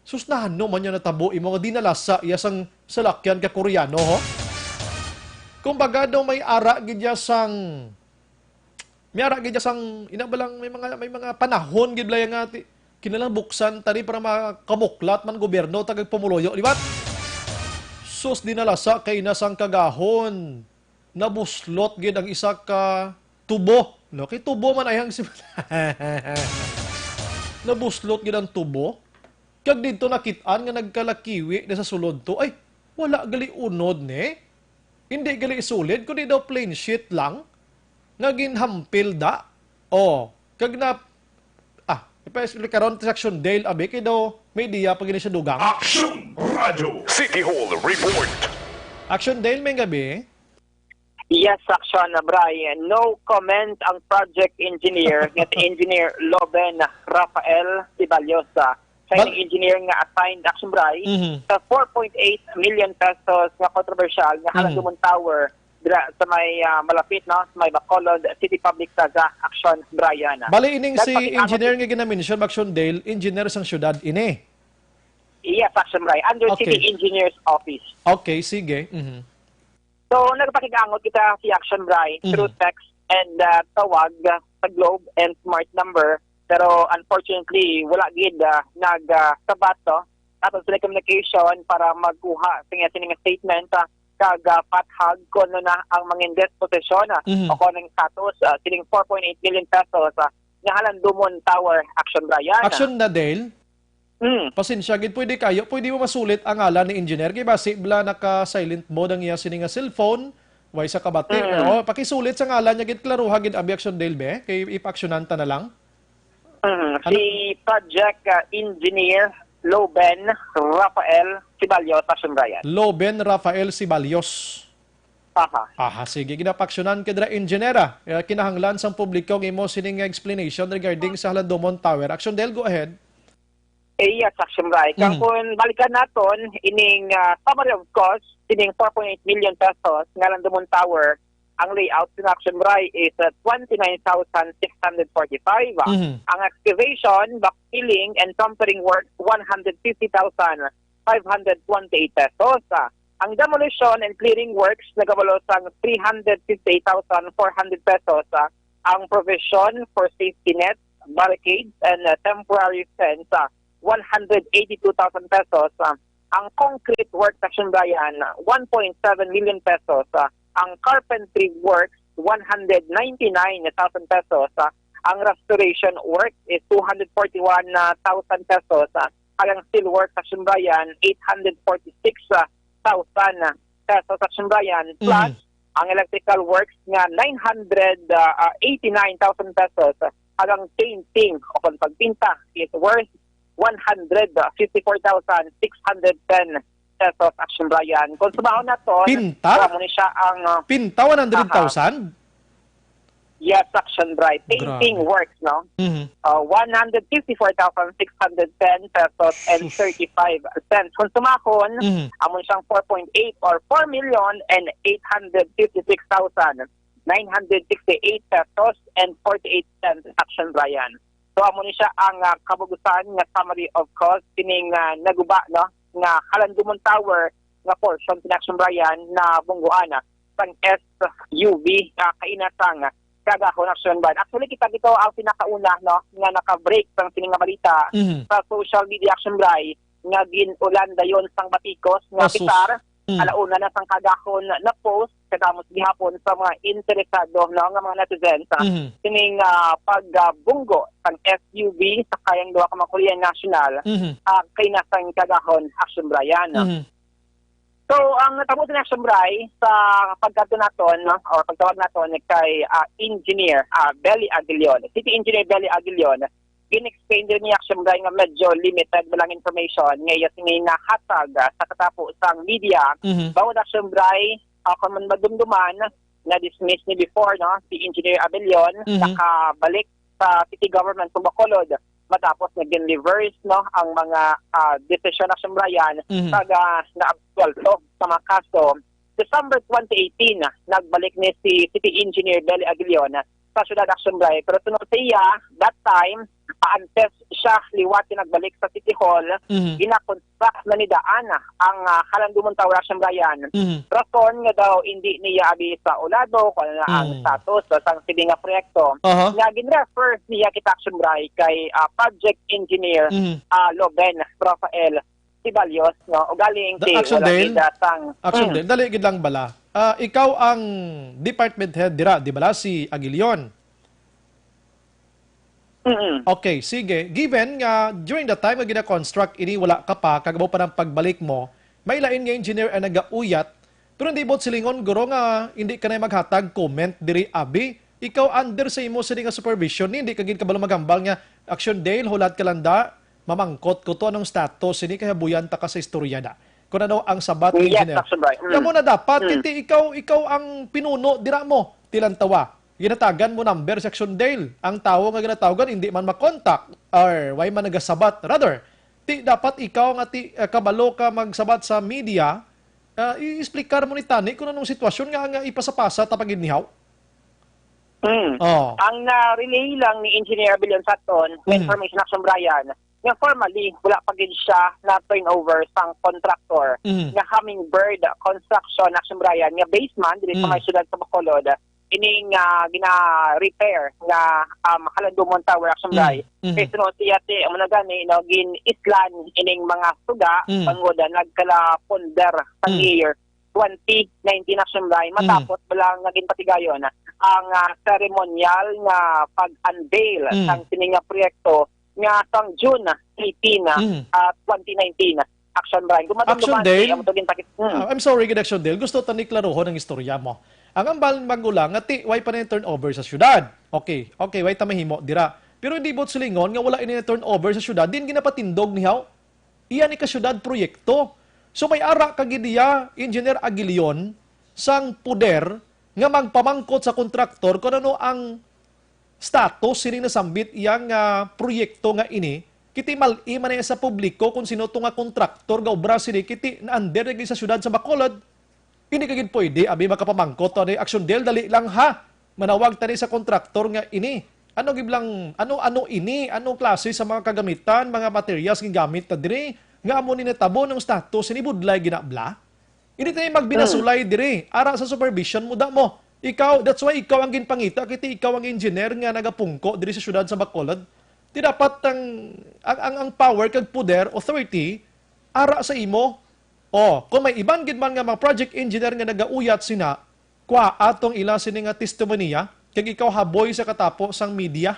susnahan no man yung natabo, imo nga dinalasa, iyasang salakyan ka Koreano, ho? Kung baga daw may ara, gidya sang, inabalang, may mga panahon, gidlaya nga, kinalang buksan, tari para makamuklat man gobyerno, tagag pumuloyo, di ba? Sus dinalasa kay nasang kagahon. Nabuslot gid ang isa ka tubo. No, kay tubo man ayang nabuslot gid ang tubo. Kag didto nakit-an nga nagkalakiwi na sa sulod to. Ay, wala gali unod ni. Hindi gali isulid kundi daw plain sheet lang. Nga ginhampil da. Kag na ipesli karon sa Action Dale abi kay daw may diya pag siya dugang.
Action Radio City Hall Report.
Action Dale may gabi.
Yes, Action Brian. No comment ang project engineer nga engineer Loben Rafael Sibalyosa. Sa engineer nga assigned Action Brian sa 4.8 million pesos nga controversial nga Halandomon Tower sa may malapit sa may Bacolod City Public Plaza. Action Brian.
Bali ining si engineer nga ginamention Action Dale, engineer sang syudad ini.
Yes, Action Brian. Under City Engineer's Office.
Okay, sige.
So, nagpakigangot kita si Action Brian through text and tawag sa Globe and smart number. Pero unfortunately, wala gid nagsabat to. Tapos sila communication para magkuha sining statement kag pathag kung na ang mga disposisyon o kung ang status sining 4.8 million pesos nga Halandomon Tower. Action Brian.
Action na Dale. Pasensya gid pwede mo masulit ang ngalan ni engineer kay basi bla naka-silent mode ang iya sining cellphone way sa kabati. Pakisulit sa ngalan niya gid klaruha gid abi Action Dale be kay ipaksyonan ta na lang.
Si project engineer Loben Rafael Sibalyos, Action Brian.
Loben Rafael Sibalyos. Sige, ginapaksyonan kedra engineera. Kinahanglan sang publiko ng imo sining explanation regarding sa Halandomon Tower. Action Del, go ahead.
Yes, Action Brian. Kung balikan naton ining summary of cost, sining 4.8 million pesos ng Halandomon Tower, ang layout ng Action Brian is 29,645. Ang excavation, backfilling, and tampering work 150,528 pesos. Ang demolition and clearing works nagabalo sa 358,400 pesos. Ang provision for safety nets, barricades, and temporary fence 182,000 pesos. Ang concrete work Action Brian 1.7 million pesos. Ang carpentry works 199,000 pesos. Ang restoration work is 241,000 pesos. Ang steel work Action Brian 846,000 pesos Action Brian plus ang electrical works nga 989,000 pesos. Ang painting o pagpinta is worth 154,610 pesos Action Brian. Kung sumahon na to,
Pinta?
mo ni siya ang
Pinta 100,000?
Yes, Action Brian. Painting works, no? 154,610 pesos and 35 cents. Kung sumahon, amon siyang 4.8 or 4,856,968 pesos and 48 cents Action Brian. So amo ni siya ang kabugusan nga summary of cost kining naguba no nga Halandumon Tower nga portion sa Action Brian na bungguan sang SUV kainatang kagahon Action Brian. Actually kita dito ang pinakauna no nga naka-break sang sining nga balita sa social media Action Brian nga ginulan dayon sang batikos nga pitar alauna na sang kagahon na post kadamos gihapon sa mga interesado no nga mga netizens sining pagbunggo sang SUV sa kayang duha ka mga Korean national kay nasang kagahon Action Brian. So, ang natabo sa Action Brian sa pagkadto naton o pagtawag naton kay Engineer Belly Aguilion. City Engineer Belly Aguilion, in-explain din ni Action Brian nga medyo limited lang information ngayon ngay nahatag sa katapo sang media. Bawod Action Brian, kung man madumduman, na-dismiss ni before no, si Engineer Aguilion, nakabalik sa city government sa Bacolod matapos nag-reverse no ang mga decision Action Brian pag na-absolto sa mga kaso. December 2018 nagbalik ni si City Engineer Belly Aguilion sa Syudad Action Brian, pero sunod sa iya that time antes siya liwati nagbalik sa City Hall, ginakonstruct na ni daan ang Halandumon Tower Action Brian. Rason nga daw hindi niya abi sa ulado kung ano na ang status sa sining nga proyekto. Nga ginrefer niya kita Action Brian kay project engineer Loben Rafael Sibalios no o galing kay
Action Dale, dali gid lang bala. Ikaw ang department head dira, di bala si Aguilion? Okay, sige. Given nga during the time nga gina-construct ini wala ka pa kagabaw pa ng pagbalik mo, may lain nga engineer ang nagauyat, pero hindi bot silingon guro nga hindi ka na maghatag comment diri abi. Ikaw under sa imo sa nga supervision, hindi ka gid kabalo magambal nga Action Dale hulat ka landa, mamangkot ko to anong status ini kaya buyanta ka sa istorya da. Kung ano ang sabat ng engineer. Kamo na dapat hindi ikaw ang pinuno dira mo tilantawa. Ginatagan mo number sa Action Dale. Ang tao nga ginatawagan hindi man makontak or why man nagasabat. Rather, dapat ikaw nga kabalo ka magsabat sa media, i-explicar mo ni Tani kung anong sitwasyon nga ipasapasa tapag inihaw.
Ang na-relay lang ni Engineer Aguilion Saton, information Action Brian, nga formally wala pa gid siya na turnover sang contractor nga Hummingbird Construction Action Brian nga baseman dili sa may syudad sa Bacolod ining gina-repair nga Halandumon Tower Action Brian. Kaya sunod siya amo na gani no gin-islan ining mga suga pangod nagkala ponder sa year 2019 Action Brian matapos bilang naging patigayon ang ceremonial nga pag-unveil sang sining nga proyekto nga sang June 18 2019 Action Brian.
Action Dale, I'm sorry, Action Dale, gusto tani klarohon ang istorya mo. Ang ambalang magulang nga way pa na turnover sa syudad. Okay, way ta mahimo dira. Pero hindi bot silingon nga wala ini turnover sa syudad, din ginapatindog nihaw. Iyan ni ka syudad proyekto. So may ara ka gidiya Engineer Aguilion sang puder nga magpamangkot sa kontraktor kung ano ang status sining nasambit iyang proyekto nga ini. Kiti mal-i man sa publiko kung sino to nga kontraktor nga obra sini kiti na under sa syudad sa Bacolod. Hindi kagid pwede, abi makapamangkot ani Action Dale dali lang ha. Manawag tani sa kontraktor nga ini. Ano giblang ano ini, anong klase sa mga kagamitan, mga materials nga gamit ta diri nga amo ni natabo ng status ni budlay ginabla. Hindi tayo magbinasulay diri ara sa supervision mo da mo. Ikaw, that's why ikaw ang ginpangita kiti ikaw ang engineer nga nagapungko diri sa syudad sa Bacolod. Di dapat ang power kag poder authority ara sa imo. Kung may ibang gidman nga mga project engineer nga nagauyat sina, kwa atong ila sini nga testimonya, kag ikaw haboy sa katapo sang media,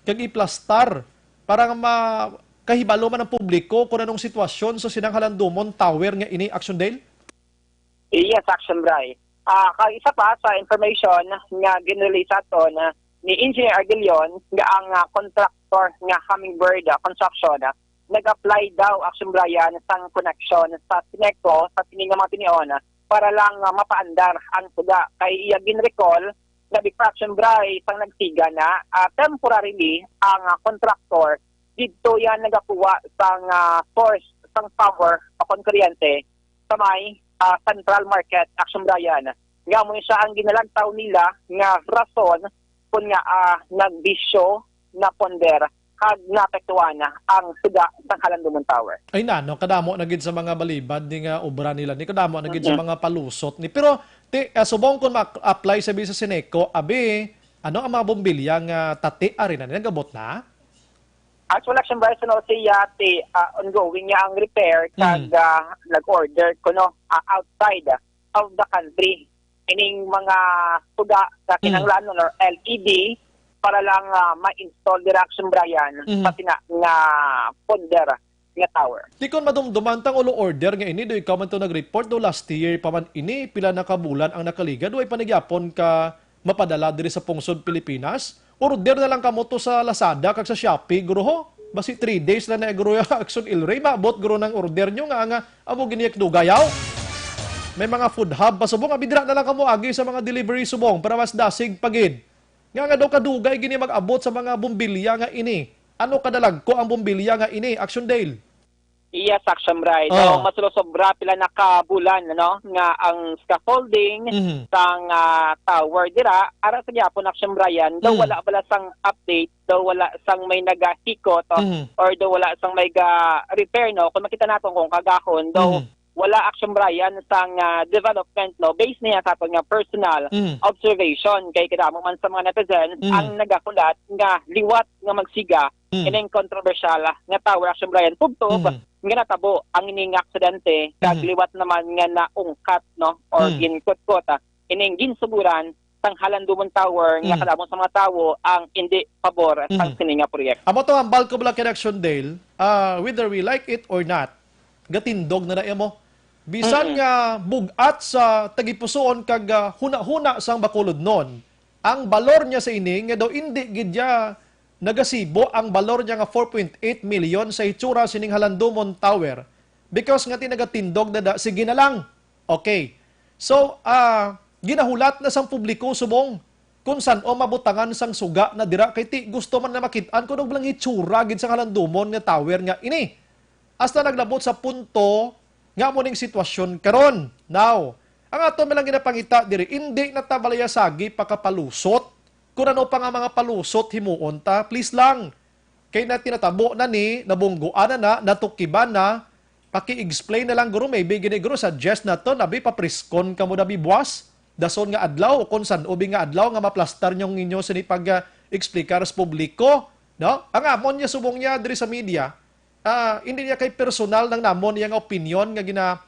kag iplastar para nga kahibalo man ang publiko kung anong sitwasyon sa sinang Halandumon Tower nga ini Action Dale?
Yes, Action Brian. Isa pa sa information nga ginrelease aton ni Engineer Aguilion nga ang contractor nga Hummingbird Construction nag-apply daw Action Brian sang connection sa Sineco sa sining nga mga tinion para lang mapaandar ang suga. Kay iya ginrecall na Big Action Brian sang nagsiga na temporarily ang contractor dito yan nagakuha sang source sang power o kuryente sa may Central Market Action Brian. Nga mo siya ang ginalagtaw nila nga rason kung nga nagbisyo na ponder kag napektuan ang suga sang Halandumon Tower.
Ay no, kadamo na gid sa mga balibad ni nga obra nila ni kadamo na gid sa mga palusot ni. Pero subong kon ma-apply sa bisa Sineco, abi ano ang mga bombilya nga tati ari na nagabot na?
Actual Action Brian no siya ongoing nga ang repair kag nag-order kuno outside of the country. Ining mga suga sa kinahanglan or LED para lang ma-install the Action Brian sa nga ponder nga tower.
Di kon madumduman tang ulo order nga ini do ikaw man to nag-report do last year pa man ini pila na kabulan ang nakaliga do ay panagyapon ka mapadala diri sa pungsod Pilipinas. Order na lang kamo to sa Lazada kag sa Shopee guro ho. Basi 3 days na guro ya Action Ilray maabot guro ng order nyo nga amo giniyak dugayaw. May mga food hub pasubong abidra na lang kamo agi sa mga delivery subong para mas dasig pagid. Nga daw kadugay gini mag-abot sa mga bombilya nga ini. Ano kadalag ko ang bombilya nga ini, Action Dale?
Yes, Action Brian. No, masulosobra pila na kabulan no nga ang scaffolding sang tower dira ara sa gyapon Action Brian daw wala bala sang update, daw wala sang may nagahikot or daw wala sang may repair no. Kung makita naton kung kagahon daw wala Action Brian sang development no based niya sa aton nga personal observation kay kadamo man sa mga netizen ang nagakulat nga liwat nga magsiga ining controversial nga tower Action Brian tubtob nga natabo ang ining aksidente kag liwat naman nga naungkat no or ginkot-kot ining ginsuguran sang Halandumon Tower nga kadamo sa mga tawo ang hindi pabor sang sining nga proyekto.
Amo to ang bulk of Action Dale, whether we like it or not, gatindog na mo. Bisan nga bugat sa tagipusoon kag huna-huna sang Bacolod non. Ang balor niya sa ini nga daw hindi gidya nagasibo ang balor niya nga 4.8 million sa itsura sining Halandumon Tower because nga tinagatindog na sige na lang. Okay. So, ginahulat na sang publiko subong kung saan o mabutangan sang suga na dira kay ti gusto man na makitaan kung lang itsura gid sang Halandumon nga tower nga ini. Hasta naglabot sa punto nga mo ning sitwasyon karon. Now, ang ato lang ginapangita diri hindi na tabalaya sagi pakapalusot. Kung ano pa nga mga palusot himuon ta, please lang. Kay na tinatabo na ni, nabungguan na, natukiban na, paki-explain na lang guro, maybe gini guro, suggest na to, nabi papriskon ka mo nabi buwas, dason nga adlaw, o kung saan ubi nga adlaw, nga maplastar nyong ninyo sa pag-explikar sa publiko. No? Ang amon niya, subong niya diri sa media, hindi niya kay personal ng namon niya nga opinion nga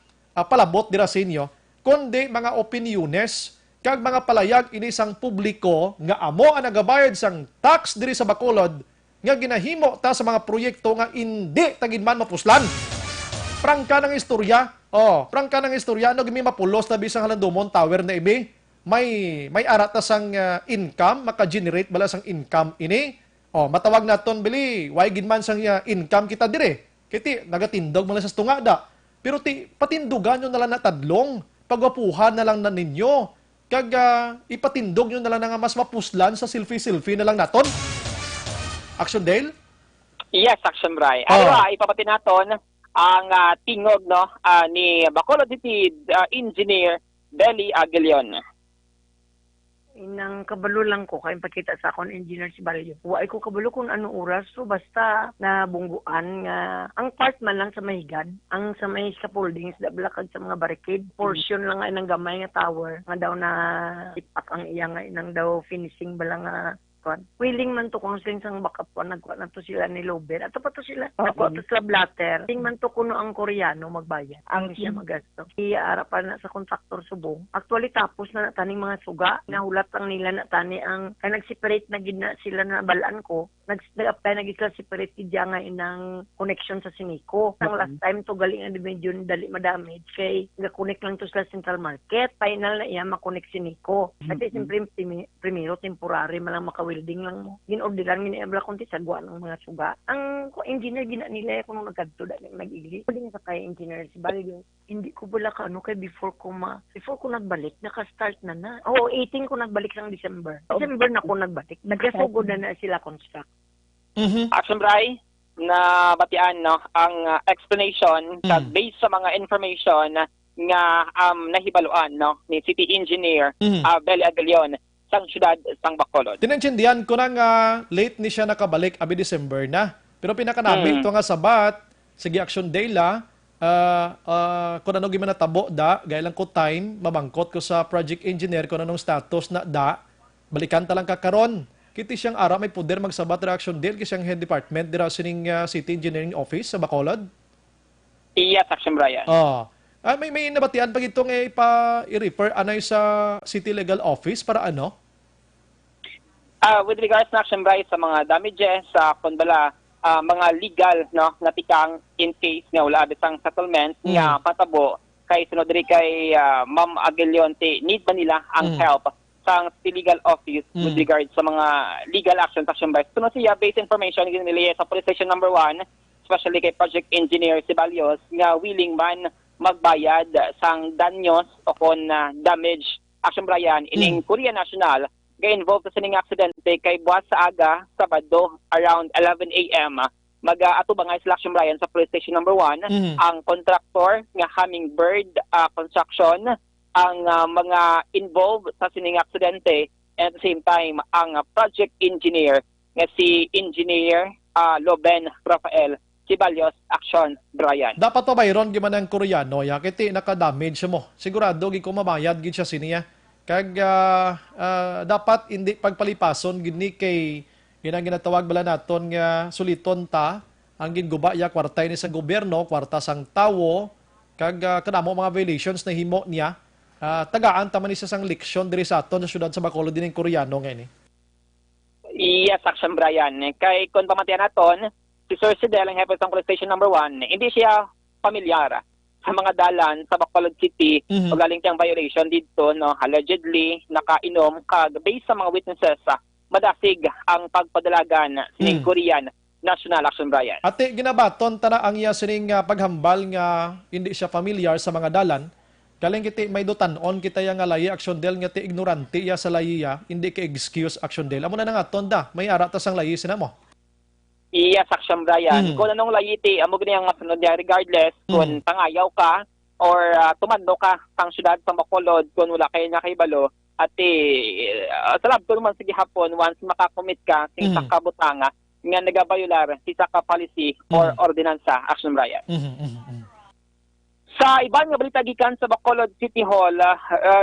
palabot dira sa inyo, kundi mga opiniones, kag mga palayag ini sang publiko nga amo ang nagabayad sang tax diri sa Bacolod nga ginahimo ta sa mga proyekto nga hindi tagid man mapuslan. Prangka ng istorya. Prangka ng istorya no gimi mapulos na bisang Halandumon Tower na ibi. May arat ta sang income, maka-generate bala sang income ini. Matawag naton bili, why gid man sang income kita dire. Kiti nagatindog man sa tungada. Pero patindugan nyo na lang natadlong, pagwapuhan na lang na ninyo. Kag ipatindog nyo na lang nga mas mapuslan sa selfie-selfie na lang naton. Action Dale?
Yes, Action Brian. Ipapati naton ang tingog no ni Bacolod City Engineer Belly Aguilion.
Inang kabalo lang ko kay pakita sa akong engineer si Barrio. Wa ko kabalo kung anong oras so basta na bungguan nga ang part man lang sa mahigad, ang sa may scaffoldings da balakag sa mga barricade portion lang ay nang gamay nga tower nga daw na ipak ang iya nga inang daw finishing bala nga kon. Willing man to kung sang backup po nagkuha na to sila ni Lober. Ato pa to sila. Nagkuha to sila blatter. Willing man to kuno ang Koreano magbayad. Ang siya magasto. Iarapan na sa kontraktor subong. Actually tapos na taning mga suga. Nahulat ang nila na tani ang kaya nag-separate na gid na sila na balaan ko. Nag-apply nag-separate gid nga inang connection sa Sineco. Ang last time to galing ang dimension dali madamage kay ga-connect lang to sa Central Market. Final na iya ma-connect Sineco. Kasi siyempre primero temporary man lang makawil building lang mo. Ginorderan mi ni Abla kunti sagwa ng mga suga. Ang engineer gina nila kuno nagkadto da nag-igli. Pwede sa kay engineer si Balyo. Hindi ko bala ka kay before ko nagbalik naka-start na. 18 ko nagbalik sang December. December na ko nagbalik. Nagkasugod na sila construct.
Action Bray, na batian no ang explanation based sa mga information nga nahibaluan no ni City Engineer Beli Agalion sang syudad sang Bacolod.
Tinintsindihan ko nang late ni siya nakabalik abi December na. Pero pinakanami ito nga sabat sige action day la kung ano gimana tabo da gaya lang ko time mabangkot ko sa project engineer kung anong status na da balikan talang kakaron. Kiti siyang ara may poder magsabat reaction deal kasi siyang head department dira sining City Engineering Office sa Bacolod.
Iya Action Brian.
May nabatian pag itong i-refer anay sa City Legal Office para ano?
With regards na Action Brian sa mga damages sa kunbala mga legal no na tikang in case nga wala bisang settlement nga patabo kay sunod diri kay Ma'am Agalion need ba nila ang help sa City Legal Office with regards sa mga legal actions Action Brian. Sunod siya based information ginili sa Police Station number 1 especially kay Project Engineer Sibalios nga willing man magbayad sang danyos o kon damage Action Brian ining Korea National ga involved sa sining aksidente kay buwas sa aga Sabado around 11 a.m. Mag-atubangay sila Action Brian sa Police Station number 1 ang contractor nga Hummingbird Construction ang mga involved sa sining aksidente and at the same time ang project engineer nga si Engineer Loben Rafael Sibalios Action Brian.
Dapat pa bayron giman ang Koreano ya kiti naka-damage mo. Sigurado gi ko mabayad gid siya siniya. Kag dapat hindi pagpalipason gini kay ginang ginatawag bala naton nga suliton ta ang ginguba ya kwarta ni sa gobyerno, kwarta sang tawo kag kanamo mga violations na himo niya. Tagaan ta man isa sang leksyon diri sa aton sa syudad sa Bacolod dining Koreano ngayon.
Yes, Action Brian. Kay kun pamatian naton si Sir Sidel, ang hepe ng Police Station number 1, hindi siya pamilyar sa mga dalan sa Bacolod City o galing tiyang violation dito, no, allegedly nakainom kag based sa mga witnesses madasig ang pagpadalagan sining Korean National Action Brian.
Ate, ginabaton tana ang iya sining paghambal nga hindi siya familiar sa mga dalan. Galing kiti may dutanon kita yang layi action del nga ti ignorante ya sa layi ya, hindi ka excuse action del. Amo na nga tonda, may ara ta sang layi sina mo.
Yes, Action Brian. Kung anong layiti, amo gani ang masunod niya regardless kung tangayaw ka or tumando ka sang syudad sa Bacolod kung wala kayo nakahibalo at salab ko naman sige hapon once makakomit ka sing sa kabutanga nga nagabayular si sa policy or ordinansa Action Brian. Sa ibang nga balita gikan sa Bacolod City Hall,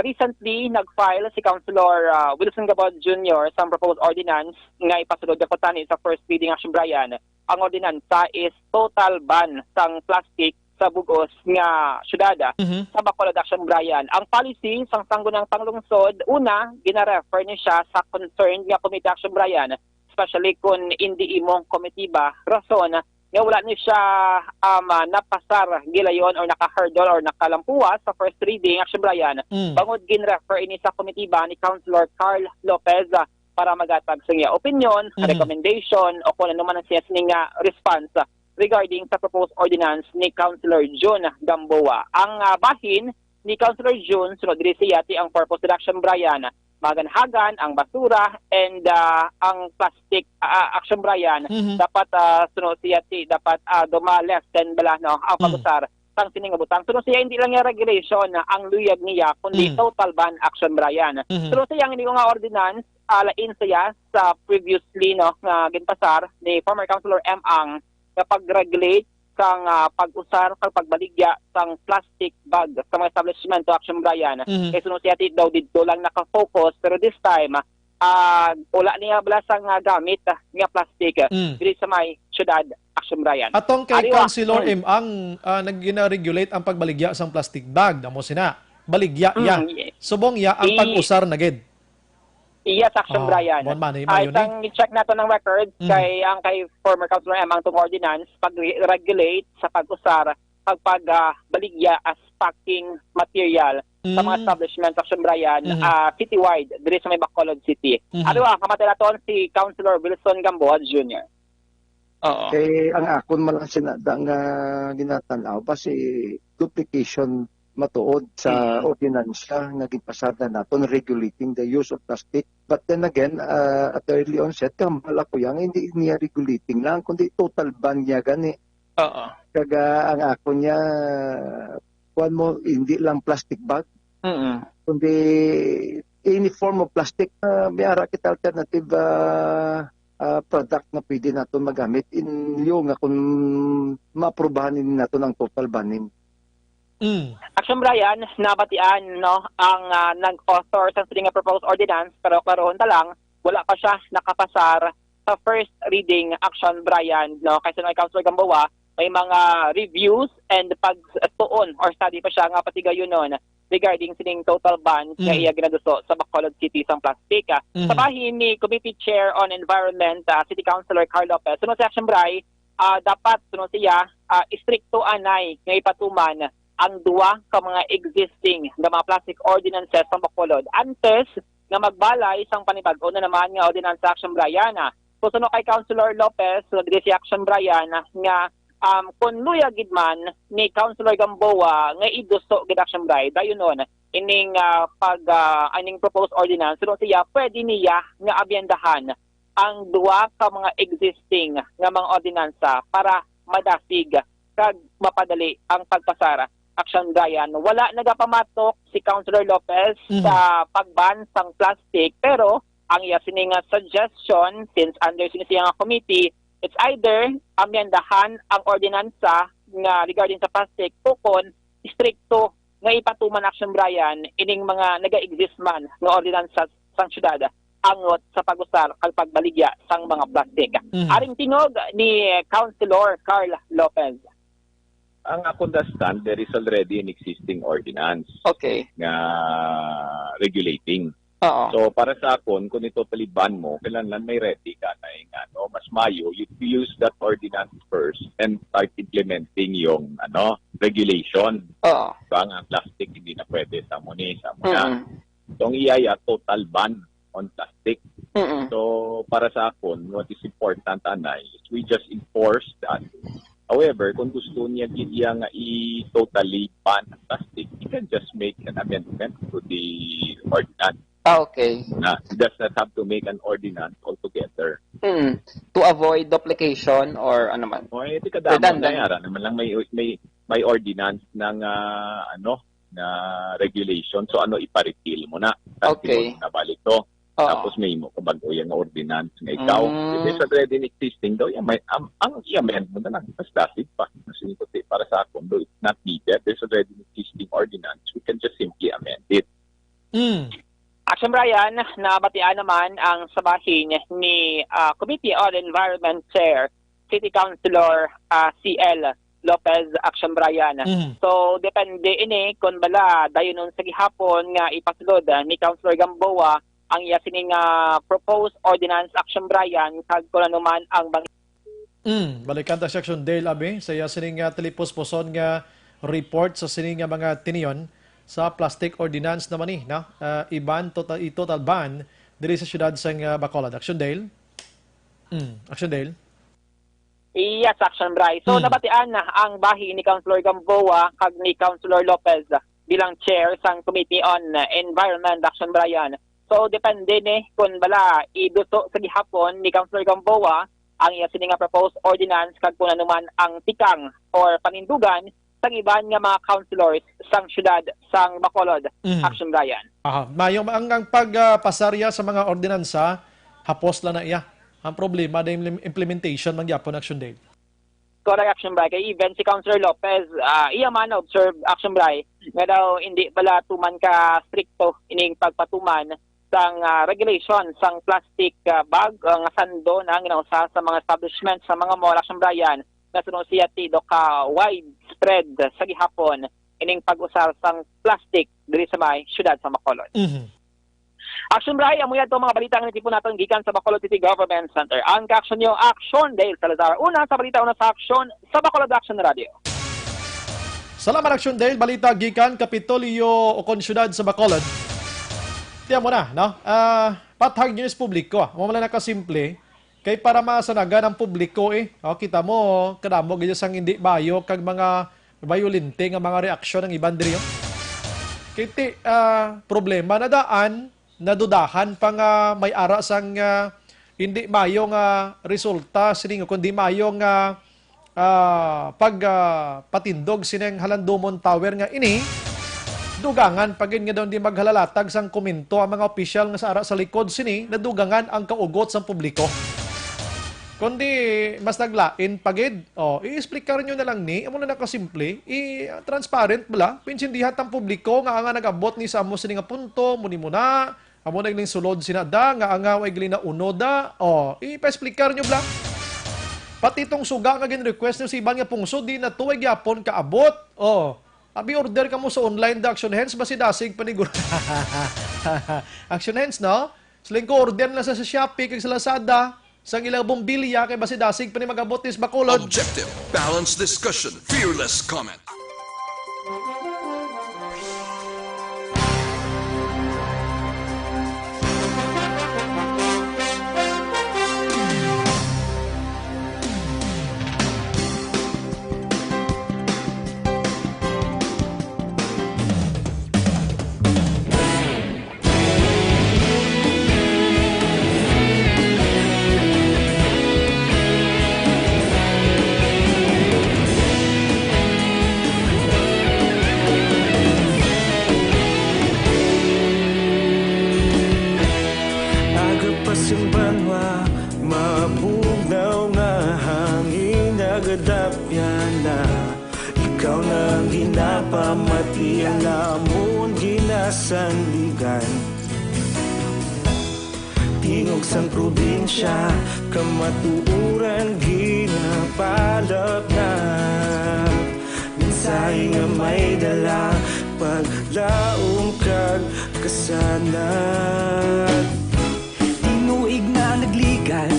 recently nag-file si Councilor Wilson Gabon Jr. sa proposed ordinance nga ipasulod dapat tani sa first reading Action Brian. Ang ordinansa is total ban sang plastic sa bugos nga syudad sa Bacolod Action Brian. Ang policy sang sanggunang panglungsod, una, gina-refer niya siya sa concerned nga Committee Action Brian, especially kung hindi imong komitiba, rason nga wala niya siya napasar gilayon or naka-hurdle or nakalampuas sa first reading Action Brian. Bangod gin-refer ini sa komitiba ni Councilor Carl Lopez para magatag sa niya opinion, recommendation o kung ano man ang siya nga response regarding sa proposed ordinance ni Councilor June Gamboa. Ang bahin ni Councilor June sunod diri siya ang purpose of Action Brian maganhagan ang basura and ang plastic Action Brian dapat sunod siya dapat dumalessen bala no ang pagusar sang sining butang sunod siya hindi lang yung regulation ang luyag niya kundi total ban Action Brian sunod siya hindi ko nga ordinance alain siya sa previously no nga ginpasar ni former Councilor M. Ang nga pag-regulate sang pag-usar kag pagbaligya sang plastic bag sa mga establishment to Action Brian. Kay sunod siya daw dito lang naka-focus pero this time wala niya bala sang gamit nga plastic diri sa may syudad Action Brian.
Atong kay Councilor M ang nagina-regulate ang pagbaligya sang plastic bag damo sina baligya ya. Subong ya ang pag-usar na gid.
Yes, Action Brian. Isang check nato ng records kay ang kay former Councilor M ang tong ordinance pag-regulate sa pag-usar pagbaligya as packing material sa mga establishments Action Bryan citywide diri sa may Bacolod City. Ano kamatay naton si Councilor Wilson Gamboa Jr.
Oo. Kay ang akon man lang sinada nga ginatanaw pa si duplication matuod sa ordinansya nga gipasada naton regulating the use of plastic. But then again, at early onset, kambala ko yan, hindi niya regulating lang, kundi total ban niya gani.
Oo.
Kaga ang ako niya, kuwan mo, hindi lang plastic bag, kundi any form of plastic, may ara kita alternative product na pwede natin magamit in liyo nga kung maaprubahanin natin ang total banning.
Action Bryan, nabatian no ang nag-author sa nga proposed ordinance pero klarohon ta lang wala pa siya nakapasar sa first reading Action Bryan no kasi no Councilor Gamboa may mga reviews and pagtuon or study pa siya nga patigayon nun regarding sining total ban nga iya ginaduso sa Bacolod City sang plastic. Sa bahin ni Committee Chair on Environment City Councilor Carl Lopez sunod si Action Bryan dapat sunod siya istrikto anay nga ipatuman ang duwa ka mga existing nga mga plastic ordinances sa Bacolod antes nga magbalay sang panibag-o na naman nga ordinance sa Action Bryan. So sunod kay Councilor Lopez diri si Action Bryan nga kung luya gid man ni Councilor Gamboa nga iduso gid Action Bryan dayon nun ining aning proposed ordinance sunod siya pwede niya nga abyendahan ang duwa ka mga existing nga mga ordinansa para madasig kag mapadali ang pagpasara Action Bryan. Wala nagapamatok si Councilor Lopez sa pagban sang plastic pero ang iya sining suggestion since under sinisiyang committee it's either amyendahan ang ordinansa nga regarding sa plastic o kon stricto nga ipatuman Action Bryan ining mga naga-exist man nga ordinansa sang syudad angot sa pag-usar kag pagbaligya sang mga plastic. Aring tingog ni Councilor Carl Lopez.
Ang ako understand, there is already an existing ordinance nga regulating. So para sa akon, kung ito paliban mo, kailangan may ready ka na mas mayo, you use that ordinance first and start implementing yung regulation. Ba nga plastic hindi na pwede sa muna. So ang iyaya, total ban on plastic. So para sa akon, what is important anay is we just enforce that. However, kung gusto niya nga i-totally ban ang plastic, you can just make an amendment to the ordinance. You does not have to make an ordinance altogether.
To avoid duplication or ano man?
Ito kadamang na naman lang may ordinance ng na regulation. So ipa-repeal mo na. Kasi mo nabalik to. Tapos may mo kabago yung ordinance nga ikaw. If it's already existing daw, ang i-amend mo na lang. Mas dasig pa. Kasi para sa akong, though it's not needed, there's already an existing ordinance. We can just simply amend it.
Action Bryan, nabatian naman ang sabahin ni Committee on Environment Chair, City Councilor CL Lopez Action Bryan. So, depende ini kung bala dayon nun sa gihapon nga ipasulod ni Councilor Gamboa ang iya sining proposed ordinance Action Bryan kag kung anuman ang
balikan ta Section Dale abi sa iya sining telipos-poson nga report sa sining mga tiniyon sa plastic ordinance naman ni iban total ban diri sa syudad sang Bacolod. Action Dale. Action Dale.
Yes, Action Bryan. So nabatian na ang bahi ni Councilor Gamboa kag ni Councilor Lopez bilang chair sang Committee on Environment Action Bryan. So, depende ni kung bala iduso sa gihapon ni Councilor Gamboa ang iya sining proposed ordinance kag kung anuman ang tikang or panindugan sa iban nga mga councilors sang syudad sang Bacolod. Action Bryan.
Mayong ang pagpasarya sa mga ordinansa hapos lang na iya. Ang problema na implementation ng Yapon Action Day.
Correct, Action Bryan. Kay even si Councilor Lopez, iya man observe Action Bryan nga daw hindi bala tuman ka stricto ining pagpatuman sang regulation sang plastic bag nga sando na ginausa sa mga establishment sa mga mall. Action Bryan na sunod siya tido ka widespread sa gihapon ining pag-usar sang plastic diri sa may syudad sa Bacolod. Action Bryan, amuya ito mga balita nga nitipon natin gikan sa Bacolod City Government Center. Ang ka-action nyo, Action Dale Salazar. Una sa balita, una sa action sa Bacolod Action Radio.
Salamat aksyon dahil balita gikan Kapitolyo o konsyudad sa Bacolod. Tiyan mo na, no? Pathag news publiko. Mamala na kasimple. Kay para masanagan ang publiko kita mo, kadamo ganyan sang hindi bayo kag mga violente nga mga reaksyon ng iban diri. Kiti problema na daan, nadudahan pa nga may ara sang hindi mayo nga resulta sining kundi mayo nga patindog sineng Halandomon Tower nga ini dugangan pagin nga daw di maghalalatag sang komento ang mga opisyal nga sa ara sa likod sini nadugangan ang kaugot sang publiko. Kundi mas naglain pagid. I-explicar nyo na lang ni, amo na nakasimple, transparent bala, pinsindihan ang publiko nga nagabot ni sa amo sini nga punto, muni mo na, amo nagling sulod sinada, nga way gili na unoda, i-explicar nyo bala. Pati itong suga nga gin-request nyo si iban nga pungso, di na tuwag yapon kaabot. Abi order ka mo sa online da Action Hands, basi dasig paniguro. Action Hands, no? Siling ko order na sa Shopee, kag sa Lazada, sang ilang bombilya kay basi dasig pa ni magabot ni Bacolod.
Objective, balanced discussion, fearless comment.
Ikaw nang ginapamati ang amon ginasandigan. Tingog sang probinsya kamatuuran ginapalap na. Minsay nga may dala paglaong kag kasanad.
Tinuig na nagligan,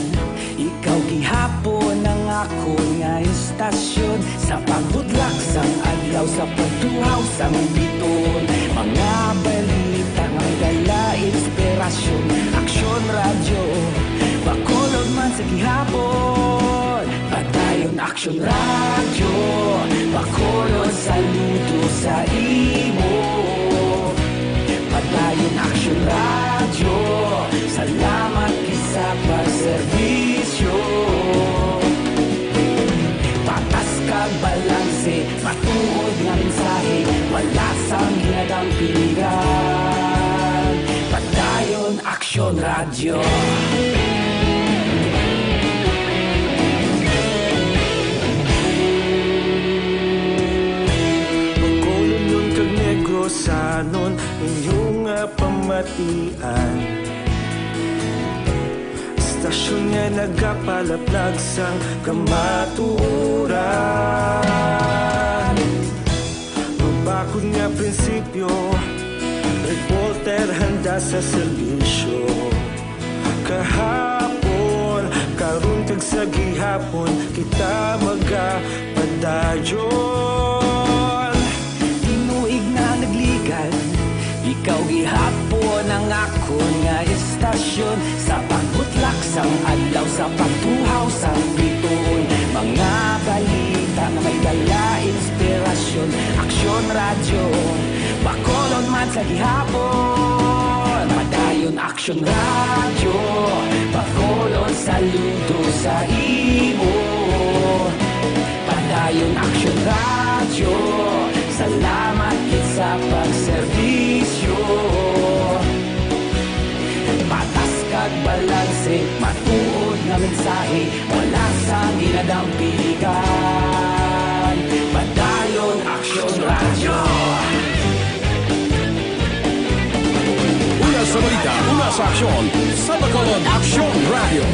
ikaw gihapon ang ako nga istasyon. Sa pagbudlak sang adlaw, sa pagtuhaw sang biton. Mga balita nga dala inspirasyon. Aksyon radyo, Bacolod man sa gihapon. Patayon Aksyon radyo, Bacolod saludo sa imo. Patayon Aksyon radyo, salamat sa pagserbisyo. Patas kag balanse, matuod nga mensahe, wala sang hinagang piligan. Patayon Aksyon radyo.
Bacolod nun kag Negrosanon, inyong pamatian. Stasyon nga nagapalaplag sang kamatuuran. Mabakod nga prinsipyo, reporter handa sa serbisyo. Kahapon, karon kag sa gihapon, kita magapadayon.
Tinuig na nagligan, ikaw gihapon ang ako nga istasyon. Sa pagbutlak sang adlaw, sa pagtuhaw sang biton. Mga balita nga may dala inspirasyon. Aksyon radyo, Bacolod man sa gihapon. Padayon Aksyon radyo, Bacolod saludo sa imo. Padayon Aksyon radyo, salamat sa pagserbisyo. Patas kag balanse, matuod nga mensahe, wala sang hinadang piligan. Padayon Aksyon radyo.
Una sa balita, una sa aksyon, sa Bacolod Aksyon Radio.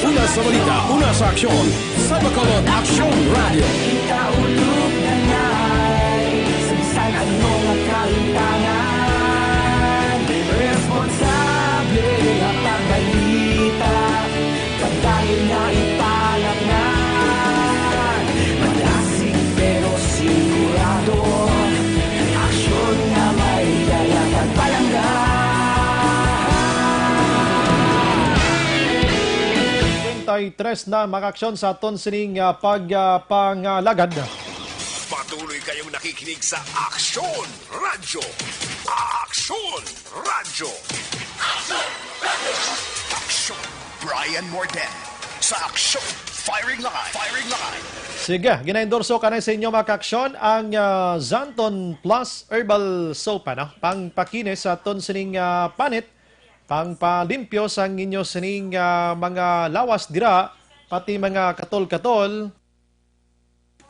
Una sa balita, una sa aksyon, sa Bacolod Aksyon Radio.
Ikaulog na ngay, samsan ano nga kalintangan. Responsable nga pagbalita, pagdahil na ipalap na.
interes na makaksyon sa aton sining pagpangalagad.
Patuloy kayong nakikinig sa Aksyon Radyo. Aksyon Radyo.
Aksyon. Brian Morden sa Aksyon Firing Line. Firing Line.
Sige, gina-endorso ka na sa inyo mga kaaksyon ang Zanton Plus Herbal Soap. Pang pakinis sa aton sining panit, pang palimpyo sa inyo sining mga lawas dira, pati mga katol-katol.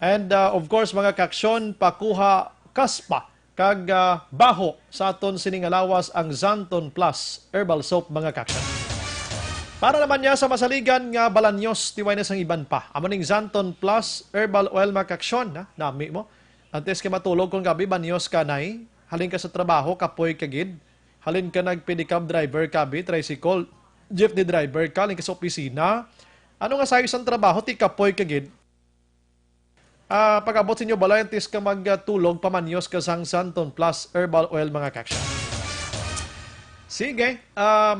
And of course mga kaaksyon, pakuha kaspa kag baho sa aton sining lawas ang Zanton Plus Herbal Soap mga kaaksyon. Para naman niya sa masaligan nga balanyos, tiway na sang iban pa. Amaning Zanton Plus Herbal Oil makaksyon, nami mo. Antes ka matulog kung gabi, banyos ka nay. Halin ka sa trabaho, kapoy kagid. Halin ka nagpedicab driver kabi, tricycle, jeepney driver ka, halin ka sa opisina. Ano nga sayo sa trabaho, ti kapoy kagid. Pag-abot sa inyo balay, antes ka magtulog, pamanyos ka sang Zanton Plus Herbal Oil mga kaksyon. Sige,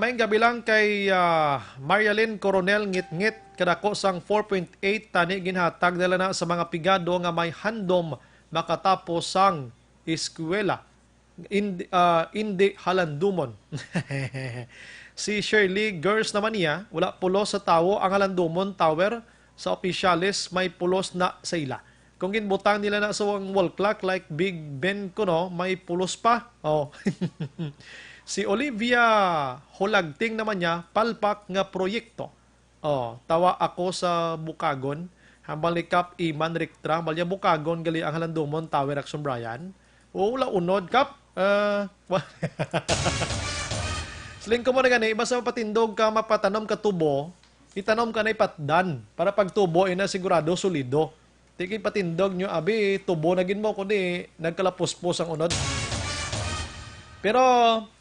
may gabi lang kay Marialyn Coronel Ngit-Ngit kadako sang 4.8 tani ginhatag nila na sa mga pigado nga may handom makatapos sang eskwela. Indi halandumon. Si Shirley Girls naman niya, wala pulos sa tawo ang halandumon tower sa opisyalis may pulos na sa ila. Kung ginbutang nila na sa wall clock like Big Ben kuno, may pulos pa. Oh. Si Olivia Hulagting naman niya, palpak nga proyekto. Tawa ako sa Bukagon, hambal ni Kap Iman Riktra, malya Bukagon, gali ang halandumon, Tower Action Brian. Wala unod, Kap. Sling ko mo na gani, basta mapatindog ka, mapatanom ka tubo, itanom ka na ipatdan, para pag tubo, ina sigurado, solido. Tiki patindog nyo, abi, tubo na gin mo, kundi nagkalapuspos ang unod. Pero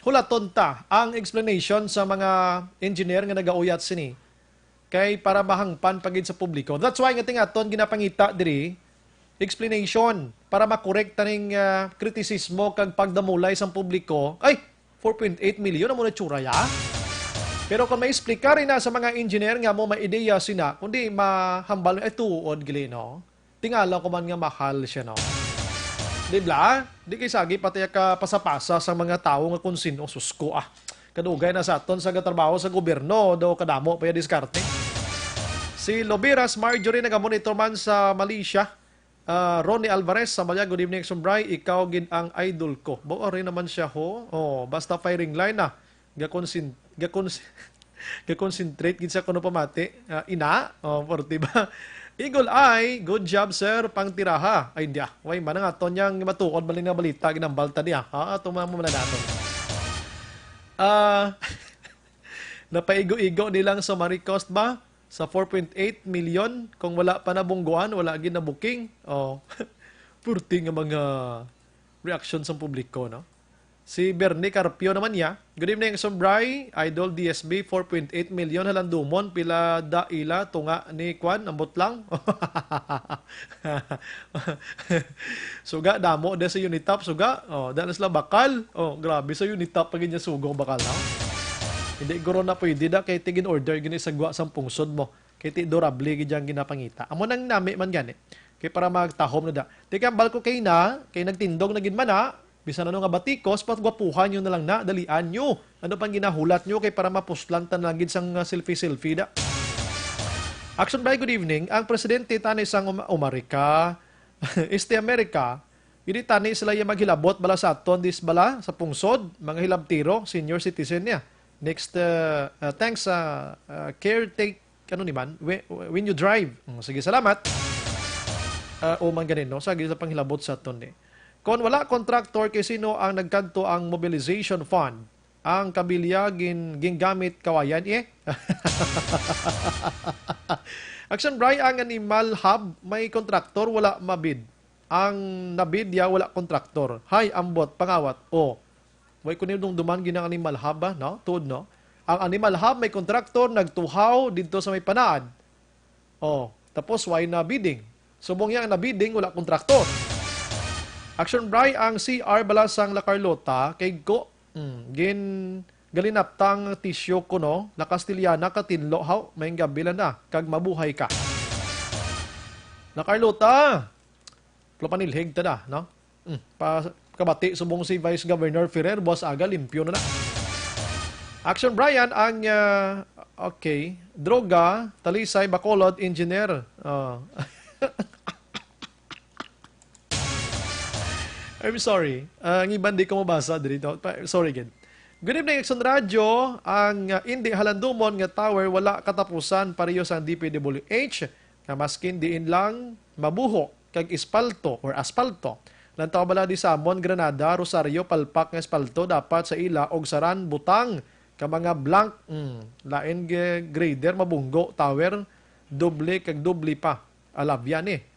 hulaton ta ang explanation sa mga engineer nga nagauyat sini kay para mahangpan pagid sa publiko. That's why nga tingaton ginapangita diri explanation para makorek taning kritisismo kag pagdamulay sa publiko. Ay, 4.8 million amo na tsura ya. Pero kung may explica rin na sa mga engineer nga mo may ideya sina kundi mahambal ay tuod gili no. Tingala ko man nga mahal siya no. Di ba? Di kay sagi pati ka pasapasa sa mga tao nga kung sino susko kadugay na sa aton sa trabaho sa gobyerno do kadamo pa diskarte. Si Lobiras Marjorie nagamonitor man sa Malaysia. Ronnie Alvarez sa Malya, good evening Sumbray, ikaw gid ang idol ko. Bao rin naman siya ho. Basta firing line na. Ga-concentrate gid sa kuno pamati. Ina, porti ba? Eagle Eye, good job sir, pang tiraha. Ay hindi way man nga aton yang matukod bali nga balita ginambalta niya. Ato mo na naton. Napaigo-igo nilang sa Maricost ba? Sa 4.8 million kung wala pa na bungguan, wala gid na booking. Purti nga mga reaction sa publiko, no? Si Bernie Carpio naman niya. Good evening, Sombray. Idol DSB, 4.8 million. Halandumon, pila daila, tunga ni Kwan. Ambot lang. Suga, damo. Da sa Unitap, suga. Dahil sila bakal. Grabe sa Unitap, pag niya sugo bakal na. Hindi guro na pwede da. Kay tigin order, ginisagwa sa pungsod mo. Kay ti durable, gidyang ginapangita. Amo nang nami man gani. Kay para magtahom na da. Tika, balko kay na, kay nagtindog na ginman na, bisan ano nga batikos, patgwapuhan nyo na lang na, dalian nyo. Ano pang ginahulat nyo kay para mapuslantan lang gid sang selfie-selfie da. Action by good evening. Ang presidente tani sang Amerika, Amerika, hindi tani sila yung maghilabot bala sa aton dis bala sa pungsod, mga hilabtiro, senior citizen niya. Next, thanks caretake, ano ni man, when you drive. Sige, salamat. Man ganin, no? Sige sa panghilabot sa aton eh. Kung wala contractor kay sino ang nagkanto ang mobilization fund, ang kabilya gingamit kawayan Action Bray, ang animal hub may contractor wala mabid. Ang nabid ya wala contractor. Hay ambot pangawat. Way kunin dong duman ginang animal hub ba, no? Tuod no. Ang animal hub may contractor nagtuhaw dito sa may panaad. Tapos why na bidding? Subong yang na bidding wala contractor. Action Bray, ang CR balasang La Carlota kay go galinaptang tisyo ko no, nakastilyana katinlo haw, may gabila na, kag mabuhay ka. Na Carlota, panilhig ta na, no? Kabati subong si Vice Governor Ferrer, boss aga, limpyo na na. Action Brian, ang, okay, droga, Talisay, Bacolod, Engineer. I'm sorry. Ang iban di ko mabasa dito. Sorry again. Good evening, Action Radio. Ang Indi Halandumon nga tower wala katapusan pareho sa DPWH. Kamaskin diin lang mabuho kag espalto or asfalto. Lantaw bala di Samon, Granada, Rosario, Palpak nga espalto dapat sa ila og saran butang ka mga blank lain grader mabunggo tower doble kag doble pa. Alabyan eh.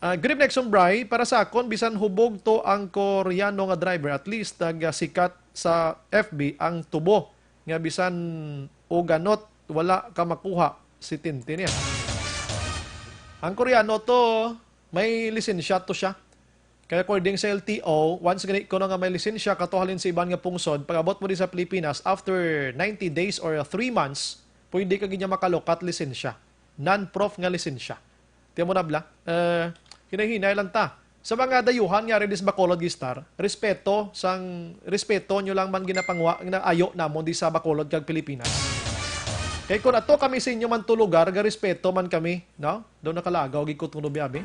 Good evening, Sombray. Para sa akon, bisan hubog to ang Koreano nga driver. At least, sikat sa FB ang tubo. Nga bisan o ganot, wala ka makuha si Tintin niya. Ang Koreano to, may lisensya to siya. Kaya according sa LTO, once ganit ko na nga may lisensya, katuhalin sa iban nga pungsod, pag-abot mo din sa Pilipinas, after 90 days or 3 months, pwede ka ganyan makalokat lisensya. Non-prof nga lisensya. Tiyan mo na bla? Hinahinay lang ta. Sa mga dayuhan nga rin is Bacolod Gistar, respeto nyo lang man ginapangwa na ayo namon di sa Bacolod kag Pilipinas. Kaya kung ato kami sa inyo man to lugar, ga respeto man kami, no? Doon nakalagaw gid ko tunog biabi.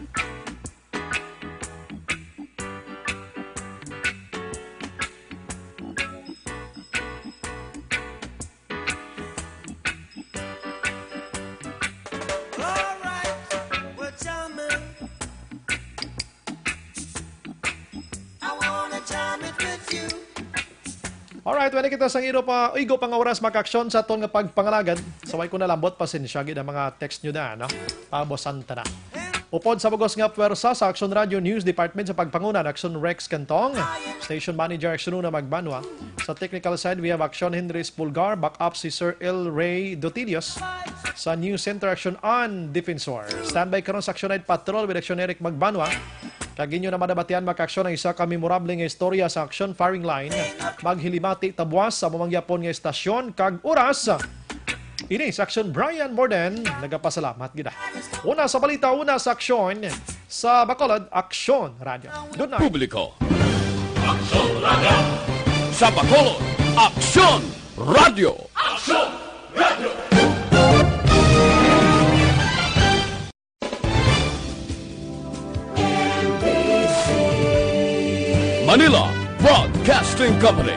Alright, wala kita sa igo pang oras makaksyon sa ton nga pagpangalagad. Saway ko na lambot, pasensya gid ang mga text nyo na, no? Pabosan ta na. Upod sa bagos nga pwersa sa Action Radio News Department sa pagpangunan, Action Rex Cantong, Station Manager Action Una Magbanwa. Sa technical side, we have Action Hendris Pulgar, backup si Sir El Ray Dotilios. Sa News Center, Action On Defensor. Standby karon sa Action Night Patrol with Action Eric Magbanwa. Kaginyo na madabatian makaksyon ang isa ka memorable nga istorya sa Action Firing Line. Maghilimati tabuas sa mamangyapon nga estasyon kag oras. Ini sa Action Brian Morden. Nagapasalamat gida. Una sa balita, una sa aksyon sa Bacolod, Action Radio. Good night.
Publiko. Action Radio. Sa Bacolod, Action Radio. Action Radio. Manila Broadcasting Company.